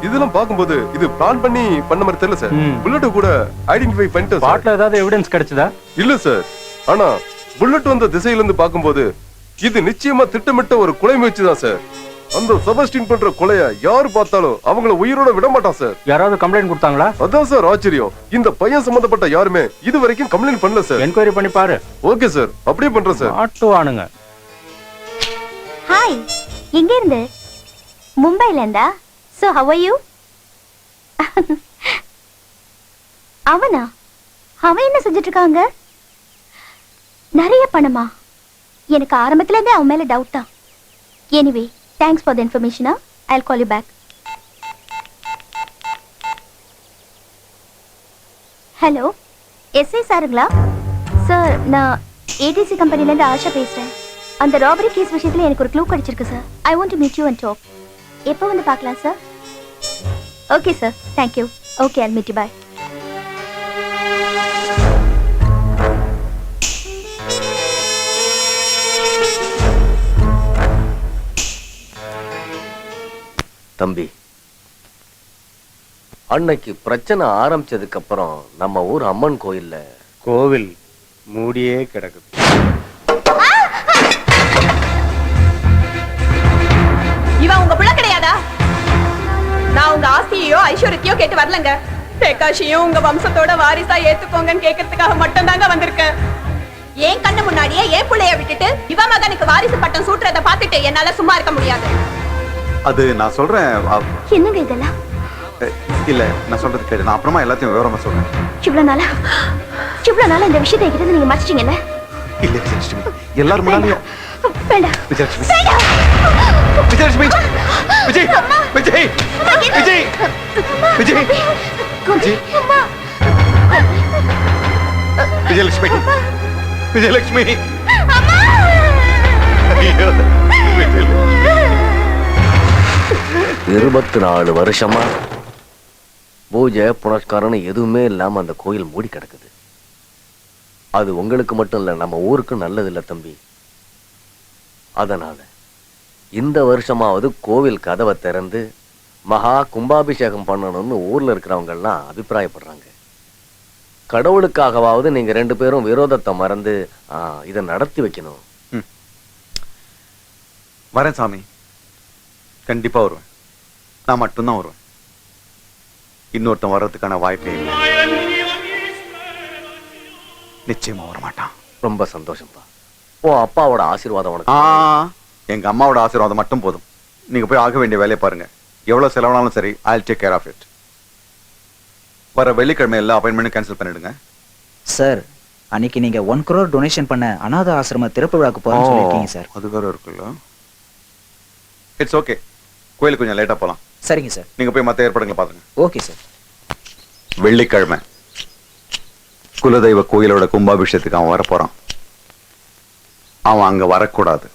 இதெல்லாம் பாக்கும்போது இது பிளான் பண்ணி பண்ண மாதிரி தெரியல சார். புல்லட் கூட ஐடென்டிஃபை பண்ணிட்டோம் சார். ஸ்பாட்ல ஏதாவது எவிடன்ஸ் கிடைச்சதா? இல்ல சார், ஆனா புல்லட் வந்த திசையில இருந்து பாக்கும்போது இது நிச்சயமா திட்டமிட்ட ஒரு கொலை முயற்சி தான் சார். அந்த செபஸ்டின் பண்ற கொலைய யாரு பார்த்தாலும் அவங்கள உயிரோட விட மாட்டான் சார். யாராவது கம்ப்ளைண்ட் கொடுத்தாங்களா? அதான் சார் ஆச்சரியம். இந்த பையன் சம்பந்தப்பட்ட யாருமே இது வரைக்கும் கம்ப்ளைண்ட் பண்ணல சார். என்கொயரி பண்ணி பாரு. ஓகே சார், அப்படியே பண்றேன் சார். ஆட்டுவானுங்க. ஹாய், எங்க இருந்து? மும்பைல இருந்தா? So how are you? அவனா? அவன் என்ன செஞ்சுட்டு இருக்காங்க? நிறைய பணமா? எனக்கு ஆரம்பத்துல இருந்தே அவன் மேல டவுட் தான். Anyway thanks for the information. I'll call you back. Hello, SI சாருங்களா? சார், நான் ஏடிசி கம்பெனில இருந்து ஆஷா பேசுறேன். அந்த ராபரி கேஸ் விஷயத்துல எனக்கு ஒரு க்ளூ கிடைச்சிருக்கு sir. I want to meet you and talk. எப்போ வந்து பார்க்கலாம் sir? Okay sir, thank you. Okay, I'll meet you. Bye. தம்பி, அன்னைக்கு பிரச்சனை ஆரம்பிச்சதுக்கு அப்புறம் நம்ம ஊர் அம்மன் கோயில்ல கோவில் மூடியே கிடக்குது. இவன் உங்க புள்ள கிடையாதா? நான் உங்க ஆஸ்தியோ ஐஸ்வர்யத்தையோ கேட்டு வரலங்க. பிரகாஷையும் உங்க வம்சத்தோட வாரிசா ஏத்துக்கோங்கன்னு கேட்கறதுக்காக மட்டும் தாங்க வந்திருக்கேன். ஏன் கண்ணு முன்னாடியே ஏன் புள்ளைய விட்டுட்டு இவ மகனுக்கு வாரிசு பட்டம் சூட்டுறத பார்த்துட்டு என்னால சும்மா இருக்க முடியாது. அது நான் சொல்றேன். என்னங்க இதெல்லாம்? இல்ல, நான் சொல்றது கேளு. நான் அப்புறமா எல்லாத்தையும் விவரமா சொல்றேன். இவ்வளவு நாளா இந்த விஷயத்தை என்கிட்ட நீங்க மறைச்சிட்டீங்கல்ல? இல்ல விஜயலட்சுமி, எல்லாரும் முன்னாடியும் வேண்டாம். விஜயலட்சுமி, விஜயலட்சுமி, விஜய், விஜய், விஜய், விஜய், விஜய், விஜயலட்சுமி, விஜயலட்சுமி, ஐயோ, விஜயலட்சுமி. 24 வருஷமா பூஜை புனஸ்காரம்னு எதுவுமே இல்லாம அந்த கோயில் மூடி கிடக்குது. அது உங்களுக்கு மட்டும் இல்ல, நம்ம ஊருக்கு நல்லது இல்ல தம்பி. அதனால இந்த வருஷமாவது கோவில் கதவை திறந்து மகா கும்பாபிஷேகம் பண்ணணும்னு ஊர்ல இருக்கிறவங்க எல்லாம் அபிப்பிராயப்படுறாங்க. கடவுளுக்காகவாவது நீங்க 2 பேரும் விரோதத்தை மறந்து இதை நடத்தி வைக்கணும். வரேன் சாமி, கண்டிப்பா வருவேன். நான் மட்டும்தான் வருவேன். இன்னொருத்தன் வர்றதுக்கான வாய்ப்பே இல்லை. நிச்சயமா வர மாட்டான். ரொம்ப சந்தோஷம்ப்பா. ஓ அப்பாவோட ஆசீர்வாதம் உனக்கு. எங்க அம்மாவோட ஆசீர்வாதம் மட்டும் போதும். நீங்க போய் ஆக வேண்டிய வேலையை பாருங்க. எவ்வளவு செலவானாலும் சரி, I'll take care of it. வர வெள்ளிக்கிழமை எல்லா அப்பாயின்மெண்ட்டும் கேன்சல் பண்ணிடுங்க. சார், அன்னைக்கு நீங்க 1 crore டொனேஷன் பண்ண அநாத ஆசிரம திறப்பு விழாக்கு போறேன்னு சொல்லிருக்கீங்க சார். அது வேற இருக்குல்ல. இட்ஸ் ஓகே, கோயிலுக்கு கொஞ்சம் லேட்டா போலாம். சரிங்க சார். நீங்க போய் மத்த ஏற்பாடுகளை பாருங்க. Okay sir. வெள்ளிக்கிழமை குலதெய்வ கோயிலோட கும்பாபிஷேகத்துக்கு அவன் வர போறான். அவன் அங்க வரக்கூடாது.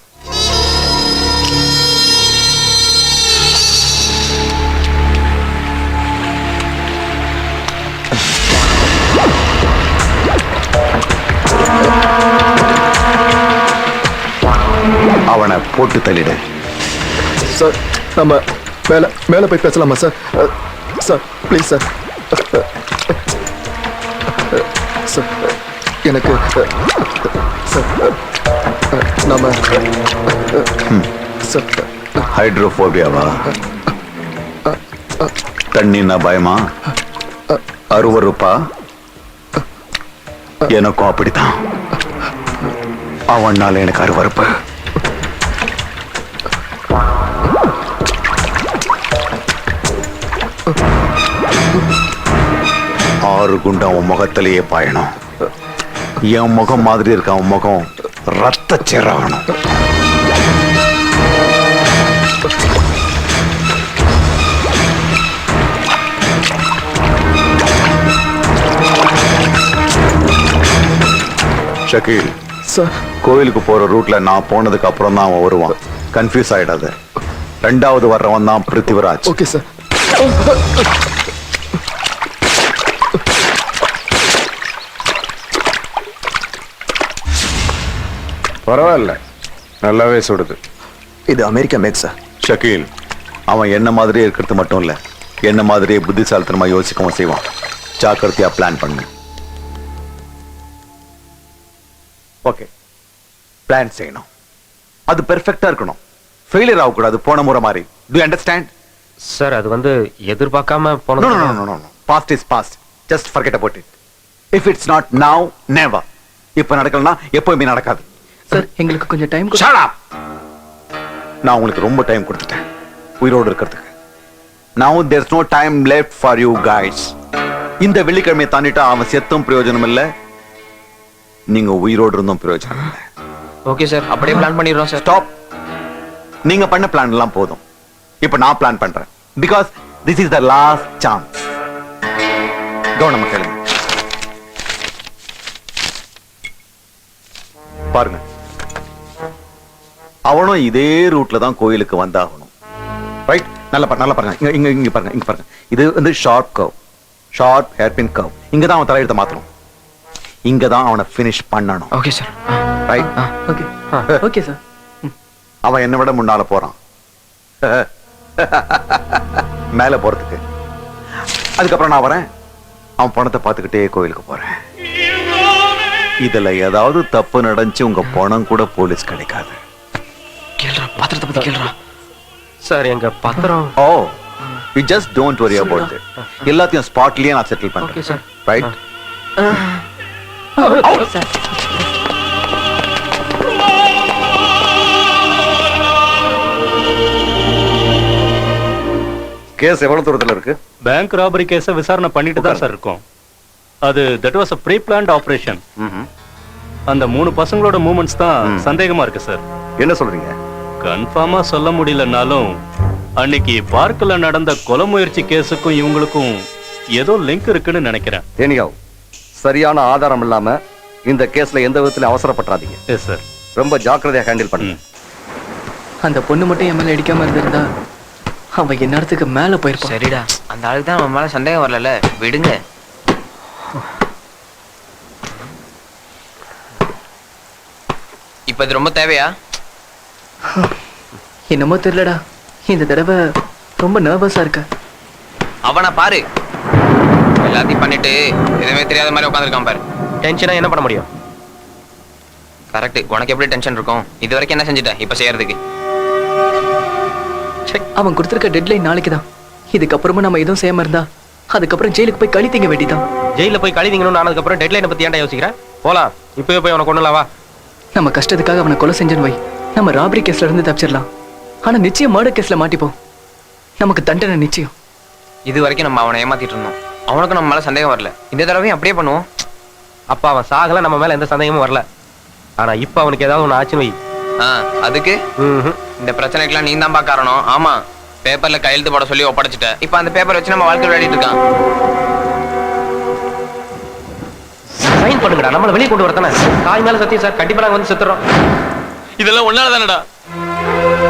அவனை போட்டு தள்ளிடு. சார் நம்ம மேல மேல போய் பேசலாமா sir? Sir please sir. Sir எனக்கு சார் நம்ம சார் ஹைட்ரோபோபியாவா? தண்ணின்னா பயமா? அருவருப்பா? எனக்கும் அப்படித்தான். அவனால எனக்கு அருவருப்பு. ஆறு குண்டா உன் முகத்திலேயே பாயணும். என் முகம் மாதிரி இருக்க அவன் முகம் ரத்த சேராகணும். ஷக்கீல் சார், கோயிலுக்கு போற ரூட்ல நான் போனதுக்கு அப்புறம் தான் அவன் வருவான். கன்ஃபியூஸ் ஆயிடாத. ரெண்டாவது வர்றவன் தான் பிருத்திவிராஜ். Okay sir. பரவாயில்ல, நல்லாவே சுடுது. இது அமெரிக்கா மேக் சார். ஷக்கீல், அவன் என்ன மாதிரியே இருக்கிறது மட்டும் இல்ல, என்ன மாதிரியே புத்திசாலித்தனமா யோசிக்கவும் செய்வான். ஜாக்கிரதையா பிளான் பண்ணு. ஓகே, பிளான் செய்யணும். அது பெர்ஃபெக்ட்டா இருக்கணும். ஃபெயிலியர் ஆகக்கூடாது போன முறை மாதிரி. To you understand? சார், அது வந்து எதிர்பார்க்காம No, no, no, no, no, no. Past is past. Just forget about it. If it's not now, never. இப்ப நடக்கலனா எப்பவுமே நடக்காது. சார், எங்களுக்கு கொஞ்சம் டைம் Shut up. நான் உங்களுக்கு ரொம்ப டைம் கொடுத்துட்டேன் உயிரோடு இருக்கிறதுக்கு. Now there's no time left for you guys. இந்த வெள்ளிக்கிழமையை தாண்டிட்டா அவன் செத்தும் பிரயோஜனம் இல்ல, நீங்க உயிரோடு இருந்தும் பிரயோஜனம் இல்ல. ஓகே சார், அப்படியே பிளான் பண்ணிடுறோம் சார். ஸ்டாப். நீங்க பண்ண பிளான் எல்லாம் போதும். இப்ப நான் பிளான் பண்றேன். Because this is the last chance. கவனமா கேளுங்க. பாருங்க, அவனும் இதே ரூட்ல தான் கோயிலுக்கு வந்தாகணும். ரைட்? நல்லா பாருங்க. இங்க பாருங்க. இது வந்து short curve, short hairpin curve. இங்க தான் அவன் தலையெழுத்த மாத்தணும். இங்க தான் அவனை ஃபினிஷ் பண்ணணும். Okay sir. Right? Okay. Okay sir. அவன் என்னை விட முன்னால போறான் மேல போறதுக்கு. அதுக்கப்புறம் நான் வரேன், அவன் பணத்தை பார்த்துக்கிட்டே கோயிலுக்கு போறேன். இதுல ஏதாவது தப்பு நடந்துச்சு உங்க பணம் கூட போலீஸ் கிடைக்காது. கேள்றா, பத்திரத்தை பத்தி கேள்றா. சார், எங்க பத்திரம். Oh, you just don't worry about it. எல்லாத்தையும் ஸ்பாட்லயே நான் செட்டில் பண்றேன். Okay sir. Right? Sir, case எவ்வளவு தூரத்துல இருக்கு? பேங்க் ராபரி கேஸ விசாரணை பண்ணிட்டு தான் சார் இருக்கோம். அது that was a pre-planned operation. அந்த 3 பசங்களோட மூவ்மெண்ட்ஸ் தான் சந்தேகமா இருக்கு சார். என்ன சொல்றீங்க? கன்ஃபார்மா சொல்ல முடியலனாலும் அன்னைக்கு பார்க்கல நடந்த கொலை முயற்சி கேஸுக்கும் இவங்களுக்கும் ஏதோ லிங்க் இருக்குன்னு நினைக்கிறேன். தேனியாவ், சரியான ஆதாரம் இல்லாம இந்த கேஸ்ல எந்த விதத்துல அவசரப்படாதீங்க. Yes sir. ரொம்ப ஜாக்கிரதையா ஹேண்டில் பண்ணுங்க. அந்த பொண்ணு மட்டும் என் மேல அடிக்காம இருந்திருந்தா அவன் என்னத்துக்கு மேல போயிருப்பான். சரிடா, அந்த ஆளுக்கு தான் அவன் மேல சந்தேகம் வரல, விடுங்க. இப்ப இது ரொம்ப தேவையா? என்னமோ தெரியலடா, இந்த தடவை ரொம்ப நர்வஸா இருக்க. அவனை பாரு, எல்லாத்தையும் பண்ணிட்டு எதுவுமே தெரியாத மாதிரி உட்காந்துருக்கான் பாரு. டென்ஷனா என்ன பண்ண முடியும்? கரெக்ட். உனக்கு எப்படி டென்ஷன் இருக்கும்? இது வரைக்கும் என்ன செஞ்சுட்டேன் இப்ப செய்யறதுக்கு? அவன் கொடுத்திருக்க டெட்லைன் நாளைக்கு தான். இதுக்கப்புறமா நம்ம எதுவும் செய்யாம இருந்தா அதுக்கப்புறம் ஜெயிலுக்கு போய் களி திங்க வேண்டிதான். ஜெயில போய் களி திங்கணும்னு ஆனதுக்கு அப்புறம் டெட்லைனை பத்தி ஏன்டா யோசிக்கிறேன்? போலாம், இப்பவே போய் அவனை கொண்டுலவா. நம்ம கஷ்டத்துக்காக அவனை கொலை செஞ்சேன்னு வை, நம்ம ராபரி கேஸ்ல இருந்து தப்பிச்சிடலாம். ஆனா நிச்சயம் மர்டர் கேஸ்ல மாட்டிப்போம். நமக்கு தண்டனை நிச்சயம். இது வரைக்கும் நம்ம அவனை ஏமாத்திட்டு இருந்தோம். அவனுக்கு நம்ம மேல சந்தேகம் வரல. இந்த தடவையும் அப்படியே பண்ணுவோம். அப்ப அவன் சாகல, நம்ம மேல எந்த சந்தேகமும் வரல. ஆனா இப்ப அவனுக்கு ஏதாவது ஒண்ணு ஆச்சுன்னு வை. அதுக்கு இந்த பிரச்சனைக்கெல்லாம் நீ தான் காரணம். ஆமா, பேப்பர்ல கையெழுத்து போட சொல்லி ஒப்படைச்சிட்ட. இப்ப அந்த பேப்பர் வச்சு நம்ம வாழ்க்கை விளையாடிட்டு இருக்கான். சைன் பண்ணுங்கடா, நம்மள வெளியே கொண்டு வரத்தானே. காய் மேல சத்தியம் சார், கண்டிப்பா நாங்க வந்து செத்துறோம். இதெல்லாம் ஒன்னால தானடா.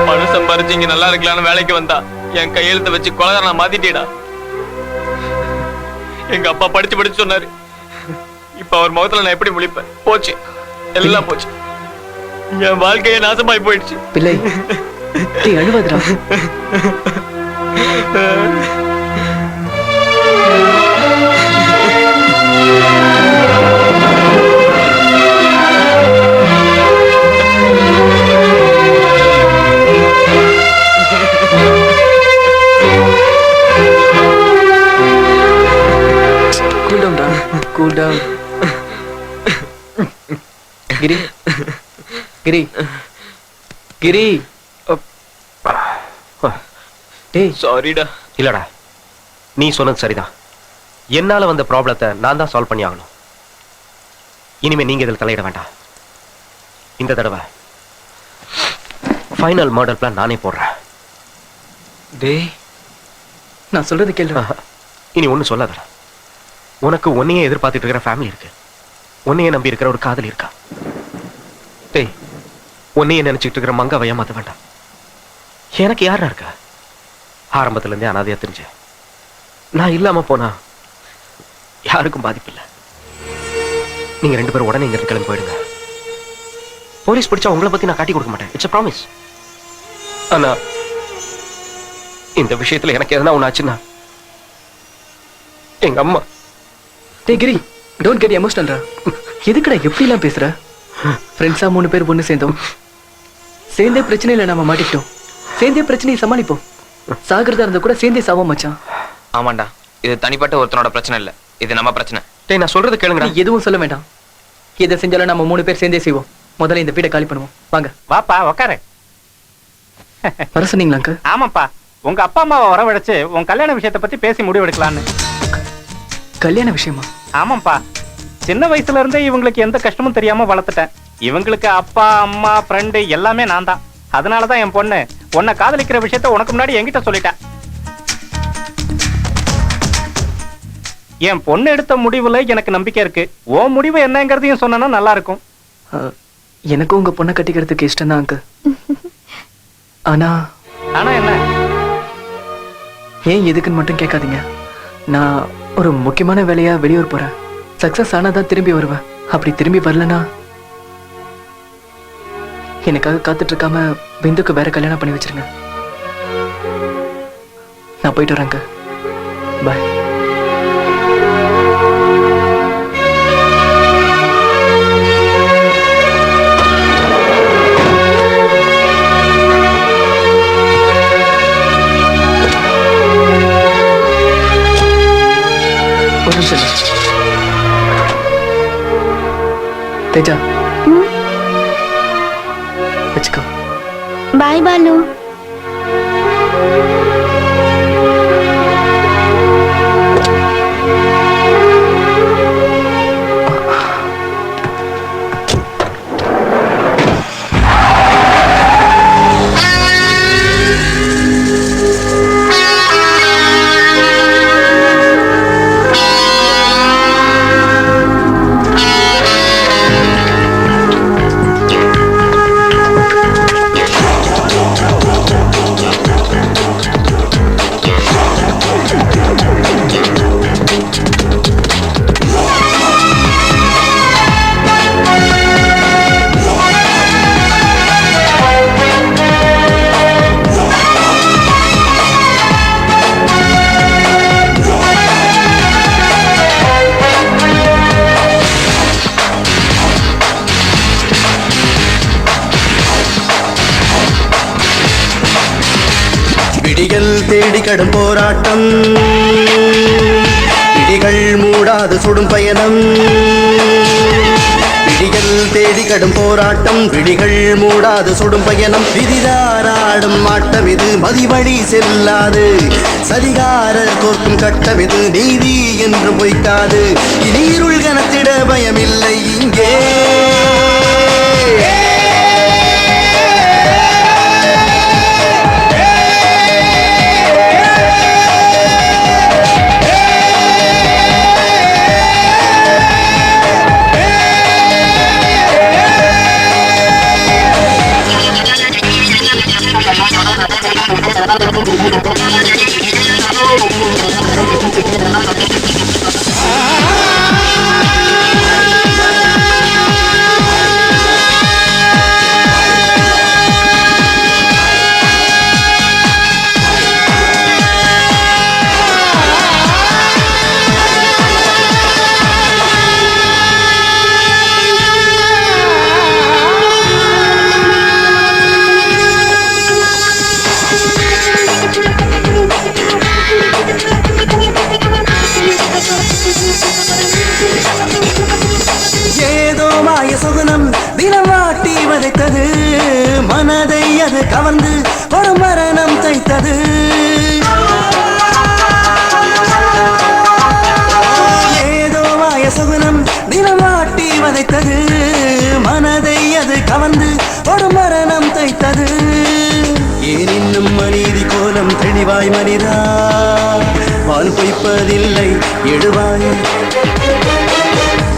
பணம் சம்பாரிச்சு இங்க நல்லா இருக்கலாம்னு வேலைக்கு வந்தா என் கையெழுத்தை வச்சு கொலைகாரனை மாத்திட்டேடா. எங்க அப்பா படிச்சு சொன்னாரு. இப்ப அவர் முகத்துல நான் எப்படி முழிப்பேன்? போச்சு, எல்லாம் போச்சு. என் வாழ்க்கையே நாசமாய் போயிடுச்சு. பிள்ளை நீ அழுவதுடா. கூல் டவுன்டா, கூல் டவுன். கிரி கிரி கிரி. டேய் சாரிடா. இல்லடா, நீ சொன்னது சரிதான். என்னால வந்த ப்ராப்ளத்தை நான் தான் சால்வ் பண்ணி ஆகணும். இனிமே நீங்க இதில் தலையிட வேண்டாம். இந்த தடவை ஃபைனல் மர்டர் பிளான் நானே போடுறேன். டேய் நான் சொல்றது கேளு. இனி ஒண்ணு சொல்லாதடா. உனக்கு உன்னையே எதிர்பார்த்துட்டு இருக்கிற ஃபேமிலி இருக்கு. உன்னையே நம்பி இருக்கிற ஒரு காதல் இருக்கா? டேய், உன்னையே நினைச்சிட்டு இருக்கிற மங்காவை ஏமாத்த வேண்டாம். எனக்கு யாரா இருக்கா? ஆரம்பத்துல இருந்தே அனாதையா தெரிஞ்சேன். நான் இல்லாம போனா யாருக்கும் பாதிப்பு இல்லை. நீங்க 2 பேரும் உடனே இங்க கிளம்பி போயிடுங்க. போலீஸ் பிடிச்சா உங்களை பத்தி நான் காட்டி கொடுக்க மாட்டேன். It's a promise. ஆனா இந்த விஷயத்துல எனக்கு எதனா ஒண்ணு ஆச்சுன்னா எங்க அம்மா. டேய் கிரி, டோன்ட் கெட் எமோஷனல்டா. எதுக்குடா எப்படி எல்லாம் பேசுற? ஃப்ரெண்ட்ஸா 3 பேர் பொண்ணு சேர்ந்தோம். சேர்ந்தே பிரச்சனையில நாம மாட்டிக்கிட்டோம். சேர்ந்தே பிரச்சனையை சமாளிப்போம். சாகிறதா இருந்தா கூட சேர்ந்தே சாவோம் மச்சான். ஆமாண்டா, இது தனிப்பட்ட ஒருத்தனோட பிரச்சனை இல்ல, இது நம்ம பிரச்சனை. டேய் நான் சொல்றது கேளுங்க. நீ எதுவும் சொல்ல வேண்டாம். எதை செஞ்சாலும் நம்ம 3 பேர் சேர்ந்தே செய்வோம். முதல்ல இந்த வீட்டை காலி பண்ணுவோம். வாங்க. வாப்பா உக்காரு. வர சொன்னீங்களா அங்கிள்? ஆமாப்பா, உங்க அப்பா அம்மாவை வரவழைச்சு உன் கல்யாண விஷயத்தை பத்தி பேசி முடிவெடுக்கலான்னு. கல்யாண விஷயமா? ஆமாப்பா, சின்ன வயசுல இருந்தே இவங்களுக்கு எந்த கஷ்டமும் தெரியாம வளர்த்துட்டேன். இவங்களுக்கு அப்பா அம்மா ஃப்ரெண்டு எல்லாமே நான் தான். அதனாலதான் என் பொண்ணு உன்னை காதலிக்கிற விஷயத்த உனக்கு முன்னாடி என்கிட்ட சொல்லிட்டேன். என் பொண்ணு எடுத்த முடிவுல எனக்கு நம்பிக்கை இருக்கு. உன் முடிவு என்னங்கிறதையும் சொன்னா நல்லா இருக்கும். எனக்கும் உங்க பொண்ணை கட்டிக்கிறதுக்கு இஷ்டம் தான் அங்கிள். ஆனா என்ன? ஏன் எதுக்குன்னு மட்டும் கேட்காதீங்க. நான் ஒரு முக்கியமான வேலையா வெளியூர் போறேன். சக்சஸ் ஆனாதான் திரும்பி வருவேன். அப்படி திரும்பி வரலனா எனக்காக காத்துட்டு இருக்காம பிந்துக்கு வேற கல்யாணம் பண்ணி வச்சிருங்க. நான் போயிட்டு வரேங்க. பாய். ஒரு நிமிஷம் தேஜா, வச்சுக்கோ. பாய் பாலு. விடிகள் தேடி கடும் போராட்டம், விடிகள் மூடாது சுடும் பயணம். விடிகள் தேடி கடும் போராட்டம், விடிகள் மூடாது சுடும் பயணம். விதிதாராடும் ஆட்டம் இது, மதிவழி செல்லாது. சரிகாரர் தோற்கும் கட்டம் இது, நீதி என்று பொய்க்காது. இனீருள் கனத்திட பயமில்லை இங்கே. அது கவர்ந்து ஒரு மரணம் தைத்தது. ஏதோ மாய சுகுணம் தினமாட்டி வதைத்தது. மனதை அது கவர்ந்து ஒரு மரணம் தைத்தது. ஏன் இன்னும் மனிதி கோலம் தெளிவாய் மனிதா, பால் பொய்ப்பதில்லை எழுவாய்.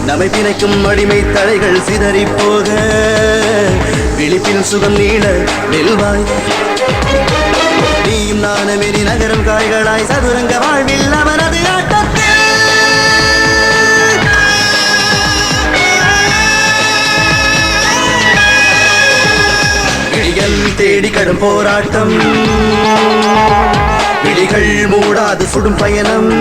நம்மை பிணைக்கும் அடிமை தடைகள் சிதறி போக விழிப்பின் சுகம் நீள வெல்வாய். நீயும் நானும் எரி நகரும் காய்களாய் சதுரங்க வாழ்வில் அவனது ஆட்டத்தில் விழிகள் தேடி கடும் போராட்டம். விழிகள் மூடாது சுடும் பயணம்.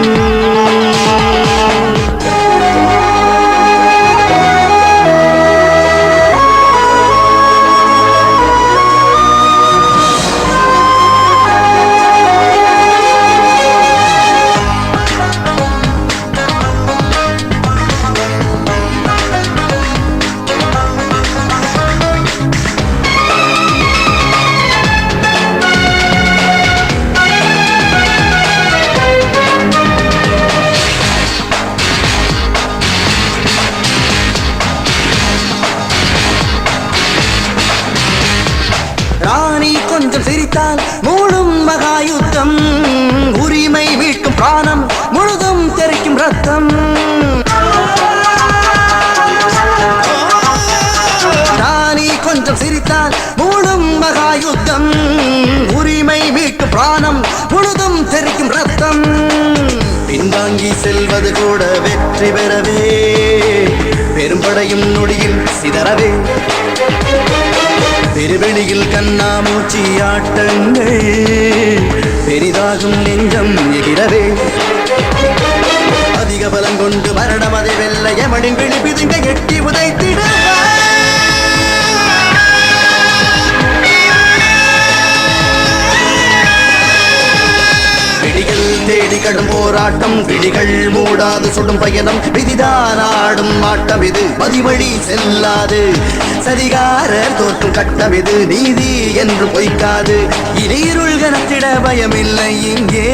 கொஞ்சம் சிரித்தால் மூடும் மகாயுத்தம். உரிமை மீட்கும் பிராணம் முழுதும் தெரிக்கும் ரத்தம். ராணி கொஞ்சம் சிரித்தால் மூடும் மகாயுத்தம். உரிமை மீட்கும் பிராணம் முழுதும் தெரிக்கும் ரத்தம். பின்வாங்கி செல்வது கூட வெற்றி பெறவே, பெரும்படையும் நொடியில் சிதறவே. பெருவெளியில் கண்ணாமூச்சி ஆட்டங்கள், பெரிதாகும் நெஞ்சம் எகிரவே. அதிக பலம் கொண்டு மரணம் அதை வெல்ல எமனின் விழி பிதுங்க எட்டி உதைத்திட. விழிகள் தேடி கடும் போராட்டம். விழிகள் மூடாது சுடும் பயணம். விதிதான் ஆடும் ஆட்டம் இது, மதிவழி செல்லாது. சரிகாரர் தோற்றும் கட்டம் இது, நீதி என்று பொய்க்காது. இனி இருள் கனத்திட பயமில்லை இங்கே.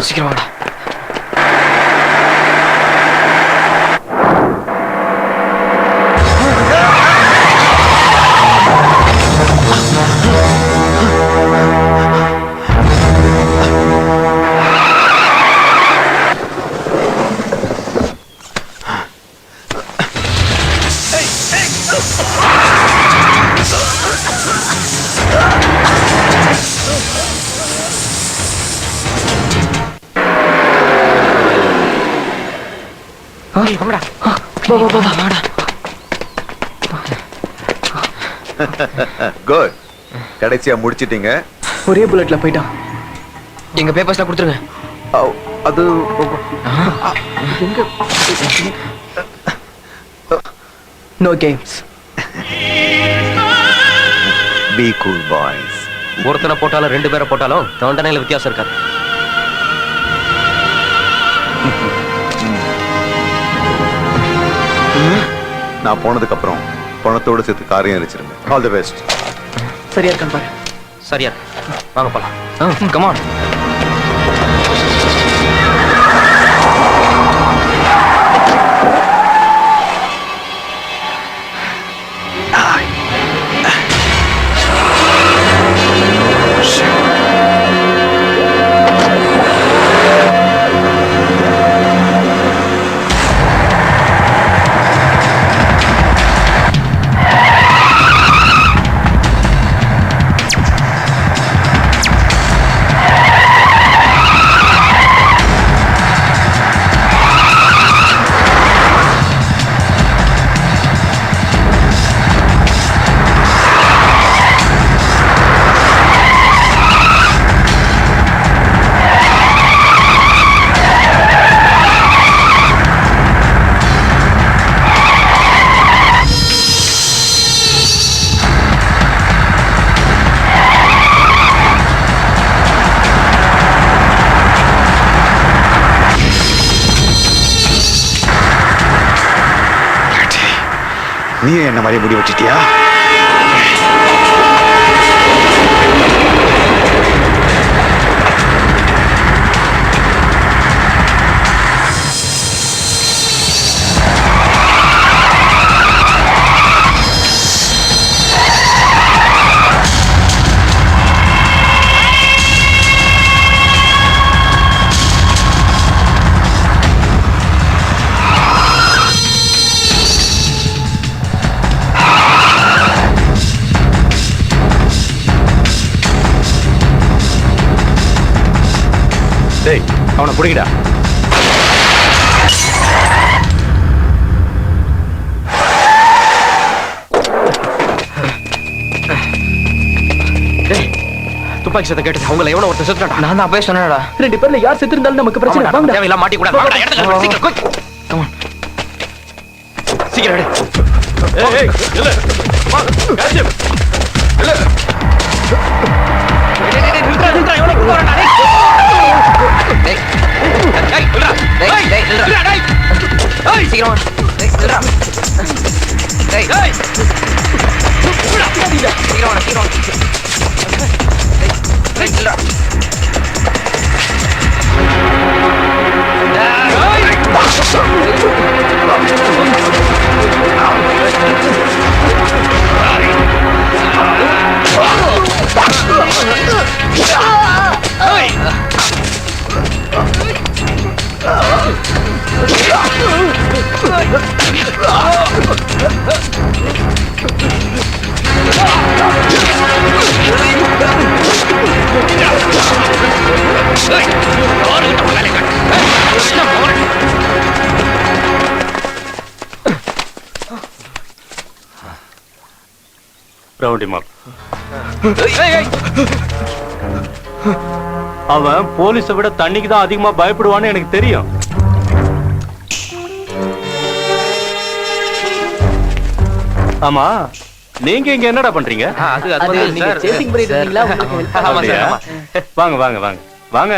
சீக்கிரம் வாடா. குட், கடைசியா முடிச்சிட்டீங்க. ஒரே புல்லட்ல போயிட்டான். எங்க பேப்பர்ஸ்ல கொடுத்துருங்க. அது no games. Be cool boys. ஒருத்தனை போட்டாலும் ரெண்டு பேரை போட்டாலும் தண்டனையில வித்தியாசம் இருக்காது. நான் போனதுக்கு அப்புறம் பணத்தோட சேர்த்து காரியம் அடிச்சிருங்க. All the best. சரியா இருக்கான் பாரு. சரியா வாங்க போலாம். Come on. நீ என்ன மாதிரி முடி வச்சிட்டியா? டேய் அவனை பிடிக்கடா. துப்பாக்கி சத்தம் கேட்டு அவங்கள எவனோ ஒருத்தர் செத்துட்டான். நான் தான் அப்பவே சொன்னேன்டா. 2 பேர்ல யார் செத்து இருந்தாலும் நமக்கு பிரச்சனை. வாங்கடா. தேவையில்ல மாட்டி கூட. வாடா எடுத்து சீக்கிரம் quick. Come on. சீக்கிரம் எடு. ஏய் இல்ல. வா காஜி. இல்ல. நில்றா எவனோ குள்ள வரடா. டேய். டேய் நில்றா. டேய் டேய் நில்றா. டேய். ஏய் சீக்கிரம் வா. டேய் நில்றா. டேய். டேய். சீக்கிரம் வா சீக்கிரம் வா. டேய் நில்றா. Rowdy mop. அவன் போலீஸை விட தண்ணிக்கு தான் அதிகமா பயப்படுவான்னு எனக்கு தெரியும். ஆமா நீங்க இங்க என்னடா பண்றீங்க? அது நீங்க சேசிங் பண்ணிட்டு இருக்கீங்களா? உங்களுக்கு ஆமா சார் ஆமா. வாங்க வாங்க வாங்க வாங்க.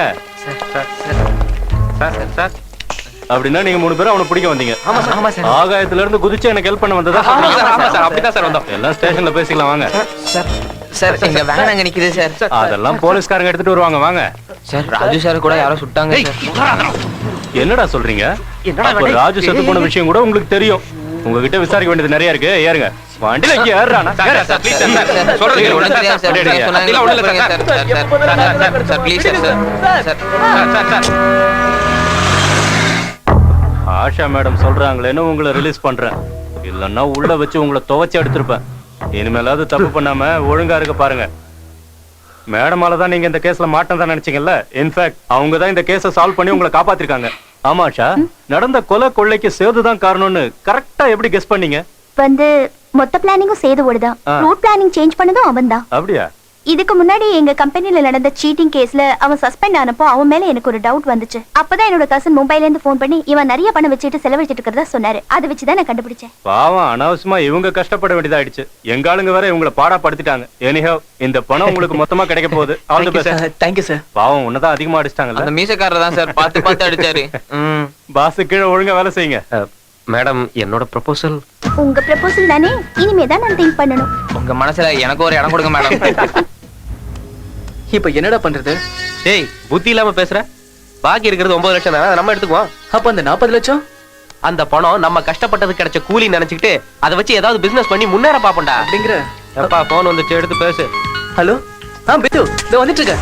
சார் அப்படின்னா நீங்க 3 பேரும் அவனை பிடிக்க வந்தீங்க. ஆமா சார் ஆமா சார். ஆகாயத்துல இருந்து குதிச்சு எனக்கு ஹெல்ப் பண்ண வந்ததா? ஆமா சார் அப்படிதான் சார் வந்தோம். எல்லாம் ஸ்டேஷன்ல பேசிக்கலாம் வாங்க. சார் சார் எங்க வேன் அங்க நிக்குது சார். அதெல்லாம் போலீஸ்காரங்க எடுத்துட்டு வருவாங்க வாங்க. சார் ராஜு சார் கூட யாரோ சுட்டாங்க சார். என்னடா சொல்றீங்க? அப்ப ராஜு செத்து போன விஷயம் கூட உங்களுக்கு தெரியும். உங்ககிட்ட விசாரிக்க வேண்டியது நிறைய இருக்கு. ஏறுங்க வண்டியில இங்க ஏறுறானா? சார் ப்ளீஸ் சார் சொல்றது கேளுங்க. ஒண்ணு தெரியாது சார். சொன்னாங்க ஒண்ணு இல்ல sir. Sir please sir. Sir Asha madam சொல்றாங்களேன்னு உங்களை ரிலீஸ் பண்றேன். இல்லன்னா உள்ள வச்சு உங்களை துவைச்சு எடுத்திருப்பேன். இனிமேலாவது தப்பு பண்ணாம ஒழுங்கா இருக்க பாருங்க. மேடமால தான் நீங்க இந்த கேஸ்ல மாட்டேன் தான் நினைச்சீங்கல்ல. இன்ஃபேக்ட் அவங்க தான் இந்த கேஸை சால்வ் பண்ணி உங்களை காப்பாத்திருக்காங்க. ஆமா ஆஷா, நடந்த கொலை கொள்ளைக்கு சேதுதான் காரணம்னு கரெக்டா எப்படி கெஸ் பண்ணீங்க? மொத்த பிளானிங்கும் சேதுவோடதான். ரூட் பிளானிங் சேஞ்ச் பண்ணதும் அவன்தான். அப்படியா? இதுக்கு முன்னாடி எங்க கம்பெனில நடந்த சீட்டிங் கேஸ்ல அவன் சஸ்பெண்ட் ஆனப்போ அவன் மேல எனக்கு ஒரு டவுட் வந்துச்சு. அப்பதான் என்னோட கசின் மும்பைல இருந்து போன் பண்ணி இவன் நிறைய பணம் வச்சுட்டு செலவழிச்சிட்டு இருக்கிறதா சொன்னாரு. அதை வச்சுதான் நான் கண்டுபிடிச்சேன். பாவம் அனாவசியமா இவங்க கஷ்டப்பட வேண்டியதாயிடுச்சு. எங்க ஆளுங்க வேற இவங்களை பாடா படுத்திட்டாங்க. எனிஹவ் இந்த பணம் உங்களுக்கு மொத்தமா கிடைக்க போகுது. All the best. Thank you sir. பாவம் உன்னதான் அதிகமா அடிச்சிட்டாங்கல்ல. அந்த மீசக்காரர் தான் சார் பார்த்து அடிச்சாரு. பாஸ் கீழே ஒழுங்கா வேலை செய்யுங்க. மேடம் என்னோட ப்ரொபோசல். உங்க ப்ரொபோசல் தானே, இனிமே தான் நான் திங்க் பண்ணணும். உங்க மனசுல எனக்கு ஒரு இடம் கொடுங்க மேடம். இப்போ என்னடா பண்றது? டேய் புத்தி இல்லாம பேசுற. பாக்கி இருக்கிறது 9 லட்சம் தானே, அதை நம்ம எடுத்துக்குவோம். அப்ப அந்த 40 லட்சம் அந்த பணம் நம்ம கஷ்டப்பட்டது கிடைச்ச கூலி நினைச்சுக்கிட்டு அதை வச்சு ஏதாவது பிசினஸ் பண்ணி முன்னேற பாப்போம்டா. அப்படிங்கிற. அப்பா போன் வந்துச்சு, எடுத்து பேசு. ஹலோ பித்து இதோ வந்துட்டு இருக்க.